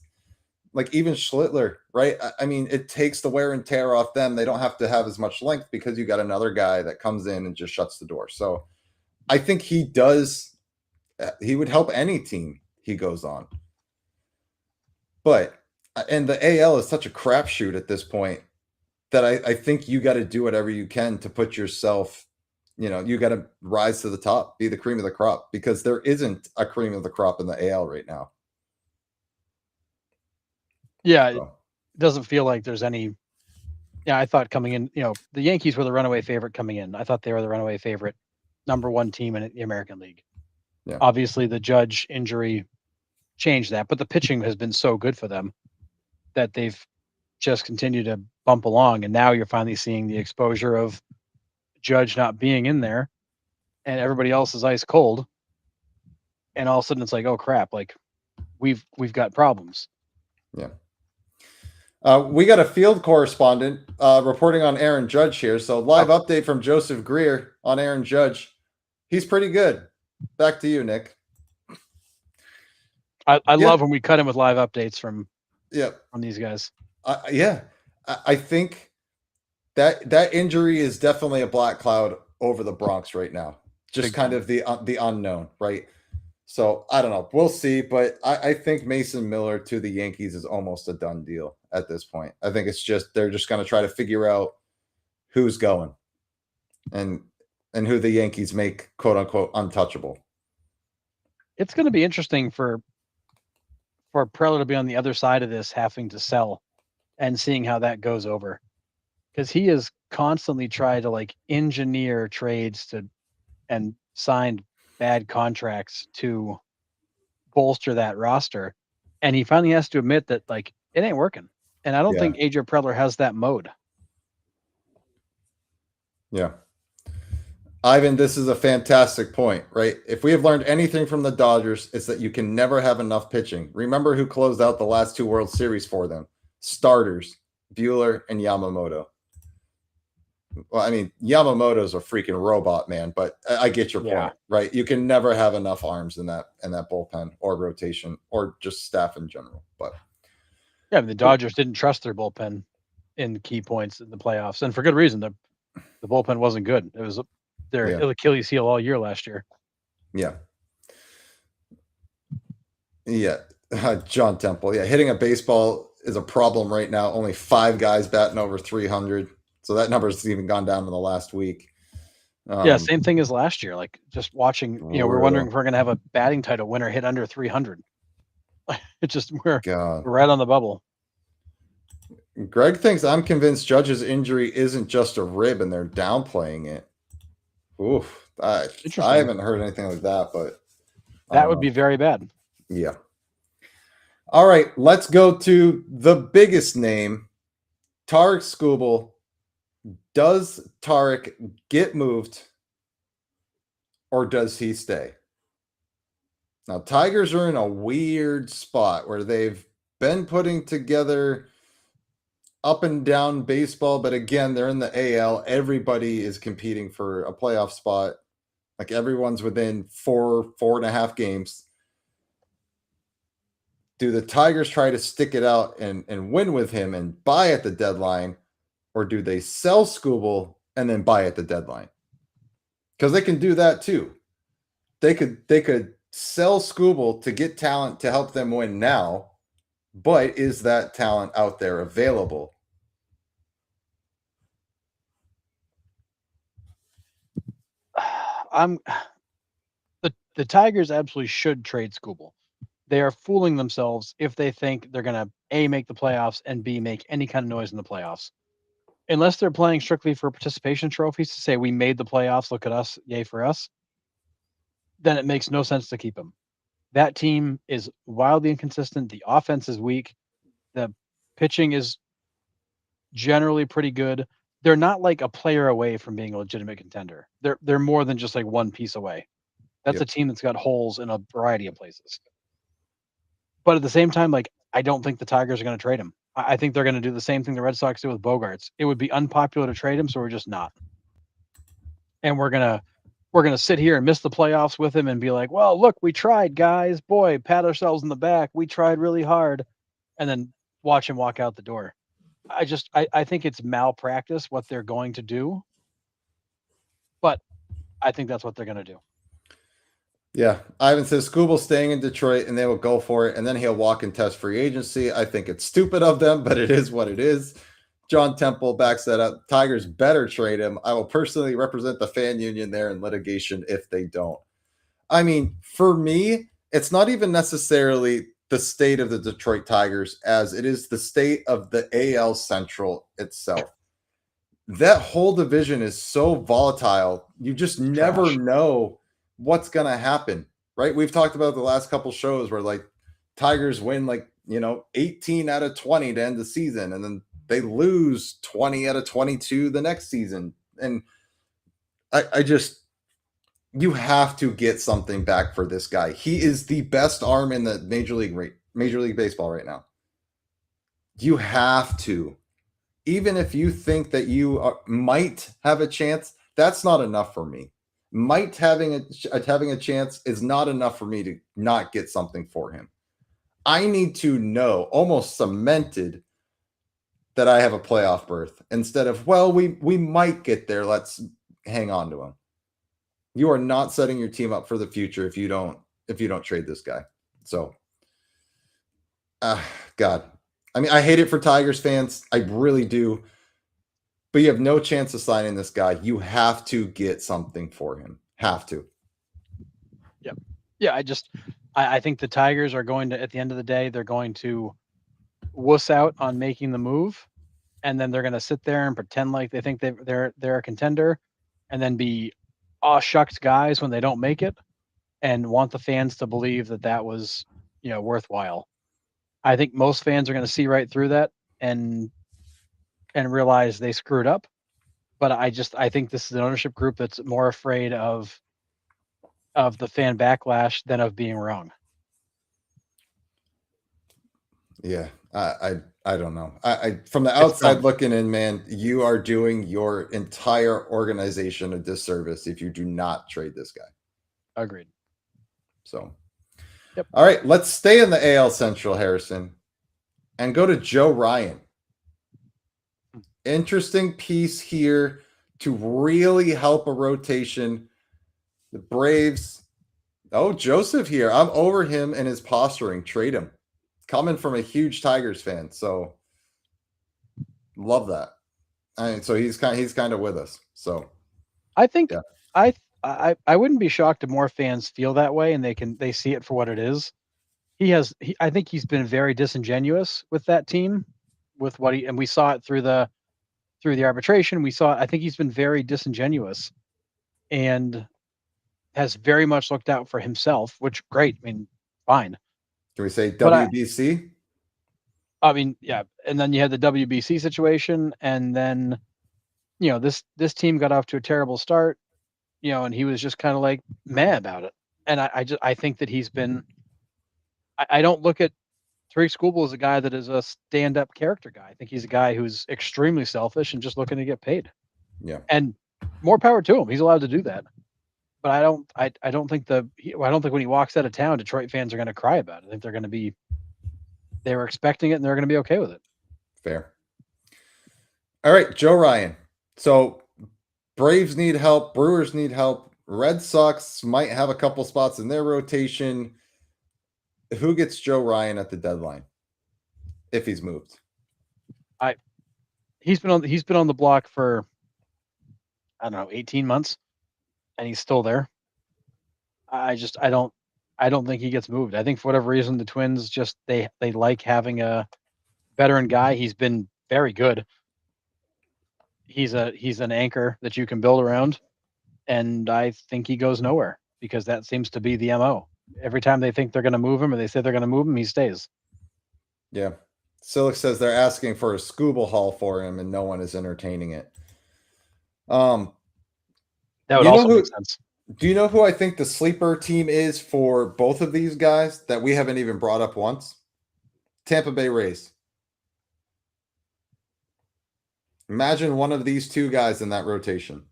like even Schlittler, right? I mean, it takes the wear and tear off them. They don't have to have as much length because you got another guy that comes in and just shuts the door. So I think he does. He would help any team he goes on. But and the AL is such a crapshoot at this point that I think you got to do whatever you can to put yourself, you got to rise to the top, be the cream of the crop, because there isn't a cream of the crop in the AL right now. Yeah, So. it doesn't feel like there's any. Yeah, I thought coming in, the Yankees were the runaway favorite coming in. I thought they were the runaway favorite, number 1 team in the American League. Yeah. Obviously, the Judge injury changed that, but the pitching has been so good for them that they've just continued to bump along. And now you're finally seeing the exposure of Judge not being in there and everybody else is ice cold. And all of a sudden it's like, oh crap, like we've got problems. Yeah. We got a field correspondent reporting on Aaron Judge here. So live update from Joseph Greer on Aaron Judge. He's pretty good. Back to you, Nick. I love when we cut him with live updates from on these guys. I think that injury is definitely a black cloud over the Bronx right now. Just kind of the unknown, right? So I don't know. We'll see, but I think Mason Miller to the Yankees is almost a done deal at this point. I think it's just they're just going to try to figure out who's going and who the Yankees make quote unquote untouchable. It's going to be interesting for Preller to be on the other side of this, having to sell and seeing how that goes over, because he has constantly tried to like engineer trades and signed bad contracts to bolster that roster, and he finally has to admit that like it ain't working. And I don't think AJ Preller has that mode. Yeah. Ivan, this is a fantastic point, right? If we have learned anything from the Dodgers, it's that you can never have enough pitching. Remember who closed out the last 2 World Series for them? Starters, Buehler and Yamamoto. Well, I mean, Yamamoto's a freaking robot, man, but I get your point, right? You can never have enough arms in that bullpen or rotation or just staff in general. But yeah, I mean, the Dodgers didn't trust their bullpen in key points in the playoffs, and for good reason. The bullpen wasn't good. It was their Achilles heel all year last year. Yeah. Yeah. John Temple. Yeah. Hitting a baseball is a problem right now. Only 5 guys batting over 300. So that number's even gone down in the last week. Same thing as last year. Like just watching, we're wondering if we're going to have a batting title winner hit under 300. It's just we're right on the bubble. Greg thinks I'm convinced Judge's injury isn't just a rib and they're downplaying it. Oof. I haven't heard anything like that, but that would be very bad. Yeah. All right, let's go to the biggest name, Tarik Skubal. Does Tarik get moved or does he stay? Now, Tigers are in a weird spot where they've been putting together up and down baseball, but again, they're in the AL. Everybody is competing for a playoff spot. Like everyone's within 4.5 games. Do the Tigers try to stick it out and win with him and buy at the deadline? Or do they sell Skubal and then buy at the deadline? Because they can do that too. They could sell Skubal to get talent to help them win now, but is that talent out there available? the Tigers absolutely should trade Skubal. They are fooling themselves if they think they're gonna A, make the playoffs, and B, make any kind of noise in the playoffs. Unless they're playing strictly for participation trophies to say we made the playoffs, look at us, yay for us, then it makes no sense to keep him. That team is wildly inconsistent. The offense is weak. The pitching is generally pretty good. They're not like a player away from being a legitimate contender. They're more than just like one piece away. That's Yep. a team that's got holes in a variety of places. But at the same time, like I don't think the Tigers are going to trade him. I think they're going to do the same thing the Red Sox did with Bogarts. It would be unpopular to trade him, so we're just not. And we're gonna sit here and miss the playoffs with him and be like, well, look, we tried, guys. Boy, pat ourselves in the back. We tried really hard, and then watch him walk out the door. I think it's malpractice what they're going to do, but I think that's what they're going to do. Yeah, Ivan says Scubal's staying in Detroit and they will go for it, and then he'll walk and test free agency. I think it's stupid of them, but it is what it is. John Temple backs that up. Tigers better trade him. I will personally represent the fan union there in litigation if they don't. I mean, for me, it's not even necessarily the state of the Detroit Tigers as it is the state of the AL Central itself. That whole division is so volatile. You just never Trash. know what's going to happen, right? We've talked about the last couple shows where like Tigers win like, 18 out of 20 to end the season, and then they lose 20 out of 22 the next season. And I just, you have to get something back for this guy. He is the best arm in the Major League Baseball right now. You have to. Even if you think that you might have a chance, that's not enough for me. Might having a chance is not enough for me to not get something for him. I need to know, almost cemented, that I have a playoff berth instead of, well, we might get there. Let's hang on to him. You are not setting your team up for the future if you don't trade this guy. So, God, I mean, I hate it for Tigers fans. I really do. But you have no chance of signing this guy. You have to get something for him. Have to. Yep. Yeah, I think the Tigers are going to, at the end of the day, they're going to wuss out on making the move, and then they're going to sit there and pretend like they think they're a contender, and then be aw shucks guys when they don't make it, and want the fans to believe that was worthwhile. I think most fans are going to see right through that and realize they screwed up. But I think this is an ownership group that's more afraid of the fan backlash than of being wrong. Yeah, I don't know. I from the outside looking in, man, you are doing your entire organization a disservice if you do not trade this guy. Agreed. So, yep. All right, let's stay in the AL Central, Harrison, and go to Joe Ryan. Interesting piece here to really help a rotation. The Braves. Oh, Joseph here. I'm over him and his posturing. Trade him. Coming from a huge Tigers fan, so love that. So he's kind of with us. So I think I wouldn't be shocked if more fans feel that way and they see it for what it is. I think he's been very disingenuous with that team, with what and we saw it through the arbitration. I think he's been very disingenuous and has very much looked out for himself, which great. I mean, fine. Can we say WBC? I mean, yeah. And then you had the WBC situation, and then, this team got off to a terrible start, and he was just kind of like mad about it. And I think that he's been, I don't look at Tarik Skubal as a guy that is a stand-up character guy. I think he's a guy who's extremely selfish and just looking to get paid. Yeah. And more power to him. He's allowed to do that. But I don't think when he walks out of town, Detroit fans are going to cry about it. I think they were expecting it and they're going to be okay with it. Fair. All right, Joe Ryan. So Braves need help. Brewers need help. Red Sox might have a couple spots in their rotation. Who gets Joe Ryan at the deadline if he's moved? He's been on the block for, I don't know, 18 months, and he's still there. I don't think he gets moved. I think for whatever reason the Twins just they like having a veteran guy. He's been very good. He's an anchor that you can build around, and I think he goes nowhere because that seems to be the MO. Every time they think they're going to move him or they say they're going to move him, he stays. Yeah. Silic says they're asking for a scuba haul for him and no one is entertaining it. That would also make sense. Do you know who I think the sleeper team is for both of these guys that we haven't even brought up once? Tampa Bay Rays. Imagine one of these two guys in that rotation.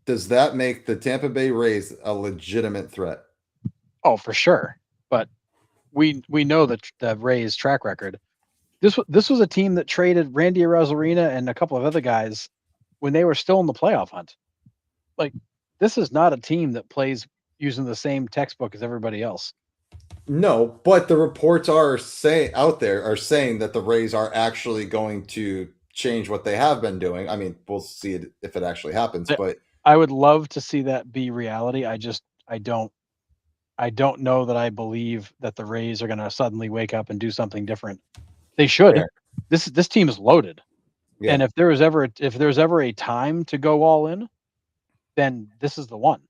Does that make the Tampa Bay Rays a legitimate threat? Oh, for sure. But we know the Rays track record. This was a team that traded Randy Arozarena and a couple of other guys when they were still in the playoff hunt. Like, this is not a team that plays using the same textbook as everybody else. No, but the reports are saying that the Rays are actually going to change what they have been doing. I mean, we'll see it if it actually happens, but I would love to see that be reality. I don't know that I believe that the Rays are going to suddenly wake up and do something different. They should. Fair. This team is loaded. Yeah. And if there's ever a time to go all in, then this is the one.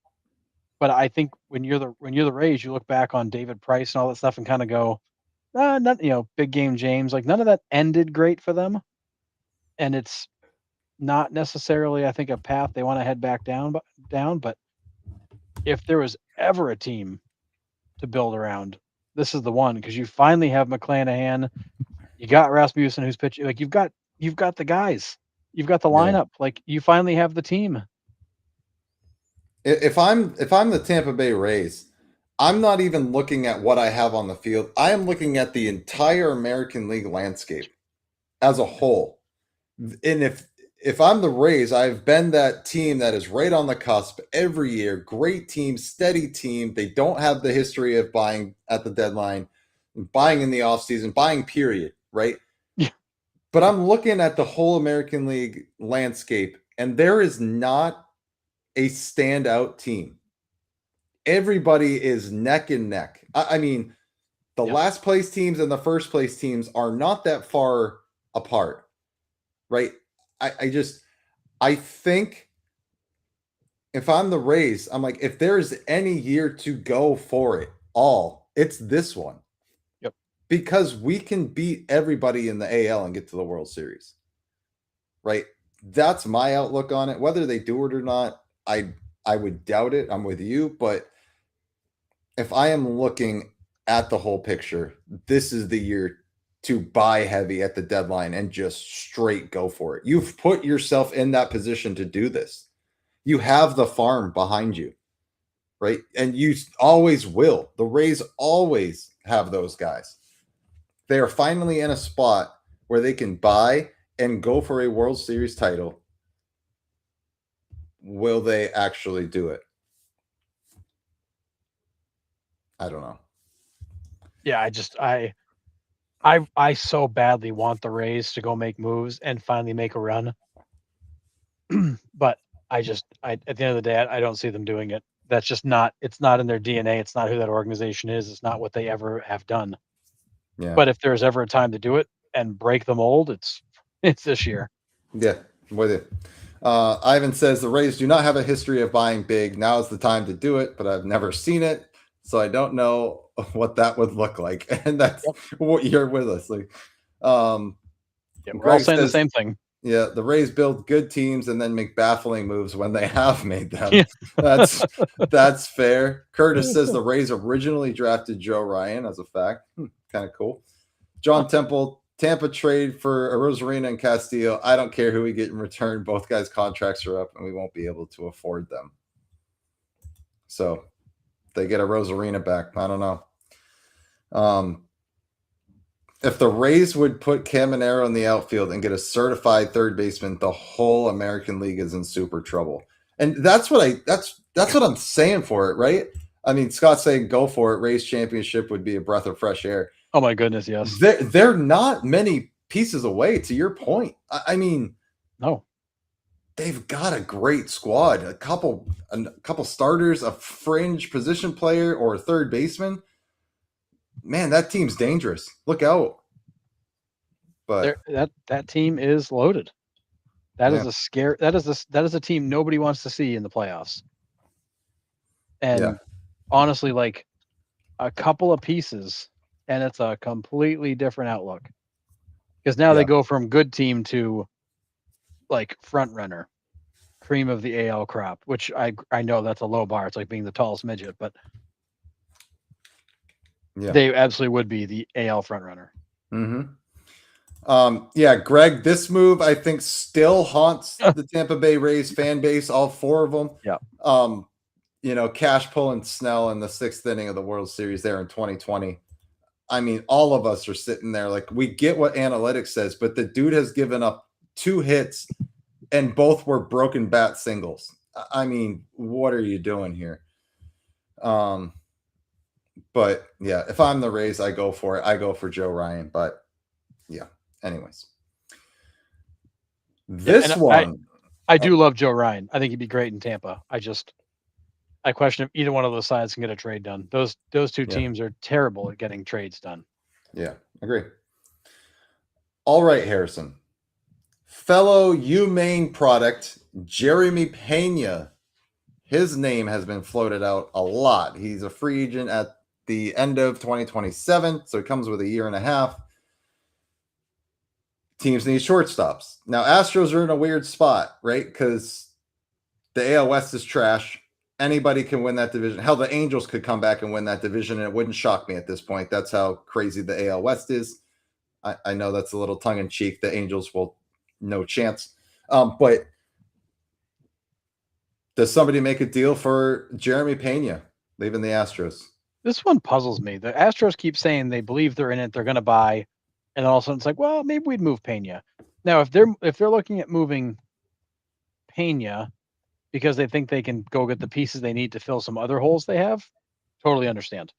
But I think when you're the Rays, you look back on David Price and all that stuff and kind of go, not big game James, like none of that ended great for them. And it's not necessarily, I think, a path they want to head back down. But if there was ever a team to build around, this is the one, because you finally have McClanahan, you got Rasmussen who's pitching, like you've got the guys, you've got the lineup, like you finally have the team. If I'm the Tampa Bay Rays, I'm not even looking at what I have on the field. I am looking at the entire American League landscape as a whole. And if I'm the Rays, I've been that team that is right on the cusp every year. Great team, steady team. They don't have the history of buying at the deadline, buying in the offseason, buying period, right? Yeah. But I'm looking at the whole American League landscape, and there is not a standout team. Everybody is neck and neck. I mean, the last place teams and the first place teams are not that far apart, right? I think if I'm the Rays, I'm like, if there's any year to go for it all, it's this one. Yep. Because we can beat everybody in the AL and get to the World Series, right? That's my outlook on it. Whether they do it or not, I would doubt it. I'm with you. But if I am looking at the whole picture, this is the year to buy heavy at the deadline and just straight go for it. You've put yourself in that position to do this. You have the farm behind you, right? And you always will. The Rays always have those guys. They are finally in a spot where they can buy and go for a World Series title. Will they actually do it? I don't know. Yeah, I so badly want the Rays to go make moves and finally make a run. But at the end of the day, I don't see them doing it. That's just it's not in their DNA. It's not who that organization is. It's not what they ever have done. Yeah. But if there's ever a time to do it and break the mold, it's this year. Yeah, I'm with it. Ivan says the Rays do not have a history of buying big. Now is the time to do it, but I've never seen it, so I don't know what that would look like. And that's what you're with us. Like, we're all saying the same thing. Yeah, the Rays build good teams and then make baffling moves when they have made them. Yeah. That's fair. Curtis says the Rays originally drafted Joe Ryan as a fact. Kind of cool. John Temple, Tampa trade for Arozarena and Castillo. I don't care who we get in return. Both guys' contracts are up and we won't be able to afford them. So they get Arozarena back. I don't know. If the Rays would put Caminero in the outfield and get a certified third baseman, the whole American League is in super trouble. And that's what I'm saying for it, right? I mean, Scott's saying go for it. Rays championship would be a breath of fresh air. Oh my goodness, yes. They're not many pieces away, to your point. I mean, no. they've got a great squad. A couple starters, a fringe position player, or a third baseman. Man, that team's dangerous. Look out. But that team is loaded. That yeah, is a scare. That is a team nobody wants to see in the playoffs. And yeah, honestly, like a couple of pieces, and it's a completely different outlook. Because now yeah. they go from good team to like front runner, cream of the AL crop, which I know that's a low bar. It's like being the tallest midget, but Yeah. they absolutely would be the AL front runner. Mm-hmm. Yeah, Greg, this move I think still haunts the Tampa Bay Rays fan base, all four of them. Yeah. Cash pulling Snell in the 6th inning of the World Series there in 2020. I mean, all of us are sitting there like we get what analytics says, but the dude has given up 2 hits and both were broken bat singles. I mean, what are you doing here? But yeah, if I'm the Rays, I go for it. I go for Joe Ryan, but yeah. Anyways. This one. I do love Joe Ryan. I think he'd be great in Tampa. I question if either one of those sides can get a trade done. Those two teams are terrible at getting trades done. Yeah, agree. All right, Harrison. Fellow UMaine product, Jeremy Pena. His name has been floated out a lot. He's a free agent at the end of 2027, so he comes with a year and a half. Teams need shortstops. Now, Astros are in a weird spot, right? Because the AL West is trash. Anybody can win that division. Hell, the Angels could come back and win that division, and it wouldn't shock me at this point. That's how crazy the AL West is. I know that's a little tongue-in-cheek. The Angels will no chance. But does somebody make a deal for Jeremy Pena leaving the Astros? This one puzzles me. The Astros keep saying they believe they're in it, they're going to buy, and all of a sudden it's like, well, maybe we'd move Pena. Now, if they're looking at moving Pena because they think they can go get the pieces they need to fill some other holes they have, totally understand.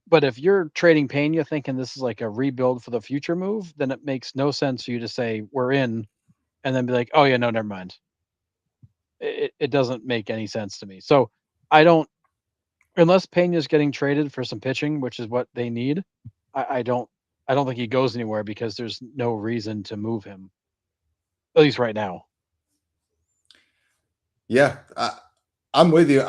But if you're trading Pena thinking this is like a rebuild for the future move, then it makes no sense for you to say we're in and then be like, oh yeah, no, never mind. It doesn't make any sense to me. So I don't, unless Pena's getting traded for some pitching, which is what they need, I don't think he goes anywhere because there's no reason to move him, at least right now. Yeah, I'm with you.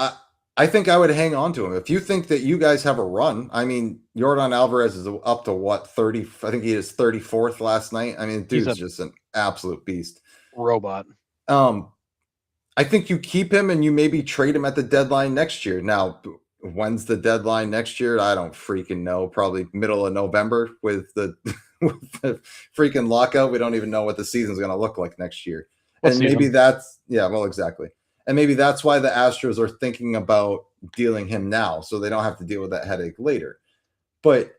I think I would hang on to him. If you think that you guys have a run, I mean, Yordan Alvarez is up to what, 30? I think he is 34th last night. I mean, dude's just an absolute beast. Robot. I think you keep him and you maybe trade him at the deadline next year. Now, when's the deadline next year? I don't freaking know. Probably middle of November with the with the freaking lockout. We don't even know what the season's going to look like next year. And maybe that's exactly. And maybe that's why the Astros are thinking about dealing him now, so they don't have to deal with that headache later. But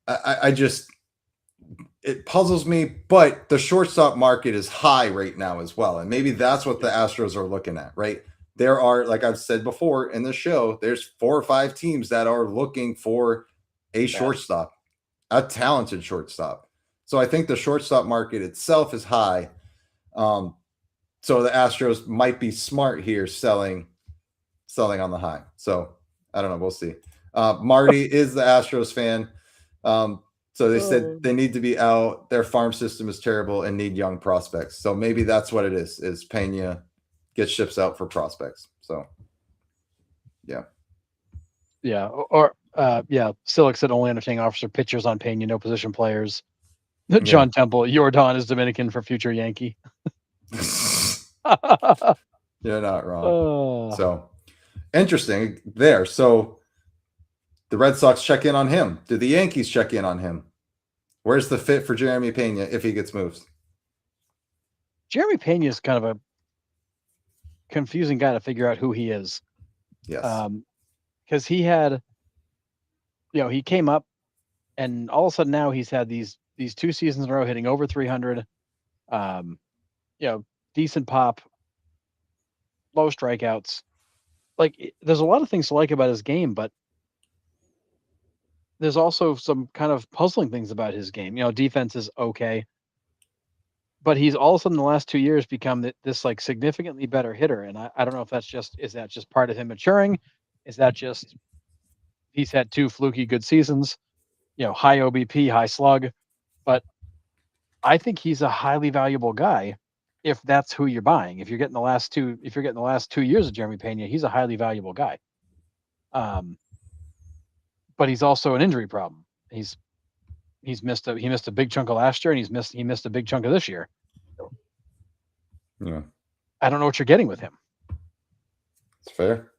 I just, it puzzles me. But the shortstop market is high right now as well, and maybe that's what the Astros are looking at. Right? There are, like I've said before in the show, there's 4 or 5 teams that are looking for a shortstop, a talented shortstop. So I think the shortstop market itself is high. So the Astros might be smart here selling on the high. So I don't know. We'll see. Marty is the Astros fan. So they said they need to be out. Their farm system is terrible and need young prospects. So maybe that's what it is Pena gets ships out for prospects. So yeah. Yeah. Or Silic said only entertaining offers are pitchers on Pena, no position players. John Temple, Yordan is Dominican for future Yankee. You're not wrong. So interesting there. So the Red Sox check in on him. Do the Yankees check in on him? Where's the fit for Jeremy Pena if he gets moved? Jeremy Pena is kind of a confusing guy to figure out who he is. Yes. Because he had, he came up and all of a sudden now he's had these 2 seasons in a row hitting over 300. Decent pop, low strikeouts. Like, there's a lot of things to like about his game, but there's also some kind of puzzling things about his game. Defense is okay. but he's all of a sudden the last 2 years become this like significantly better hitter. And I don't know if is that just part of him maturing? Is that just he's had 2 fluky good seasons, high OBP, high slug, but I think he's a highly valuable guy if that's who you're buying. If you're getting the last 2 years of Jeremy Pena, he's a highly valuable guy. But he's also an injury problem. He missed a big chunk of last year, and he missed a big chunk of this year. Yeah, I don't know what you're getting with him. it's fair.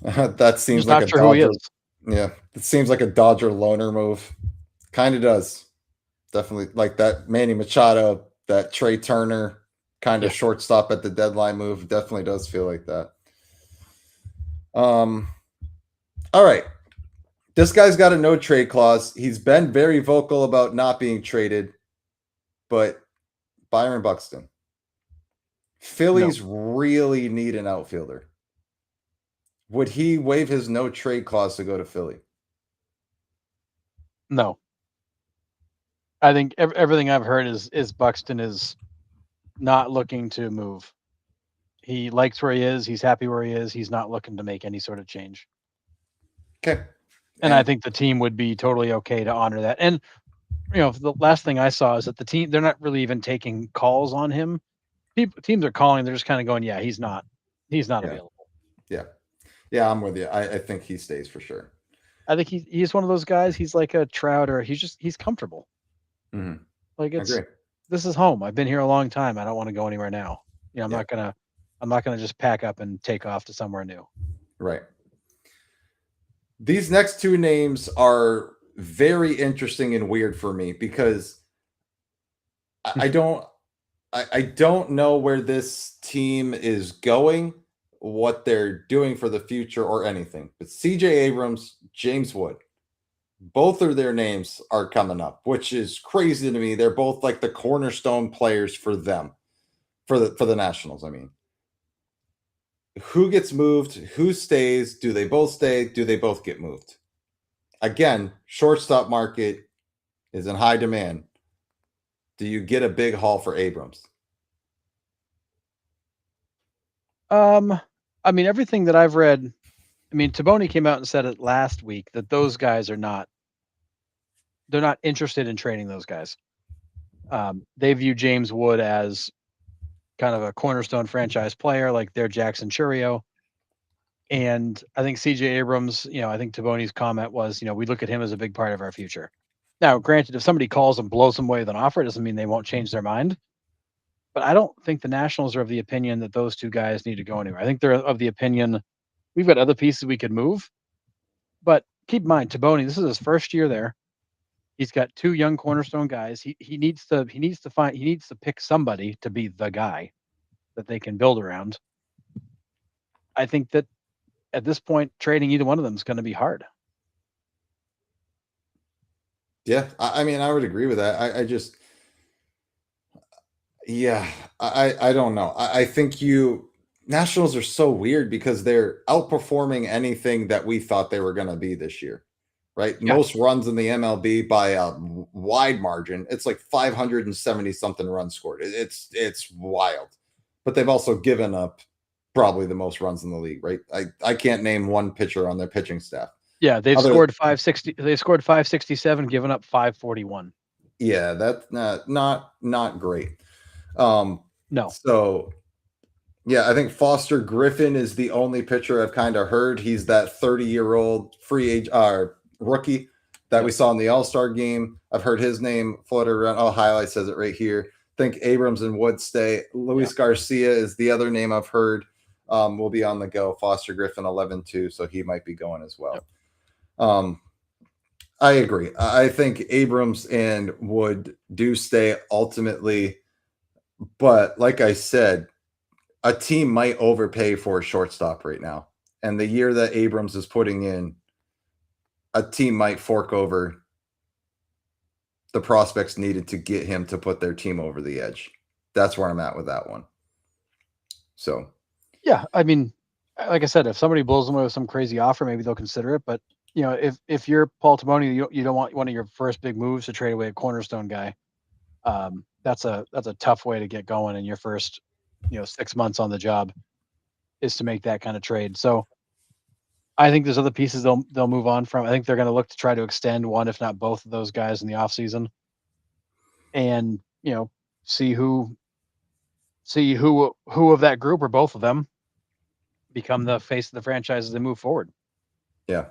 That seems Just like not a sure who he Dodger. is. Yeah, it seems like a Dodger loner move. Kind of does. Definitely like that Manny Machado, that Trey Turner kind of Yeah. shortstop at the deadline move. Definitely does feel like that. All right. This guy's got a no trade clause. He's been very vocal about not being traded, but Byron Buxton. Phillies really need an outfielder. Would he waive his no trade clause to go to Philly? No. I think everything I've heard is Buxton is not looking to move. He likes where he is. He's happy where he is. He's not looking to make any sort of change. Okay. And I think the team would be totally okay to honor that. And the last thing I saw is that the team, they're not really even taking calls on him. Teams are calling. They're just kind of going, yeah, he's not available. Yeah, I'm with you. I think he stays for sure. I think he's one of those guys. He's like a Trout, or he's comfortable. Mm-hmm. Like this is home. I've been here a long time. I don't want to go anywhere now. I'm not gonna just pack up and take off to somewhere new. Right. These next two names are very interesting and weird for me because I don't know where this team is going, what they're doing for the future or anything. But CJ Abrams, James Wood, both of their names are coming up, which is crazy to me. They're both like the cornerstone players for them, for the Nationals. I mean, who gets moved? Who stays? Do they both stay? Do they both get moved? Again, shortstop market is in high demand. Do you get a big haul for Abrams? I mean, everything that I've read, Taboni came out and said it last week that those guys they're not interested in trading those guys. They view James Wood as kind of a cornerstone franchise player, like their Jackson Chourio. And I think CJ Abrams, I think Taboni's comment was, we look at him as a big part of our future. Now, granted, if somebody calls and blows them away with an offer, it doesn't mean they won't change their mind. But I don't think the Nationals are of the opinion that those two guys need to go anywhere. I think they're of the opinion we've got other pieces we could move. But keep in mind, Taboni, this is his first year there. He's got 2 young cornerstone guys. He needs to pick somebody to be the guy that they can build around. I think that at this point, trading either one of them is going to be hard. Yeah, I mean, I would agree with that. I don't know. I think Nationals are so weird because they're outperforming anything that we thought they were going to be this year, right? Yeah. Most runs in the MLB by a wide margin. It's like 570 something runs scored. It's wild, but they've also given up probably the most runs in the league, right? I can't name one pitcher on their pitching staff. Yeah, they've scored 560. They scored 567, given up 541. Yeah, that's not great. No. So, yeah, I think Foster Griffin is the only pitcher I've kind of heard. He's that 30-year-old free agent rookie that we saw in the All-Star game. I've heard his name floated around. Oh, highlight says it right here. I think Abrams and Wood stay. Luis Garcia is the other name I've heard. Will be on the go. Foster Griffin 11-2, so he might be going as well. Yep. I agree. I think Abrams and Wood do stay ultimately, but like I said, a team might overpay for a shortstop right now. And the year that Abrams is putting in, a team might fork over the prospects needed to get him to put their team over the edge. That's where I'm at with that one. So, yeah, I mean, like I said, if somebody blows them away with some crazy offer, maybe they'll consider it. But if you're Paul Taboni, you don't want one of your first big moves to trade away a cornerstone guy. that's a tough way to get going in your first 6 months on the job, is to make that kind of trade. So I think there's other pieces they'll move on from. I think they're going to look to try to extend one, if not both of those guys in the offseason, and see who of that group or both of them become the face of the franchise as they move forward. Yeah.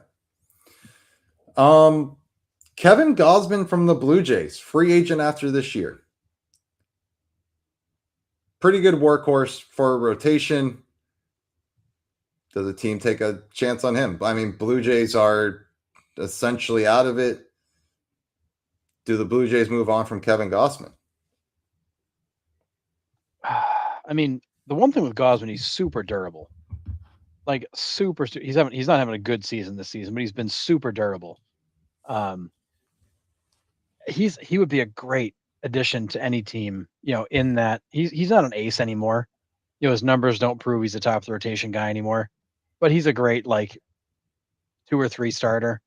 Kevin Gausman from the Blue Jays, free agent after this year. Pretty good workhorse for a rotation. Does the team take a chance on him? I mean, Blue Jays are essentially out of it. Do the Blue Jays move on from Kevin Gausman? I mean, the one thing with Gausman, he's super durable. Like he's not having a good season this season, but he's been super durable. He would be a great addition to any team, in that he's not an ace anymore. His numbers don't prove he's a top of the rotation guy anymore, but he's a great 2 or 3 starter.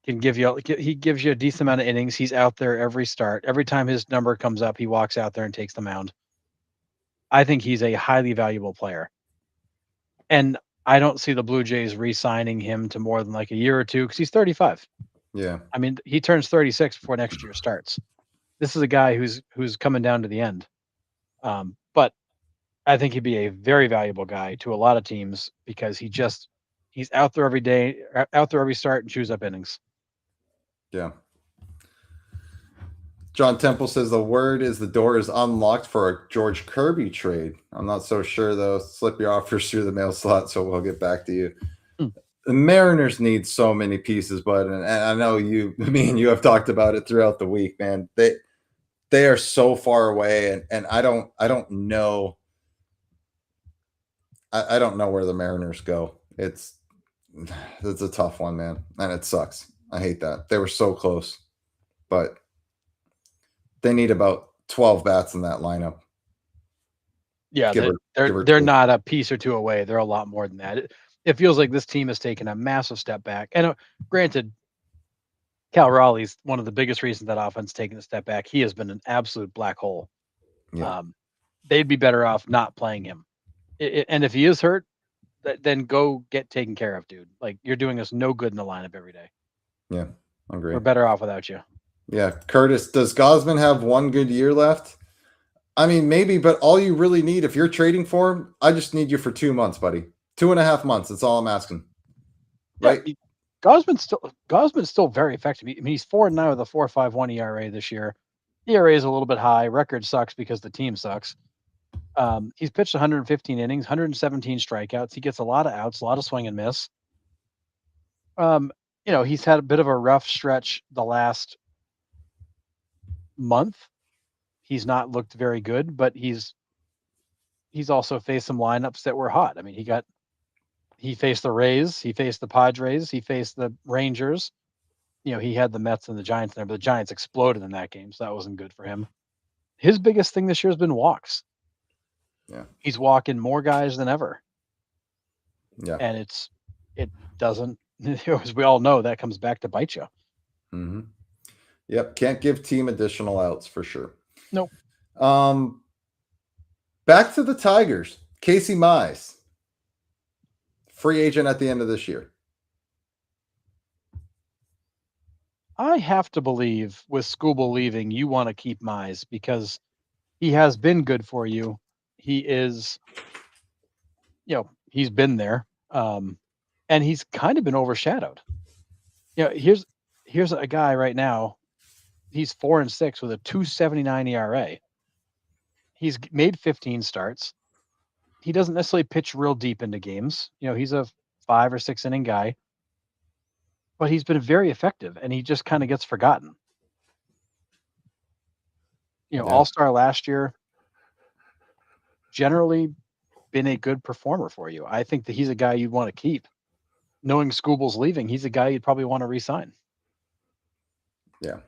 He gives you a decent amount of innings. He's out there every start. Every time his number comes up, he walks out there and takes the mound. I think he's a highly valuable player. And I don't see the Blue Jays re-signing him to more than a year or two, because he's 35. Yeah. I mean, he turns 36 before next year starts. This is a guy who's coming down to the end. But I think he'd be a very valuable guy to a lot of teams, because he's out there every day, out there every start, and chews up innings. Yeah. John Temple says the word is the door is unlocked for a George Kirby trade. I'm not so sure, though. Slip your offers through the mail slot, so we'll get back to you. The Mariners need so many pieces, bud, and I know me and you have talked about it throughout the week, man. They are so far away, and I don't know. I don't know where the Mariners go. It's a tough one, man, and it sucks. I hate that. They were so close, but they need about 12 bats in that lineup. Yeah, they're not a piece or two away. They're a lot more than that. It feels like this team has taken a massive step back. And granted, Cal Raleigh's one of the biggest reasons that offense taking a step back. He has been an absolute black hole. Yeah. They'd be better off not playing him. And if he is hurt, then go get taken care of, dude. You're doing us no good in the lineup every day. Yeah, I agree. We're better off without you. Yeah. Curtis, does Gausman have one good year left? I mean, maybe, but all you really need, if you're trading for him, I just need you for 2 months, buddy. 2.5 months. That's all I'm asking. Right? Yeah, Gausman's still very effective. I mean, he's 4-9 with a 4.51 ERA this year. ERA is a little bit high. Record sucks because the team sucks. He's pitched 115 innings, 117 strikeouts. He gets a lot of outs, a lot of swing and miss. He's had a bit of a rough stretch the last month. He's not looked very good, but he's also faced some lineups that were hot. I mean, he faced the Rays, he faced the Padres, he faced the Rangers. He had the Mets and the Giants there, but the Giants exploded in that game, so that wasn't good for him. His biggest thing this year has been walks. Yeah. He's walking more guys than ever. Yeah. And it doesn't, as we all know, that comes back to bite you. Mm-hmm. Yep. Can't give team additional outs for sure. Nope. Back to the Tigers. Casey Mize. Free agent at the end of this year. I have to believe with Skubal leaving, you want to keep Mize, because he has been good for you. He is, he's been there. And he's kind of been overshadowed. Here's a guy right now. He's 4-6 with a 2.79 ERA. He's made 15 starts. He doesn't necessarily pitch real deep into games. He's a 5 or 6 inning guy, but he's been very effective, and he just kind of gets forgotten. All-Star last year, generally been a good performer for you. I think that he's a guy you'd want to keep. Knowing Skubal's leaving, he's a guy you'd probably want to re-sign. Yeah.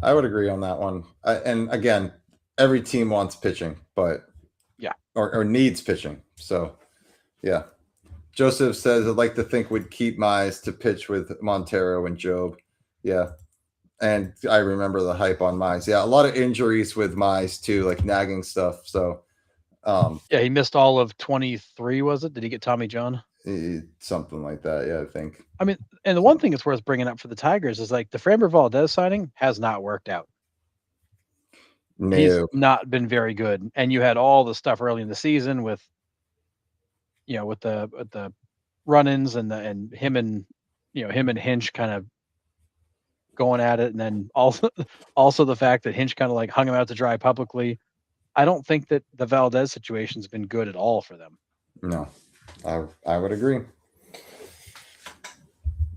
I would agree on that one. And again, every team wants pitching, but yeah, or needs pitching. So, yeah. Joseph says, I'd like to think we'd keep Mize to pitch with Montero and Job. Yeah. And I remember the hype on Mize. Yeah, a lot of injuries with Mize too, like nagging stuff. So Yeah, he missed all of 23, was it? Did he get Tommy John? something like that. Yeah, I think. I mean, and the one thing it's worth bringing up for the Tigers is like the Framber Valdez signing has not worked out. He's No. not been very good. And you had all the stuff early in the season with, with the run-ins and him and him and Hinch kind of going at it, and then also the fact that Hinch kind of like hung him out to dry publicly. I don't think that the Valdez situation's been good at all for them. No, I would agree.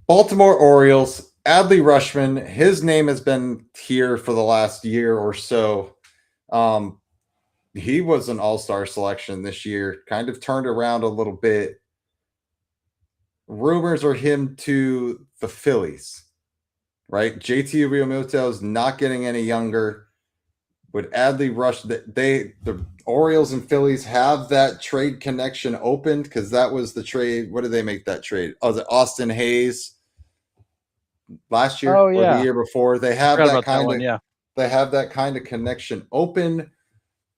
Baltimore Orioles, Adley Rushman, his name has been here for the last year or so. He was an all-star selection this year, kind of turned around a little bit. Rumors are him to the Phillies, right? JT Realmuto is not getting any younger. Would Adley Rush, the Orioles and Phillies have that trade connection opened? Because that was the trade. What did they make that trade? Oh, was it Austin Hayes last year Oh or the yeah, year before? They have forgot that about that kind one. of Yeah, they have that kind of connection open.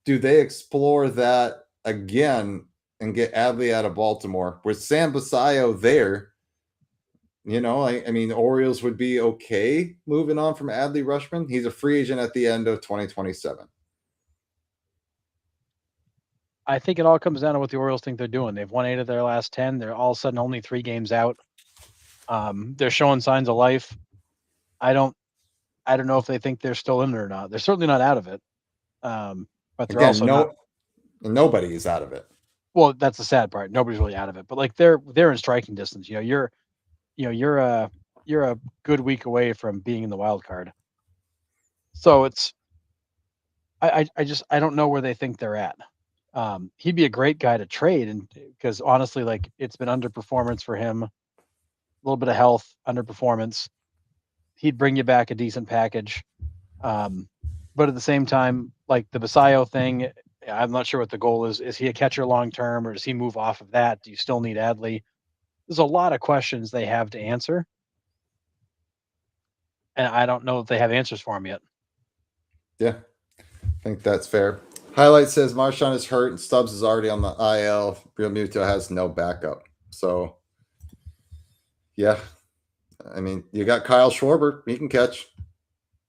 Do they explore that again and get Adley out of Baltimore with Sam Basayo there? I mean, the Orioles would be okay moving on from Adley Rushman. He's a free agent at the end of 2027. I think it all comes down to what the Orioles think they're doing. They've won 8 of their last 10. They're all of a sudden only 3 games out. They're showing signs of life. I don't know if they think they're still in it or not. They're certainly not out of it. But they're Again, also not. Nobody is out of it. Well, that's the sad part. Nobody's really out of it. But like they're in striking distance. You're a good week away from being in the wild card. So it's I don't know where they think they're at. He'd be a great guy to trade, and because honestly, like it's been underperformance for him, a little bit of health, underperformance. He'd bring you back a decent package. But at the same time, like the Basayo thing, I'm not sure what the goal is. Is he a catcher long term, or does he move off of that? Do you still need Adley? There's a lot of questions they have to answer, and I don't know if they have answers for him yet. Yeah, I think that's fair. Highlight says Marshawn is hurt and Stubbs is already on the IL. Realmuto has no backup. So, yeah. I mean, you got Kyle Schwarber. He can catch.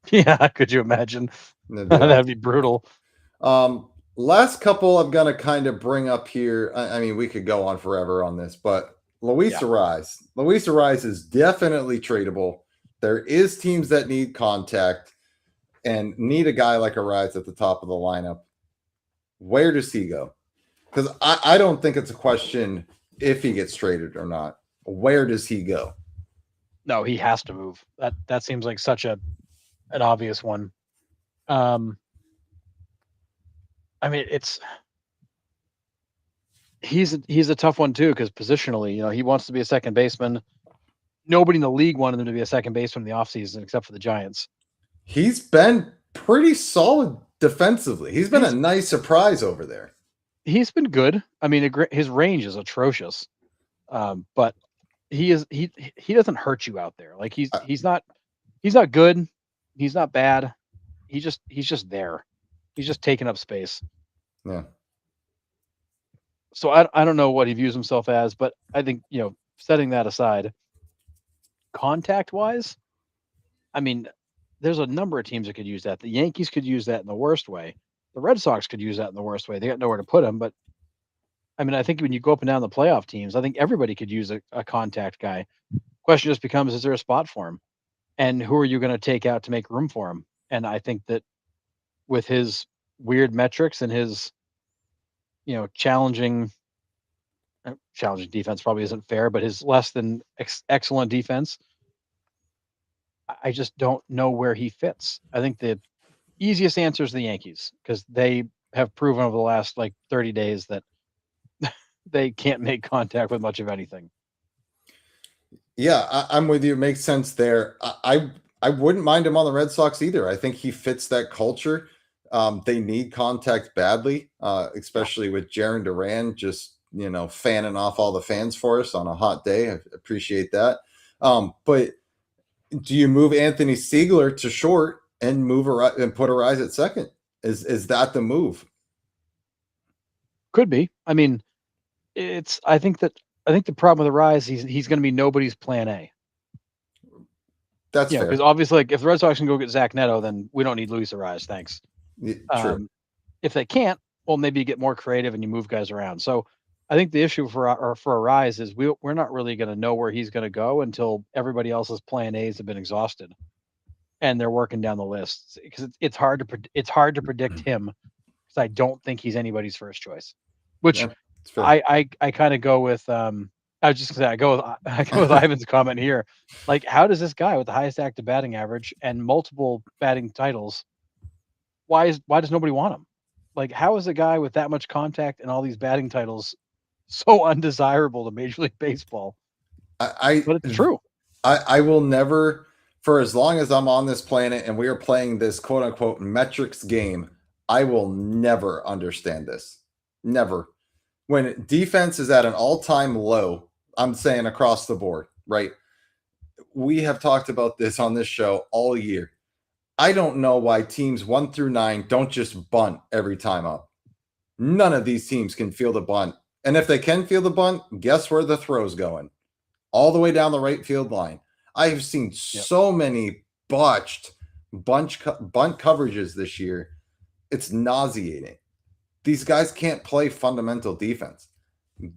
Yeah, could you imagine? That'd be brutal. Last couple I'm going to kind of bring up here. I mean, we could go on forever on this, but Luis Arraez. Luis Arraez is definitely tradable. There is teams that need contact and need a guy like Arraez at the top of the lineup. Where does he go? Because I don't think it's a question if he gets traded or not. Where does he go? No, he has to move. That seems like such an obvious one. I mean, he's a tough one too because positionally, he wants to be a second baseman. Nobody in the league wanted him to be a second baseman in the offseason except for the Giants. He's been pretty solid defensively. He's been a nice surprise over there. He's been good. I mean, his range is atrocious, but he doesn't hurt you out there. Like he's not good. He's not bad. He's just there. He's just taking up space. Yeah. So I don't know what he views himself as, but I think, setting that aside, contact wise, I mean, there's a number of teams that could use that. The Yankees could use that in the worst way. The Red Sox could use that in the worst way. They got nowhere to put him, but I mean, I think when you go up and down the playoff teams, I think everybody could use a contact guy. Question just becomes, is there a spot for him? And who are you going to take out to make room for him? And I think that with his weird metrics and his, challenging defense probably isn't fair, but his less than excellent defense, I just don't know where he fits. I think the easiest answer is the Yankees because they have proven over the last 30 days that they can't make contact with much of anything. Yeah, I'm with you. It makes sense there. I wouldn't mind him on the Red Sox either. I think he fits that culture. They need contact badly, especially with Jarren Duran just, fanning off all the fans for us on a hot day. I appreciate that. But Do you move Anthony Siegler to short and and put Arise at second? Is that the move? Could be. I mean, I think the problem with the Rise, he's going to be nobody's plan A. That's Because fair. obviously, like, if the Red Sox can go get Zach Neto, then we don't need Luis Arise. Thanks. True. If they can't, well, maybe you get more creative and you move guys around. So I think the issue for Arise is we're not really going to know where he's going to go until everybody else's plan A's have been exhausted and they're working down the list, because it's hard to predict him, because I don't think he's anybody's first choice. Which Yeah, it's fair. I kind of go with I was just gonna say I go with Ivan's comment here. Like, how does this guy with the highest active batting average and multiple batting titles, why does nobody want him? Like, how is a guy with that much contact and all these batting titles so undesirable to Major League Baseball? But it's true. I will never, for as long as I'm on this planet and we are playing this quote unquote metrics game, I will never understand this. Never. When defense is at an all-time low, I'm saying across the board, right? We have talked about this on this show all year. I don't know why teams 1 through 9 don't just bunt every time up. None of these teams can field a bunt. And if they can field a bunt, guess where the throw's going? All the way down the right field line. I have seen so many botched bunt coverages this year. It's nauseating. These guys can't play fundamental defense.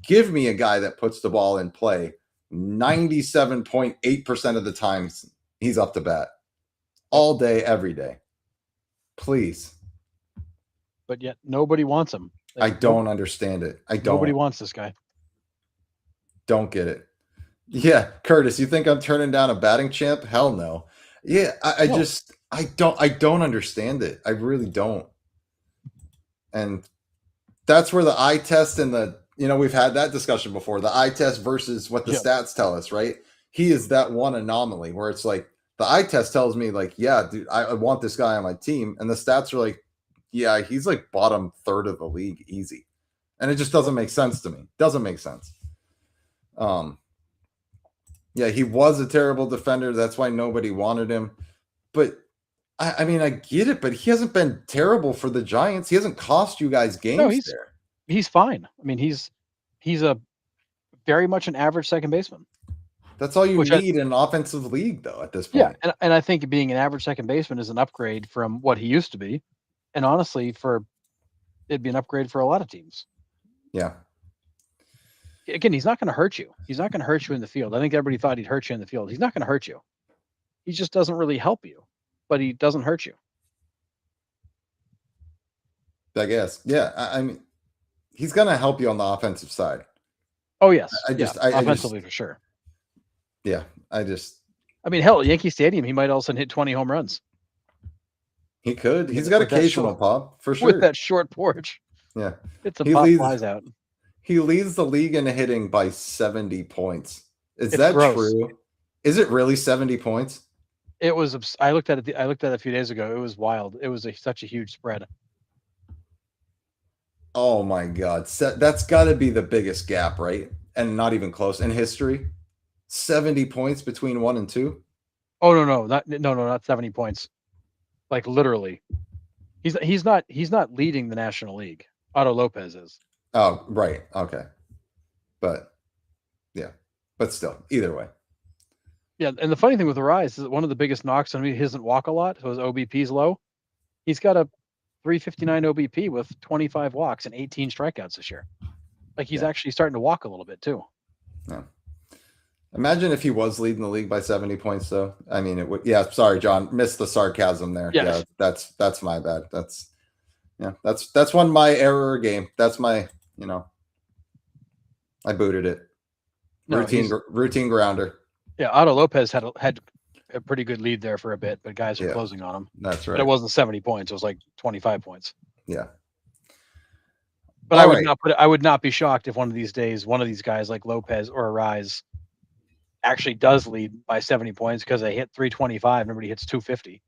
Give me a guy that puts the ball in play 97.8% of the times he's up to bat. All day, every day. Please. But yet nobody wants him. I don't understand it. Nobody wants this guy. Don't get it. Yeah, Curtis, you think I'm turning down a batting champ? Hell no. Yeah, I don't understand it. I really don't. And that's where the eye test and we've had that discussion before. The eye test versus what the stats tell us, right? He is that one anomaly where it's like the eye test tells me, like, yeah, dude, I want this guy on my team. And the stats are like, yeah, he's like bottom third of the league, easy. And it just doesn't make sense to me. Doesn't make sense. Yeah, he was a terrible defender. That's why nobody wanted him. But I mean, I get it, but he hasn't been terrible for the Giants. He hasn't cost you guys games there. He's fine. I mean, he's a very much an average second baseman. That's all you need in an offensive league, though, at this point. Yeah, and I think being an average second baseman is an upgrade from what he used to be. And honestly, it'd be an upgrade for a lot of teams. Yeah. Again, he's not going to hurt you. He's not going to hurt you in the field. I think everybody thought he'd hurt you in the field. He's not going to hurt you. He just doesn't really help you, but he doesn't hurt you. I guess. Yeah. I mean, he's going to help you on the offensive side. Oh, yes. Offensively, for sure. Yeah. I mean, hell, Yankee Stadium, he might all of a sudden hit 20 home runs. He could. He's got occasional pop, for sure. With that short porch. Yeah. It's a pop flies out. He leads the league in hitting by 70 points. Is that true? Is it really 70 points? It was. I looked at it a few days ago. It was wild. It was such a huge spread. Oh my God. That's got to be the biggest gap, right? And not even close in history. 70 points between 1 and 2. Oh, no, not 70 points. Like, literally. He's not leading the National League. Otto Lopez is. Oh, right. Okay. But yeah, but still, either way. Yeah. And the funny thing with Arise is that one of the biggest knocks on him, he doesn't walk a lot. So his OBP is low. He's got a 359 OBP with 25 walks and 18 strikeouts this year. Like, he's actually starting to walk a little bit too. Yeah. Imagine if he was leading the league by 70 points, though. I mean, it would. Yeah. Sorry, John. Missed the sarcasm there. Yes. Yeah. That's my bad. That's one my error game. That's my. I booted it. Routine grounder. Yeah, Otto Lopez had a pretty good lead there for a bit, but guys are closing on him. That's right. But it wasn't 70 points; it was like 25 points. Yeah. But I would not be shocked if one of these days, one of these guys like Lopez or Arise actually does lead by 70 points, because they hit 325, nobody hits 250.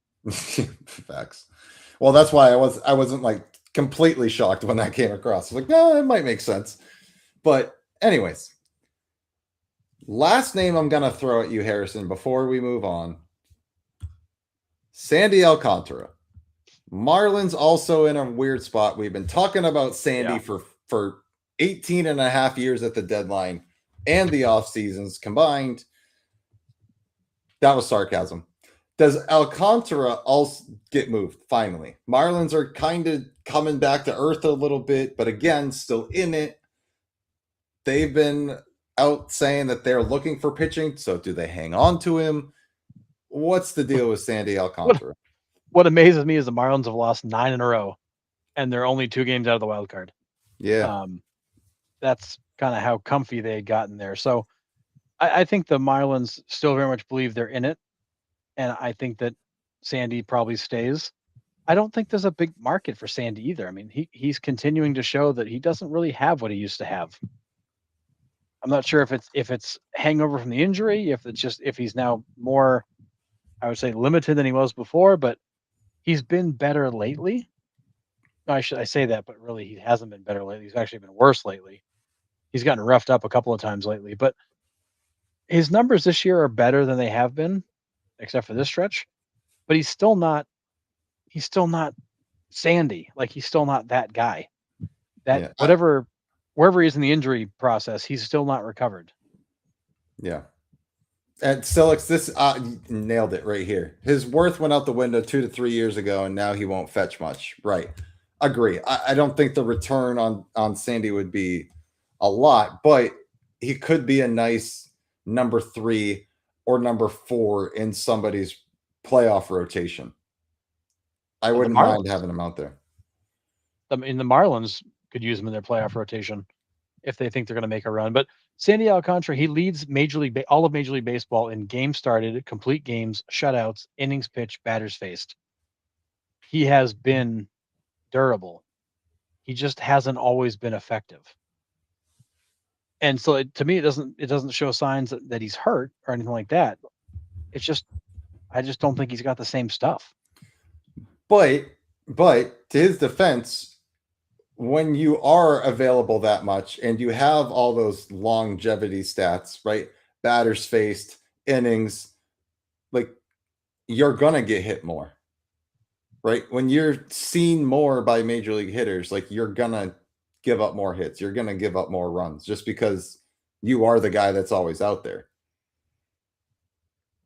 Facts. Well, that's why I wasn't like completely shocked when that came across. I was like, no, it might make sense. But anyways, last name I'm going to throw at you, Harrison, before we move on. Sandy Alcantara. Marlins also in a weird spot. We've been talking about Sandy for 18 and a half years at the deadline and the off seasons combined. That was sarcasm. Does Alcantara also get moved finally? Marlins are kind of coming back to earth a little bit, but again, still in it. They've been out saying that they're looking for pitching. So do they hang on to him? What's the deal with Sandy Alcantara? What amazes me is the Marlins have lost 9 in a row, and they're only 2 games out of the wild card. Yeah. That's kind of how comfy they had gotten there. So I think the Marlins still very much believe they're in it, and I think that Sandy probably stays. I don't think there's a big market for Sandy either. I mean, he's continuing to show that he doesn't really have what he used to have. I'm not sure if it's hangover from the injury, if he's now more, I would say, limited than he was before, but he's been better lately. I say that, but really he hasn't been better lately. He's actually been worse lately. He's gotten roughed up a couple of times lately, but his numbers this year are better than they have been, except for this stretch. But he's still not Sandy. Like he's still not that guy. Wherever he is in the injury process, he's still not recovered. Yeah. And Silix, this nailed it right here. His worth went out the window 2 to 3 years ago, and now he won't fetch much. Right. Agree. I don't think the return on Sandy would be a lot, but he could be a nice number 3 or number 4 in somebody's playoff rotation. I wouldn't mind having him out there. I mean, the Marlins could use him in their playoff rotation if they think they're going to make a run. But Sandy Alcantara, he leads all of Major League Baseball in games started, complete games, shutouts, innings pitched, batters faced. He has been durable. He just hasn't always been effective. And so to me, it doesn't show signs that he's hurt or anything like that. It's just, I just don't think he's got the same stuff. But to his defense, when you are available that much and you have all those longevity stats, right? Batters faced, innings, like you're going to get hit more, right? When you're seen more by major league hitters, like you're going to give up more hits. You're going to give up more runs just because you are the guy that's always out there.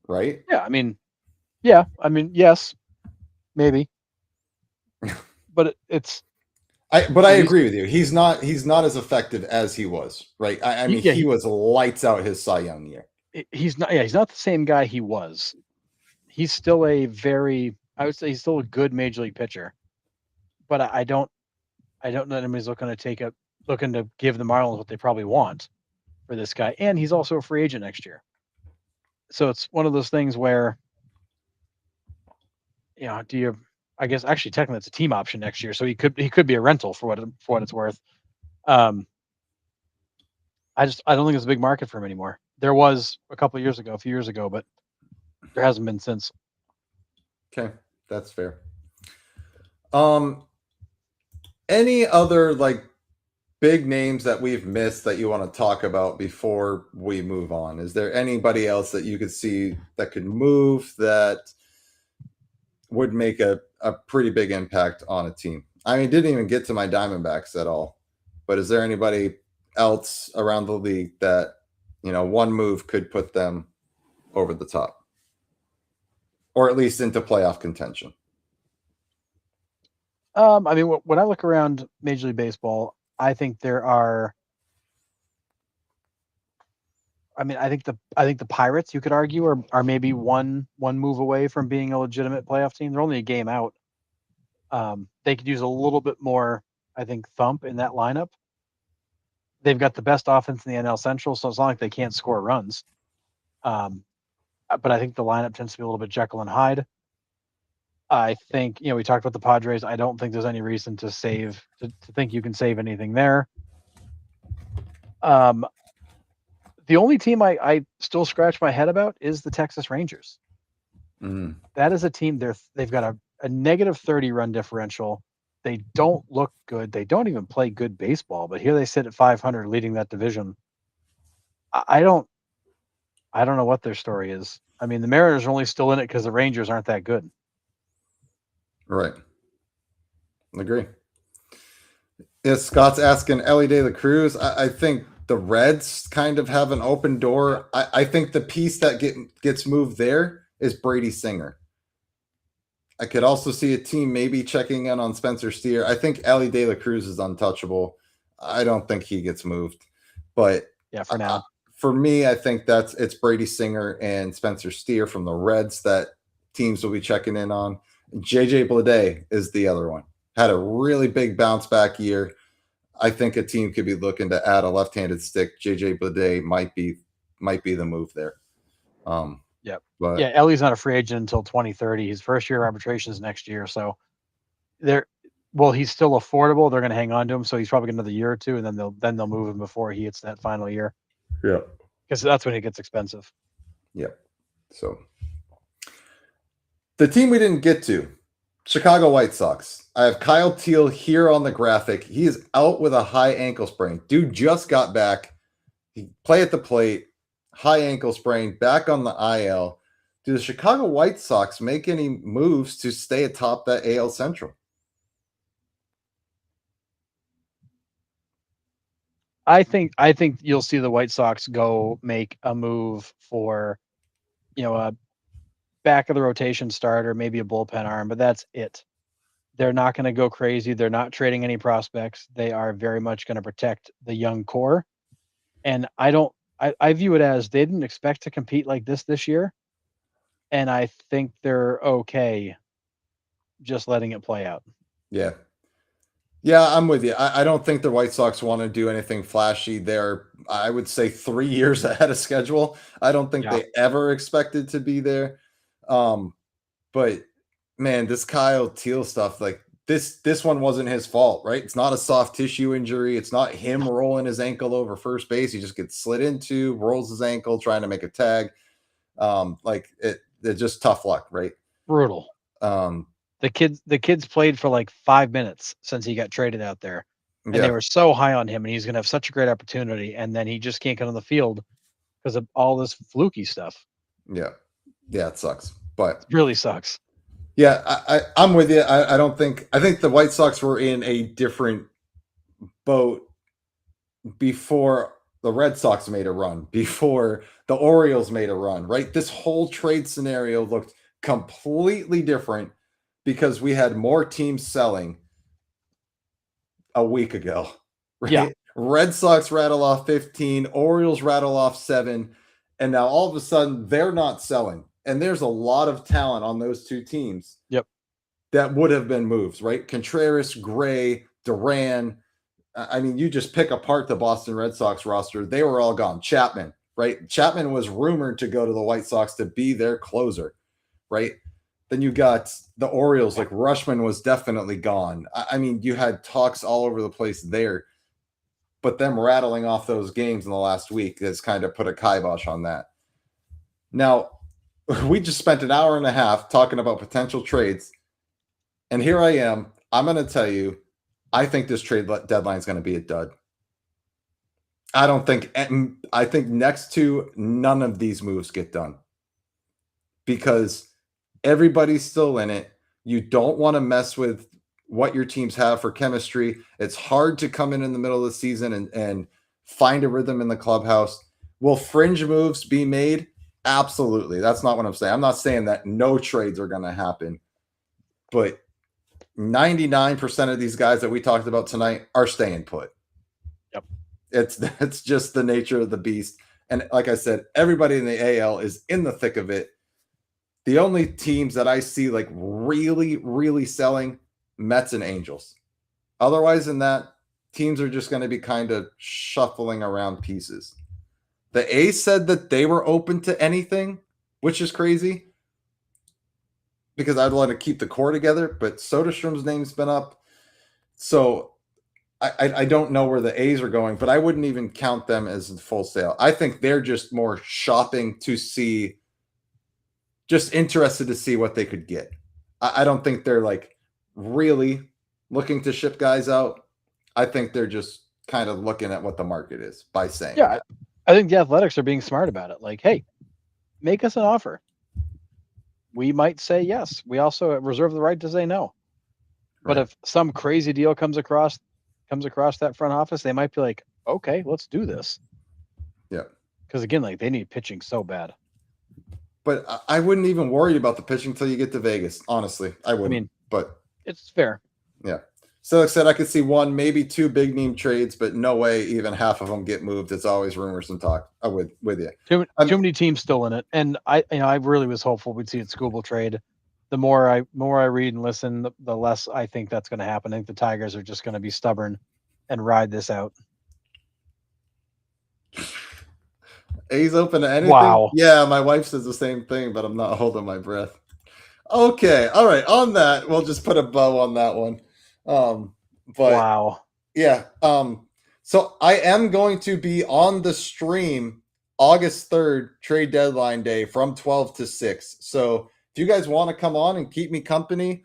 Right? Yeah. I mean, yes, maybe, but I agree with you. He's not as effective as he was, right? I mean, he was lights out his Cy Young year. He's not the same guy he was. He's still I would say he's still a good major league pitcher, but I don't know that anybody's looking to give the Marlins what they probably want for this guy. And he's also a free agent next year. So it's one of those things where, I guess actually technically it's a team option next year. So he could be a rental for what it's worth. I don't think there's a big market for him anymore. There was a few years ago, but there hasn't been since. Okay. That's fair. Any other like big names that we've missed that you want to talk about before we move on? Is there anybody else that you could see that could move that would make a pretty big impact on a team? I mean, didn't even get to my Diamondbacks at all, but is there anybody else around the league that, one move could put them over the top or at least into playoff contention? I mean, when I look around Major League Baseball, I think there are. I mean, I think the Pirates, you could argue, are maybe one move away from being a legitimate playoff team. They're only a game out. They could use a little bit more, I think, thump in that lineup. They've got the best offense in the NL Central, so it's not like they can't score runs. But I think the lineup tends to be a little bit Jekyll and Hyde. I think, we talked about the Padres. I don't think there's any reason to think you can save anything there. The only team I still scratch my head about is the Texas Rangers. Mm. That is a team they've got a negative 30 run differential. They don't look good. They don't even play good baseball, but here they sit at 500 leading that division. I don't know what their story is. I mean, the Mariners are only still in it because the Rangers aren't that good. Right. Agree. Yeah, Scott's asking Ellie De La Cruz. I think the Reds kind of have an open door. I think the piece that gets moved there is Brady Singer. I could also see a team maybe checking in on Spencer Steer. I think Ellie De La Cruz is untouchable. I don't think he gets moved. But Yeah, for now. For me, I think it's Brady Singer and Spencer Steer from the Reds that teams will be checking in on. JJ Bleday is the other one. Had a really big bounce back year. I think a team could be looking to add a left-handed stick. JJ Bleday might be the move there. Yep. But Yeah, Ellie's not a free agent until 2030. His first year of arbitration is next year. So he's still affordable. They're going to hang on to him. So he's probably another year or two, and then they'll move him before he hits that final year. Yeah. Because that's when it gets expensive. Yep. So the team we didn't get to, Chicago White Sox. I have Kyle Teal here on the graphic. He is out with a high ankle sprain. Dude just got back. He play at the plate, high ankle sprain, back on the IL. Do the Chicago White Sox make any moves to stay atop that AL Central? I think you'll see the White Sox go make a move for, a back of the rotation starter, maybe a bullpen arm, but that's it. They're not going to go crazy. They're not trading any prospects. They are very much going to protect the young core. And I view it as they didn't expect to compete like this year. And I think they're okay just letting it play out. Yeah. Yeah, I'm with you. I don't think the White Sox want to do anything flashy. They're, I would say, 3 years ahead of schedule. I don't think they ever expected to be there. But man, this Kyle Teal stuff, like this one wasn't his fault, right? It's not a soft tissue injury. It's not him rolling his ankle over first base. He just gets slid into, rolls his ankle, trying to make a tag. It's just tough luck, right? Brutal. The kids played for like 5 minutes since he got traded out there. And they were so high on him, and he's going to have such a great opportunity. And then he just can't get on the field because of all this fluky stuff. Yeah. Yeah, it sucks. But it really sucks. Yeah, I'm with you. I think the White Sox were in a different boat before the Red Sox made a run, before the Orioles made a run, right? This whole trade scenario looked completely different because we had more teams selling a week ago, right? Yeah. Red Sox rattle off 15, Orioles rattle off 7, and now all of a sudden they're not selling. And there's a lot of talent on those two teams. Yep. That would have been moves, right? Contreras, Gray, Duran. I mean, you just pick apart the Boston Red Sox roster. They were all gone. Chapman, right? Chapman was rumored to go to the White Sox to be their closer, right? Then you got the Orioles, like Rushman was definitely gone. I mean, you had talks all over the place there. But them rattling off those games in the last week has kind of put a kibosh on that. Now, we just spent an hour and a half talking about potential trades. And here I am. I'm going to tell you, I think this trade deadline is going to be a dud. I think next to none of these moves get done because everybody's still in it. You don't want to mess with what your teams have for chemistry. It's hard to come in the middle of the season and find a rhythm in the clubhouse. Will fringe moves be made? Absolutely. That's not what I'm saying. I'm not saying that no trades are going to happen, but 99% of these guys that we talked about tonight are staying put. Yep. It's just the nature of the beast. And like I said, everybody in the AL is in the thick of it. The only teams that I see like really, really selling, Mets and Angels. Otherwise than that, teams are just going to be kind of shuffling around pieces. The A's said that they were open to anything, which is crazy because I'd want to keep the core together, but Soderstrom's name's been up. So I don't know where the A's are going, but I wouldn't even count them as full sale. I think they're just more shopping to see, just interested to see what they could get. I don't think they're like really looking to ship guys out. I think they're just kind of looking at what the market is by saying. Yeah, I think the Athletics are being smart about it. Like, hey, make us an offer. We might say yes. We also reserve the right to say no. But Right. if some crazy deal comes across that front office, they might be like, okay, let's do this. Yeah. Because again, like they need pitching so bad. But I wouldn't even worry about the pitching until you get to Vegas. Honestly, I wouldn't. mean- but It's fair. yeah. So like I said, I could see one, maybe two big name trades, but no way even half of them get moved. It's always rumors and talk. I'm with you. Too I mean- many teams still in it, and I really was hopeful we'd see a Skubal trade. The more I read and listen, the less I think that's going to happen. I think the Tigers are just going to be stubborn and ride this out. A's open to anything. Wow. Yeah, my wife says the same thing, but I'm not holding my breath. Okay, all right. On that, we'll just put a bow on that one. But Wow. yeah. So I am going to be on the stream August 3rd, trade deadline day from 12 to 6. So if you guys want to come on and keep me company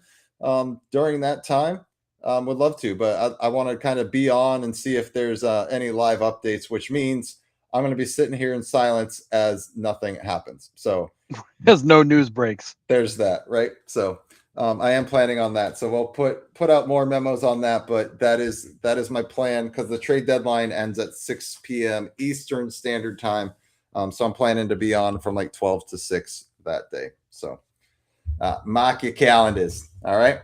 during that time, would love to. But I want to kind of be on and see if there's any live updates, which means I'm going to be sitting here in silence as nothing happens. So As no news breaks. there's that, right? So I am planning on that. So we'll put out more memos on that, but that is my plan because the trade deadline ends at 6 p.m. Eastern Standard Time. So I'm planning to be on from like 12 to 6 that day. So mark your calendars. All right.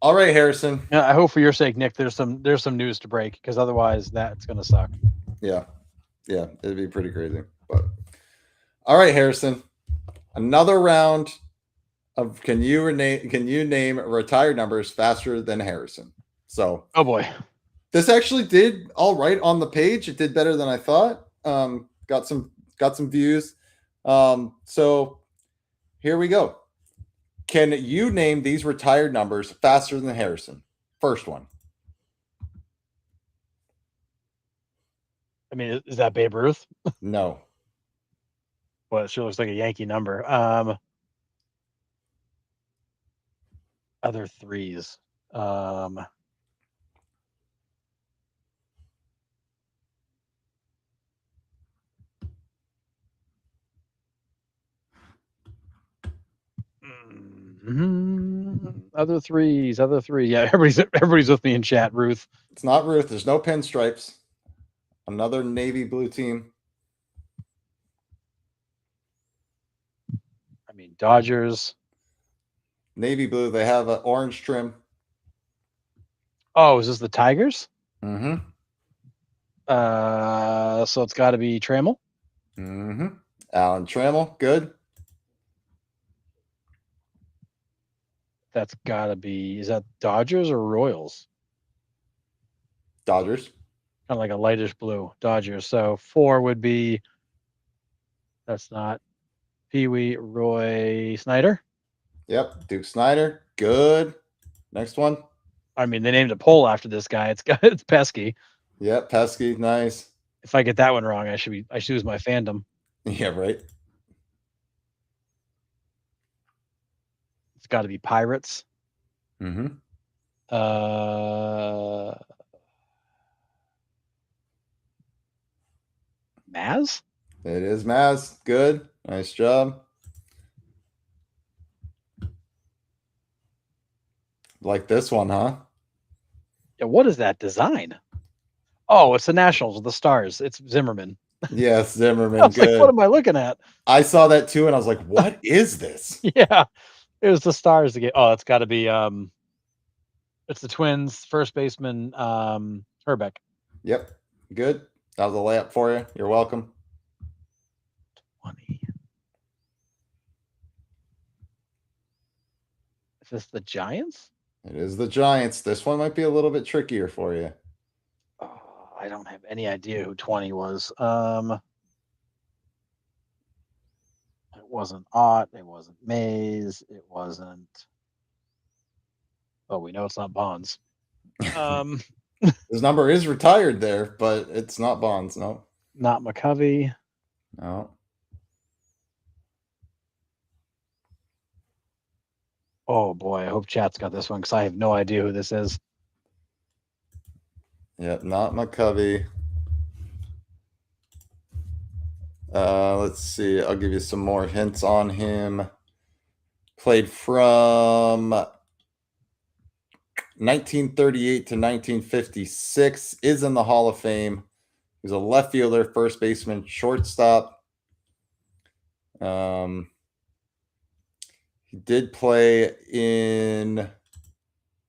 All right, Harrison. Yeah, I hope for your sake, Nick, there's some news to break because otherwise that's going to suck. Yeah, it'd be pretty crazy. But all right, Harrison. Another round of can you name retired numbers faster than Harrison? So Oh boy. this actually did all right on the page. It did better than I thought. Got some views. So here we go. Can you name these retired numbers faster than Harrison? First one. I mean, is that Babe Ruth? No. Well, it sure looks like a Yankee number. Other threes. Other threes. Yeah, everybody's with me in chat. Ruth. It's not Ruth. There's no pinstripes. Another navy blue team. I mean, Dodgers. Navy blue. They have an orange trim. Oh, is this the Tigers? Mm-hmm. So it's got to be Trammell. Mm-hmm. Alan Trammell. Good. That's got to be. Is that Dodgers or Royals? Dodgers. Kind of like a lightish blue. Dodgers. So 4 would be. That's not Pee Wee. Roy Snyder. Yep. Duke Snyder. Good. Next one. I mean, they named a pole after this guy. It's Pesky. Yep. Pesky. Nice. If I get that one wrong, I should use my fandom. Yeah. Right. It's got to be Pirates. Mm-hmm. Maz? It is Maz. Good. Nice job. Like this one, huh? Yeah, what is that design? Oh, it's the Nationals with the stars. It's Zimmerman. Yes, Zimmerman. I was Good. like, what am I looking at? I saw that too, and I was like, "What is this?" Yeah, it was the stars again. Oh, it's got to be it's the Twins first baseman Herbeck. Yep. Good. That was a layup for you. You're welcome. 20. Is this the Giants? It is the Giants. This one might be a little bit trickier for you. Oh, I don't have any idea who 20 was. It wasn't Ott. It wasn't Mays. It wasn't. Oh, we know it's not Bonds. His number is retired there, but it's not Bonds. No. Not McCovey. No. Oh boy, I hope chat's got this one because I have no idea who this is. Yep, not McCovey. Let's see. I'll give you some more hints on him. Played from 1938 to 1956, is in the Hall of Fame. He's a left fielder, first baseman, shortstop. He did play in,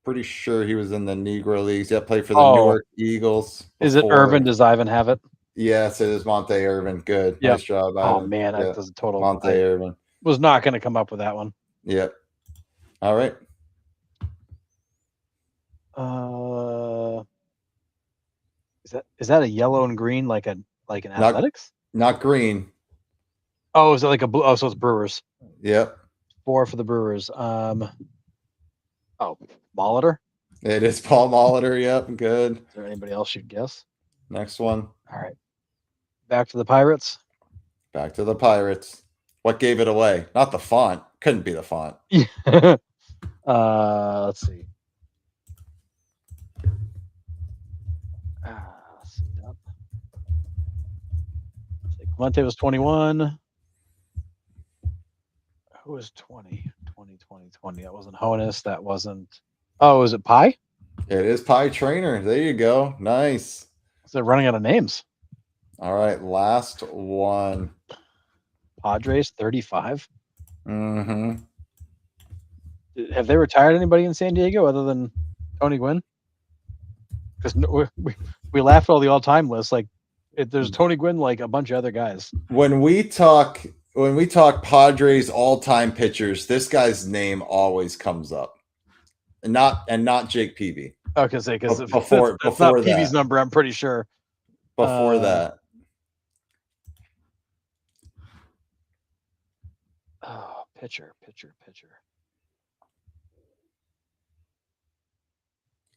pretty sure he was in the Negro Leagues. Yeah, played for the Newark Eagles. Is it Irvin? Does Ivan have it? Yes, it is Monte Irvin. Good. Yep. Nice job. Oh, man, yeah. that was a total. Monte Irvin. Was not going to come up with that one. Yep. All right. Is that a yellow and green like an athletics? Not green. Oh, is it like a blue? Oh, so it's Brewers. Yep. 4 for the Brewers. Molitor. It is Paul Molitor. Yep. Good. Is there anybody else you'd guess? Next one. All right. Back to the Pirates. Back to the Pirates. What gave it away? Not the font. Couldn't be the font. Let's see. Clemente was 21. Who was 20? 20. That wasn't Honus. That wasn't. Oh, was it Pie? It is Pie Trainer. There you go. Nice. So they're running out of names. All right. Last one. Padres, 35. Mm-hmm. Have they retired anybody in San Diego other than Tony Gwynn? Because we laugh at all the all-time lists. Like, there's Tony Gwynn, like a bunch of other guys. When we talk Padres all-time pitchers, this guy's name always comes up, and not Jake Peavy. Okay, because before not Peavy's number, I'm pretty sure. Before that. Oh, pitcher.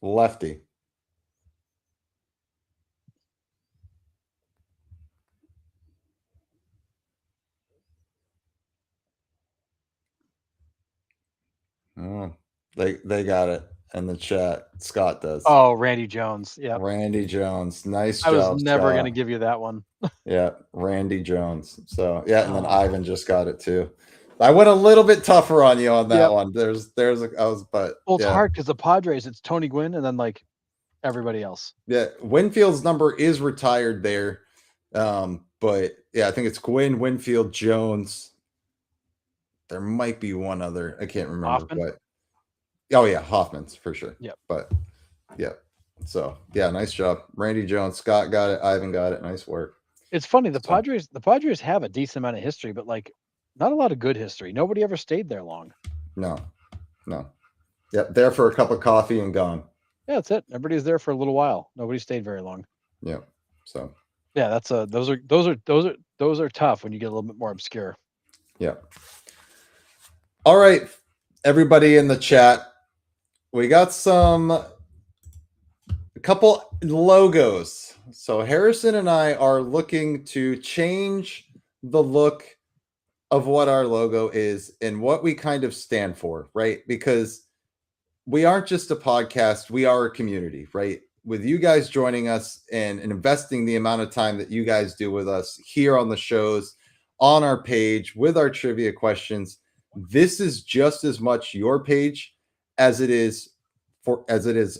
Lefty. Oh, they got it in the chat. Scott does. Oh, Randy Jones. Yeah. Randy Jones. Nice job. I was never going to give you that one. Yeah, Randy Jones. So yeah, and then Ivan just got it too. I went a little bit tougher on you on that one. It's hard because the Padres, it's Tony Gwynn and then like everybody else. Yeah, Winfield's number is retired there. But yeah, I think it's Gwynn, Winfield, Jones. There might be one other. I can't remember. Hoffman? But oh yeah, Hoffman's for sure. Yep. But yeah. So yeah, nice job. Randy Jones, Scott got it, Ivan got it. Nice work. It's funny, the Padres have a decent amount of history, but like not a lot of good history. Nobody ever stayed there long. No. Yep, there for a cup of coffee and gone. Yeah, that's it. Everybody's there for a little while. Nobody stayed very long. Yeah. So yeah, that's those are tough when you get a little bit more obscure. Yeah. All right, everybody in the chat, we got a couple logos. So Harrison and I are looking to change the look of what our logo is and what we kind of stand for, right? Because we aren't just a podcast, we are a community, right? With you guys joining us and investing the amount of time that you guys do with us here on the shows, on our page, with our trivia questions, this is just as much your page as it is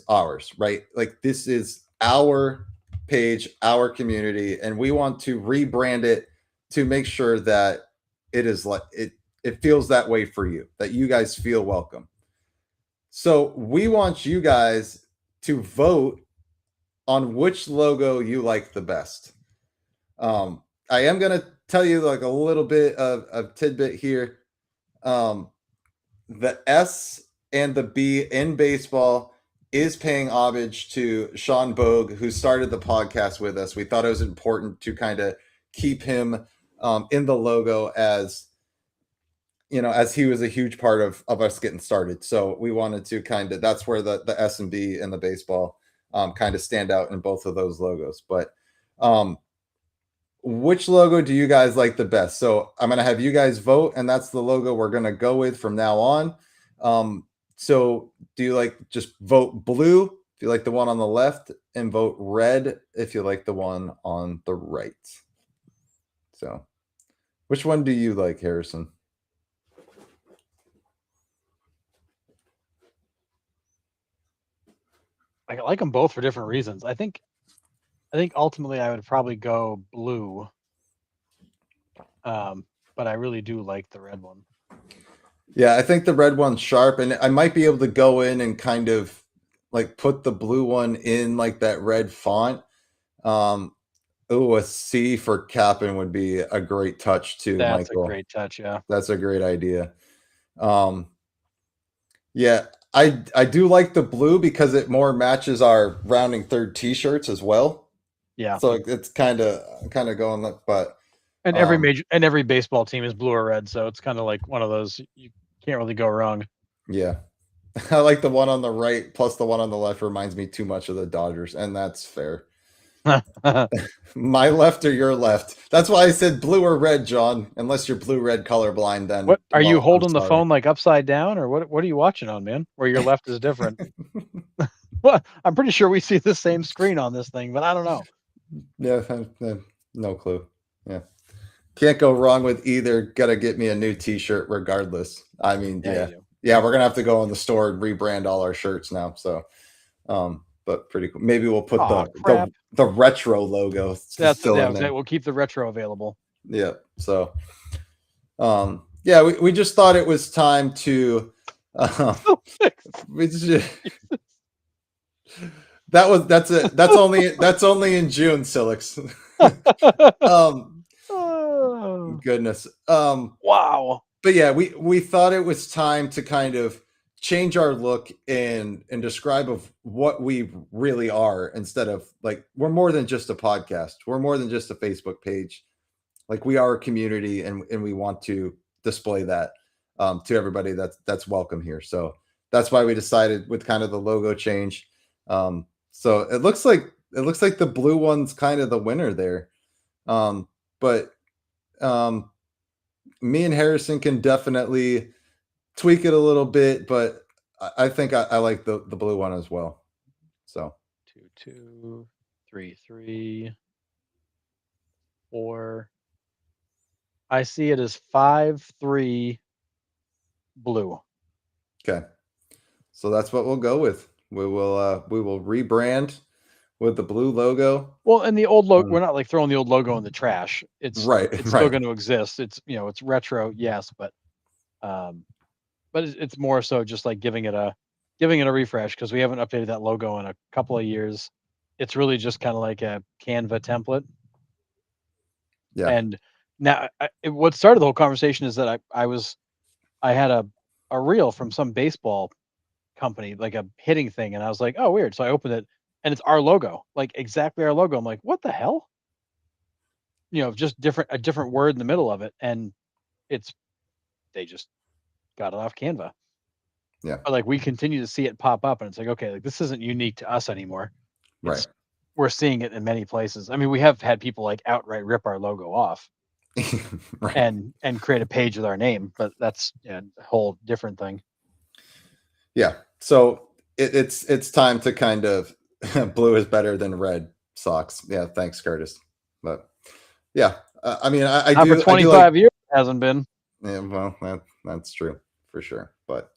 ours, right? Like this is our page, our community, and we want to rebrand it to make sure that it is like it feels that way for you, that you guys feel welcome. So we want you guys to vote on which logo you like the best. I am going to tell you like a little bit of tidbit here. The S and the B in baseball is paying homage to Sean Bogue, who started the podcast with us. We thought it was important to kind of keep him in the logo as he was a huge part of us getting started. So we wanted to that's where the S and B in the baseball kind of stand out in both of those logos. But which logo do you guys like the best? So I'm going to have you guys vote, and that's the logo we're going to go with from now on. So do you like just vote blue if you like the one on the left, and vote red if you like the one on the right? So which one do you like, Harrison? I like them both for different reasons. I think ultimately I would probably go blue. But I really do like the red one. Yeah, I think the red one's sharp, and I might be able to go in and kind of like put the blue one in like that red font. Um, oh, a C for Cap'n would be a great touch too, That's a Michael. great touch, yeah. That's a great idea. Um, yeah, I do like the blue because it more matches our rounding third T-shirts as well. Yeah. So it's kind of going that, but And um, every baseball team is blue or red, so it's kind of like one of those you can't really go wrong. yeah. I like the one on the right plus the one on the left reminds me too much of the Dodgers, and that's fair. My left or your left? That's why I said blue or red, John. Unless you're blue-red colorblind, then What are you well, I'm holding the sorry. phone like upside down, or what are you watching on, man? Where your left is different? Well, I'm pretty sure we see the same screen on this thing, but I don't know. Yeah, no clue. Yeah, can't go wrong with either. Got to get me a new T-shirt regardless. I mean, Yeah, you yeah, do. yeah, we're gonna have to go in the store and rebrand all our shirts now. So, but pretty cool. Maybe we'll put Aw, the crap. the retro logo still in there. We'll keep the retro available. Yeah. So, yeah, we just thought it was time to. We just, that's only in June, Silix. um, Oh, goodness. wow. But yeah, we thought it was time to kind of change our look and describe of what we really are instead of like we're more than just a podcast. We're more than just a Facebook page. Like we are a community and we want to display that to everybody that's welcome here. So that's why we decided with kind of the logo change. So it looks like the blue one's kind of the winner there. But me and Harrison can definitely tweak it a little bit, but I think I like the blue one as well. So 2, 2, 3, 3, 4. I see it as 5, 3, blue. okay. So that's what we'll go with. We will rebrand with the blue logo. Well, and the old logo, Um, we're not like throwing the old logo in the trash. right, It's still right. going to exist. It's it's retro, yes, um, but it's more so just like giving it a refresh because we haven't updated that logo in a couple of years. It's really just kind of like a Canva template. Yeah. And now, what started the whole conversation is that I had a reel from some baseball company, like a hitting thing, and I was like, oh, weird. So I opened it, and it's our logo, like exactly our logo. I'm like, what the hell? Just a different word in the middle of it, and it's they just got it off Canva. Yeah. But like we continue to see it pop up, and it's like, okay, like this isn't unique to us anymore. Right. It's We're seeing it in many places. I mean, we have had people like outright rip our logo off Right. and create a page with our name, but that's a whole different thing. Yeah. So it's time to kind of blue is better than red socks. Yeah. Thanks, Curtis. But yeah, I mean, Not for I do like. 25 years, it hasn't been. Yeah, well, that's true for sure. But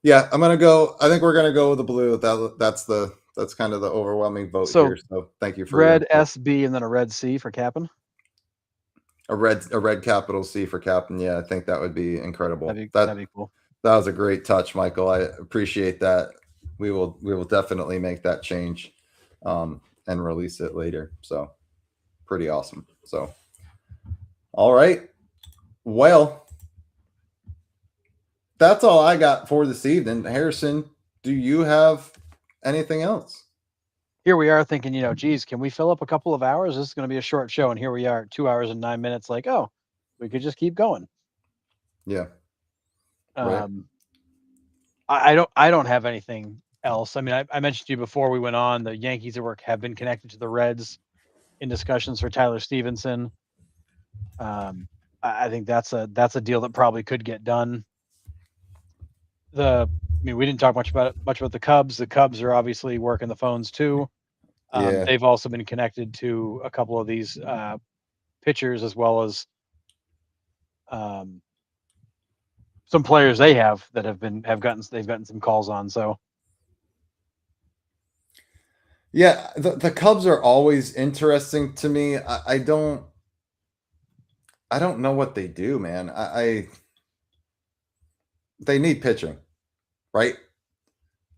yeah, I'm gonna go. I think we're gonna go with the blue. That's kind of the overwhelming vote So here. So thank you for your red input. SB and then a red C for capping. A red capital C for captain. Yeah, I think that would be incredible. That'd be cool. That was a great touch, Michael. I appreciate that. We will definitely make that change and release it later. So pretty awesome. So all right. Well, that's all I got for this evening. Harrison, do you have anything else? Here we are thinking, geez, can we fill up a couple of hours? This is going to be a short show, and here we are, 2 hours and 9 minutes. Like, oh, we could just keep going. Yeah. Right. Um, I don't have anything else. I mean, I mentioned to you before we went on, the Yankees at work have been connected to the Reds in discussions for Tyler Stevenson. I think that's a deal that probably could get done. I mean, we didn't talk much about the Cubs. The Cubs are obviously working the phones too. Yeah. They've also been connected to a couple of these pitchers as well as some players they have that they've gotten some calls on. So Yeah, the Cubs are always interesting to me. I don't know what they do, man. They need pitching, right?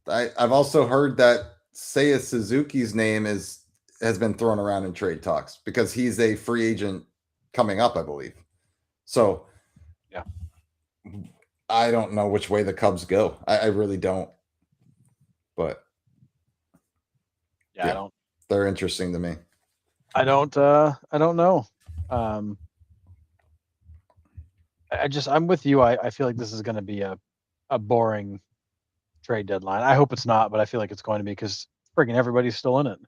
I've also heard that Seiya Suzuki's name has been thrown around in trade talks because he's a free agent coming up, I believe. So Yeah. I don't know which way the Cubs go. I really don't. But Yeah, yeah, they're interesting to me. I don't know. Um, I'm with you. I feel like this is going to be a boring trade deadline. I hope it's not, but I feel like it's going to be because friggin' everybody's still in it.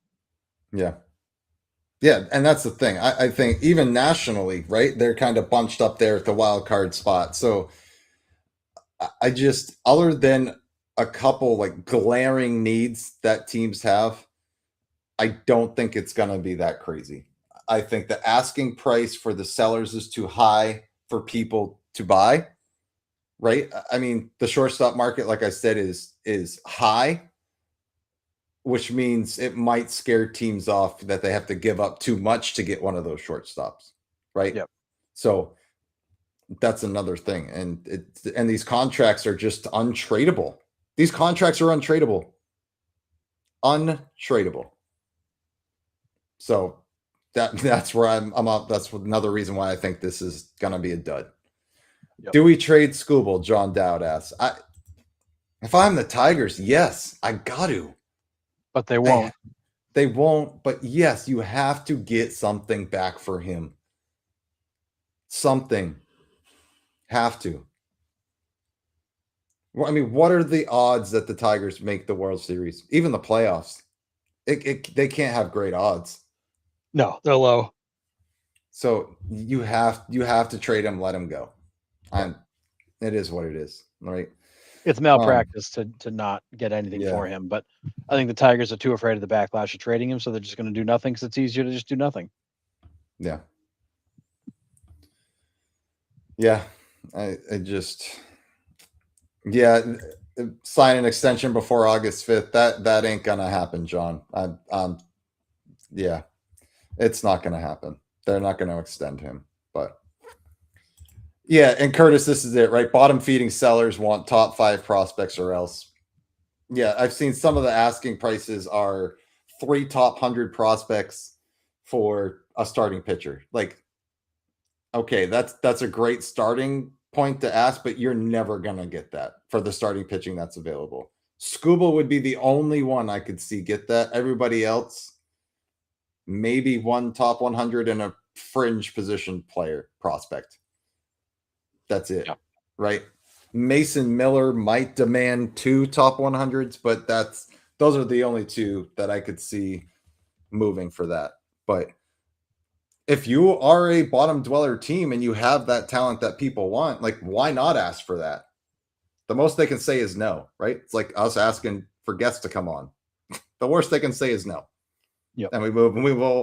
Yeah. Yeah, and that's the thing. I think even nationally, right? They're kind of bunched up there at the wild card spot. So I just, other than a couple like glaring needs that teams have, I don't think it's going to be that crazy. I think the asking price for the sellers is too high for people to buy, right? I mean, the shortstop market, like I said, is high, which means it might scare teams off that they have to give up too much to get one of those shortstops, right? Yep. So that's another thing, and these contracts are just untradeable. These contracts are untradeable. So that's where I'm up. That's another reason why I think this is gonna be a dud. Yep. Do we trade Scooble? John Dowd asks. If I'm the Tigers, yes, I got to. But they won't. They won't. But yes, you have to get something back for him. Something. Have to. Well, I mean, what are the odds that the Tigers make the World Series, even the playoffs? They can't have great odds. No, they're low. So you have to trade him, let him go. It is what it is, right? It's malpractice to not get anything for him. But I think the Tigers are too afraid of the backlash of trading him, so they're just going to do nothing because it's easier to just do nothing. Yeah. Yeah. I just sign an extension before August 5th. That ain't gonna happen, John. Yeah. It's not gonna happen. They're not gonna extend him. But yeah, and Curtis, this is it, right? Bottom feeding sellers want top 5 prospects or else. Yeah, I've seen some of the asking prices are 3 top 100 prospects for a starting pitcher. Like, okay, that's a great starting point to ask, but you're never gonna get that for the starting pitching that's available. Scuba would be the only one I could see get that. Everybody else, maybe one top 100 and a fringe position player prospect. That's it, right? Mason Miller might demand 2 top 100s, but those are the only 2 that I could see moving for that. But if you are a bottom dweller team and you have that talent that people want, like, why not ask for that? The most they can say is no, right? It's like us asking for guests to come on. The worst they can say is no. Yep. And we will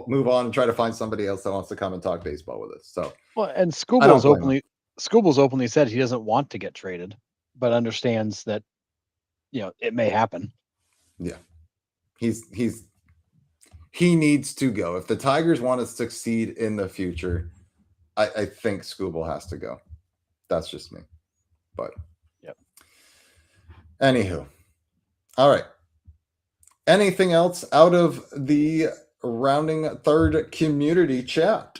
move on and try to find somebody else that wants to come and talk baseball with us. So, well, and Scooble's openly said he doesn't want to get traded, but understands that it may happen. Yeah, he needs to go. If the Tigers want to succeed in the future, I think Scooble has to go. That's just me. But anywho, all right. Anything else out of the rounding third community chat?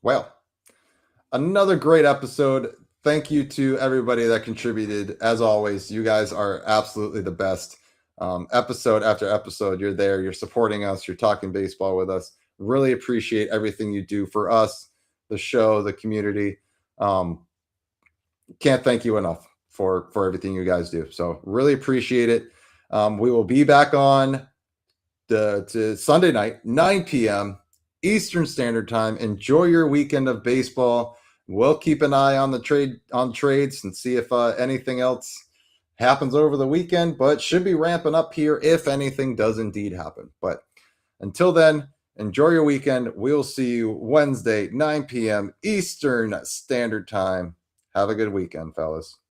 Well, another great episode. Thank you to everybody that contributed. As always, you guys are absolutely the best. Episode after episode, you're there, you're supporting us, you're talking baseball with us. Really appreciate everything you do for us, the show, the community. Can't thank you enough for everything you guys do. So really appreciate it. We will be back on to Sunday night, 9 p.m. Eastern Standard Time. Enjoy your weekend of baseball. We'll keep an eye on trades and see if anything else happens over the weekend, but should be ramping up here if anything does indeed happen. But until then, enjoy your weekend. We'll see you Wednesday, 9 p.m. Eastern Standard Time. Have a good weekend, fellas.